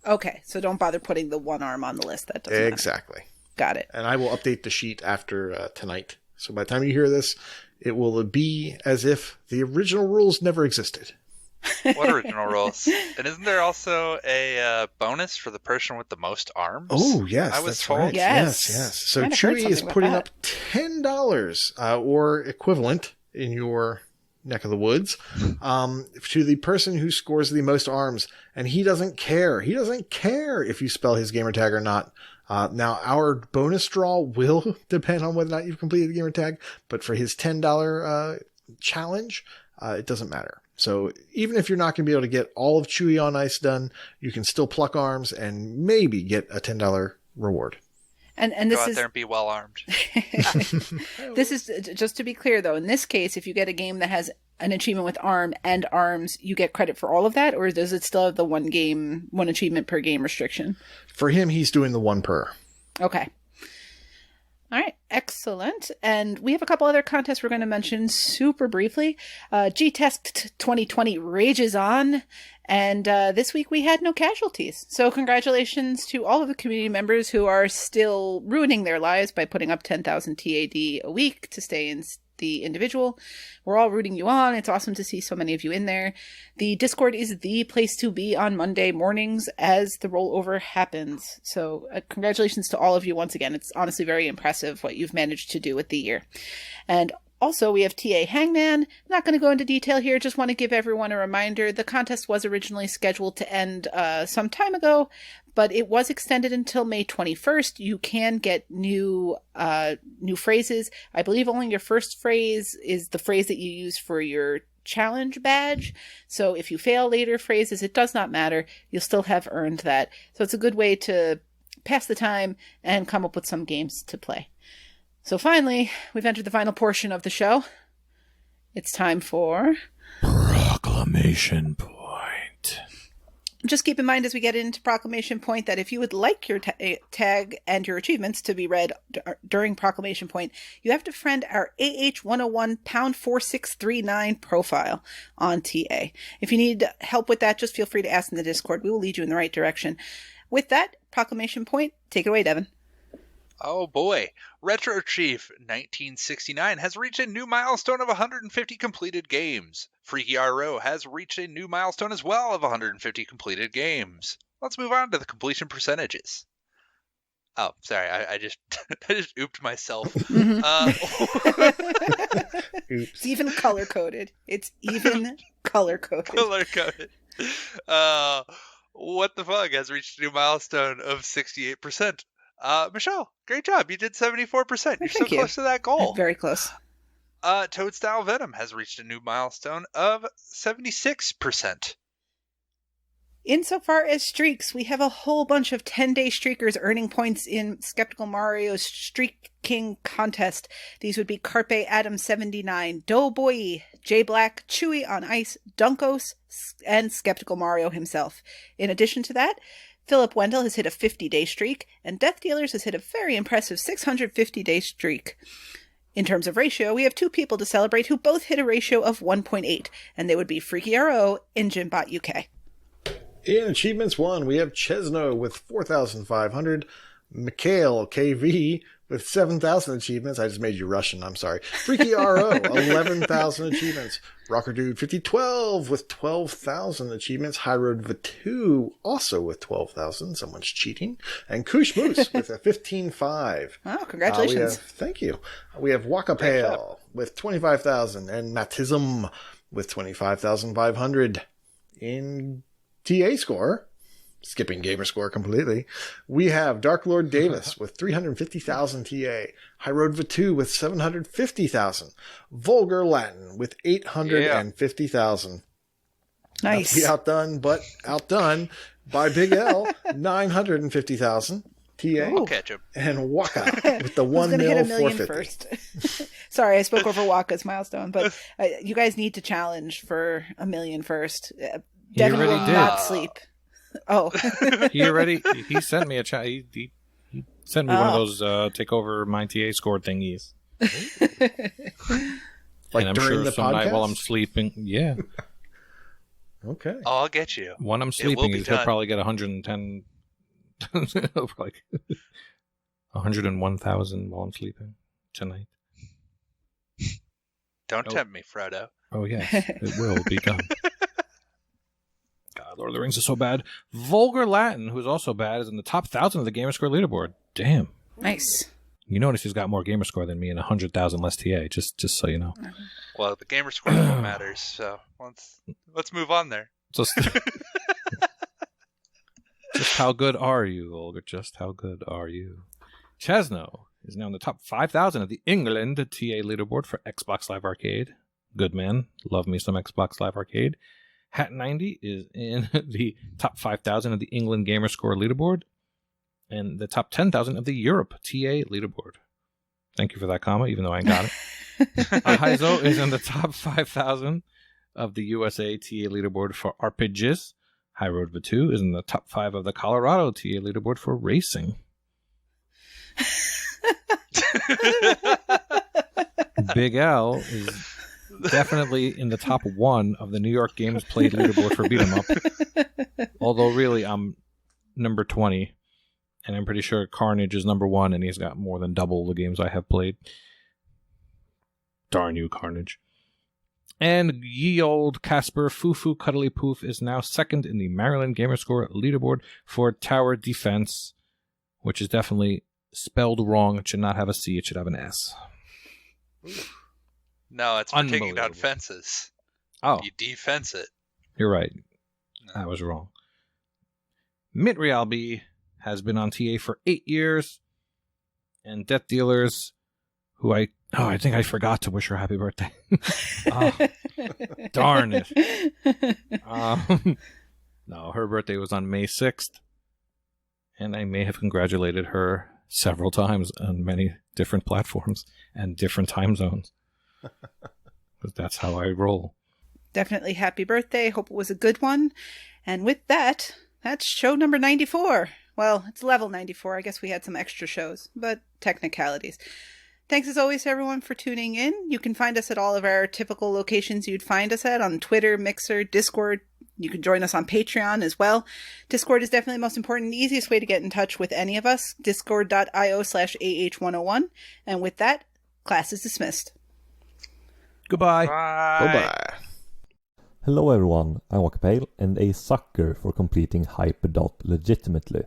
Okay, so don't bother putting the 1 arm on the list. That doesn't matter. Exactly. Got it. And I will update the sheet after tonight. So by the time you hear this, it will be as if the original rules never existed. What original rules? And isn't there also a bonus for the person with the most arms? Oh, yes. I was that's told. Right. Yes. Yes. So Might have heard Chewy is something putting about up $10 or equivalent in your neck of the woods to the person who scores the most arms. And he doesn't care. He doesn't care if you spell his gamer tag or not. Now, our bonus draw will depend on whether or not you've completed the gamer tag. But for his $10 challenge, it doesn't matter. So even if you're not going to be able to get all of Chewy on Ice done, you can still pluck arms and maybe get a $10 reward. And Go this out is there and be well armed. this is just to be clear though. In this case, if you get a game that has an achievement with arm and arms, you get credit for all of that, or does it still have the 1 achievement per game restriction? For him, he's doing the 1 per. Okay. All right, excellent. And we have a couple other contests we're going to mention super briefly. GTASC 2020 rages on, and this week we had no casualties. So congratulations to all of the community members who are still ruining their lives by putting up 10,000 TAD a week to stay in the individual. We're all rooting you on. It's awesome to see so many of you in there. The Discord is the place to be on Monday mornings as the rollover happens. So congratulations to all of you once again. It's honestly very impressive what you've managed to do with the year. And also, we have TA Hangman. Not going to go into detail here. Just want to give everyone a reminder. The contest was originally scheduled to end some time ago, but it was extended until May 21st. You can get new phrases. I believe only your first phrase is the phrase that you use for your challenge badge. So if you fail later phrases, it does not matter. You'll still have earned that. So it's a good way to pass the time and come up with some games to play. So finally, we've entered the final portion of the show. It's time for Proclamation Point. Just keep in mind as we get into Proclamation Point that if you would like your tag and your achievements to be read during Proclamation Point, you have to friend our AH101 pound 4639 profile on TA. If you need help with that, just feel free to ask in the Discord. We will lead you in the right direction. With that, Proclamation Point, take it away, Devin. Oh boy. Retro Chief 1969 has reached a new milestone of 150 completed games. Freaky RO has reached a new milestone as well of 150 completed games. Let's move on to the completion percentages. Oh, sorry, I just I just ooped myself. It's even color coded. It's even color coded. Color coded. What the fuck has reached a new milestone of 68%. Michelle, great job. You did 74%. You're so close to that goal. Very close. Toad Style Venom has reached a new milestone of 76%. Insofar as streaks, we have a whole bunch of 10-day streakers earning points in Skeptical Mario's Streak King contest. These would be Carpe Adam 79, Doughboy, J Black, Chewy on Ice, Dunkos, and Skeptical Mario himself. In addition to that, Philip Wendell has hit a 50-day streak, and Death Dealers has hit a very impressive 650-day streak. In terms of ratio, we have two people to celebrate who both hit a ratio of 1.8, and they would be Freaky RO and Jimbot UK. In Achievements 1, we have Chesno with 4,500, Mikhail KV with 7,000 achievements. I just made you Russian, I'm sorry. Freaky RO, 11,000 achievements. Rocker Dude 5012 with 12,000 achievements. High Road Vatu also with 12,000. Someone's cheating. And KooshMoose with a 15.5. Oh, congratulations. Thank you. We have Waka Pale with 25,000 and Matism with 25,500. In TA score, skipping gamer score completely, we have Dark Lord Davis with 350,000 TA, High Road Vatu with 750,000, Vulgar Latin with 850,000. Nice. Not to be outdone, but outdone by Big Ell, 950,000 TA. I'll catch him. And Waka with the 1 hit a mil million 450. first. Sorry, I spoke over Waka's milestone, but you guys need to challenge for a million first. Definitely already did. not sleep. Oh. He sent me a chat. He sent me one of those take over my TA score thingies. Like and I'm during sure the some night podcast? while I'm sleeping. Yeah. Okay. Oh, I'll get you. When I'm will sleeping, be he'll done. probably get 110, like 101,000 while I'm sleeping tonight. Don't tempt me, Frodo. Oh, yes, it will be done. God, Lord of the Rings is so bad. Vulgar Latin, who's also bad, is in the top 1,000 of the Gamerscore leaderboard. Damn. Nice. You notice he's got more Gamerscore than me and 100,000 less TA, just so you know. Well, the gamer score is what matters, so let's move on there. Just how good are you, Vulgar? Just how good are you? Chesno is now in the top 5,000 of the England TA leaderboard for Xbox Live Arcade. Good man. Love me some Xbox Live Arcade. Hat 90 is in the top 5,000 of the England Gamerscore leaderboard and the top 10,000 of the Europe TA leaderboard. Thank you for that comma, even though I ain't got it. Heizo is in the top 5,000 of the USA TA leaderboard for RPGs. High Road Vatu is in the top 5 of the Colorado TA leaderboard for racing. Big Ell is definitely in the top 1 of the New York Games Played leaderboard for Beat 'em Up. Although really I'm number 20, and I'm pretty sure Carnage is number 1, and he's got more than double the games I have played. Darn you, Carnage. And ye old Casper Fufu Cuddly Poof is now second in the Maryland Gamerscore leaderboard for Tower Defense, which is definitely spelled wrong. It should not have a C, it should have an S. No, it's for taking down Unbelievable. fences. Oh, You defense it. you're right. No. I was wrong. Mitrial B has been on TA for 8 years. And Death Dealers, who I think I forgot to wish her happy birthday. Oh, darn it. No, her birthday was on May 6th. And I may have congratulated her several times on many different platforms and different time zones. Because that's how I roll. Definitely happy birthday. Hope it was a good one. And with that, that's show number 94. Well, it's level 94. I guess we had some extra shows, but technicalities. Thanks as always to everyone for tuning in. You can find us at all of our typical locations you'd find us at on Twitter, Mixer, Discord, You can join us on Patreon as well. Discord is definitely the most important and easiest way to get in touch with any of us. Discord.io/AH101. And with that, class is dismissed. Goodbye. Bye. Goodbye. Hello everyone, I'm Waka and a sucker for completing Hyperdot legitimately.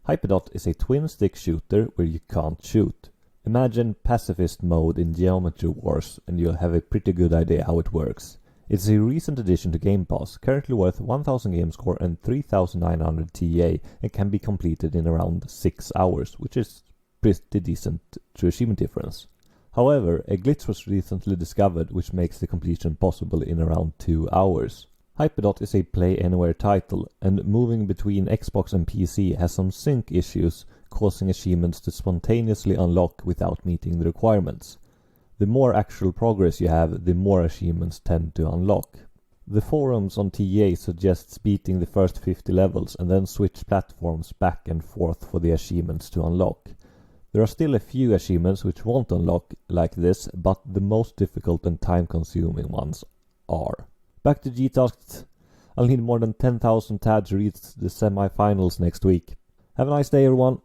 Hyperdot is a twin-stick shooter where you can't shoot. Imagine pacifist mode in Geometry Wars and you'll have a pretty good idea how it works. It's a recent addition to Game Pass, currently worth 1000 game score and 3900 TA and can be completed in around 6 hours, which is pretty decent to achievement difference. However, a glitch was recently discovered which makes the completion possible in around 2 hours. Hyperdot is a play anywhere title, and moving between Xbox and PC has some sync issues, causing achievements to spontaneously unlock without meeting the requirements. The more actual progress you have, the more achievements tend to unlock. The forums on TA suggests beating the first 50 levels and then switch platforms back and forth for the achievements to unlock. There are still a few achievements which won't unlock like this, but the most difficult and time-consuming ones are. Back to GTASC. I'll need more than 10,000 tabs to reach the semi-finals next week. Have a nice day, everyone.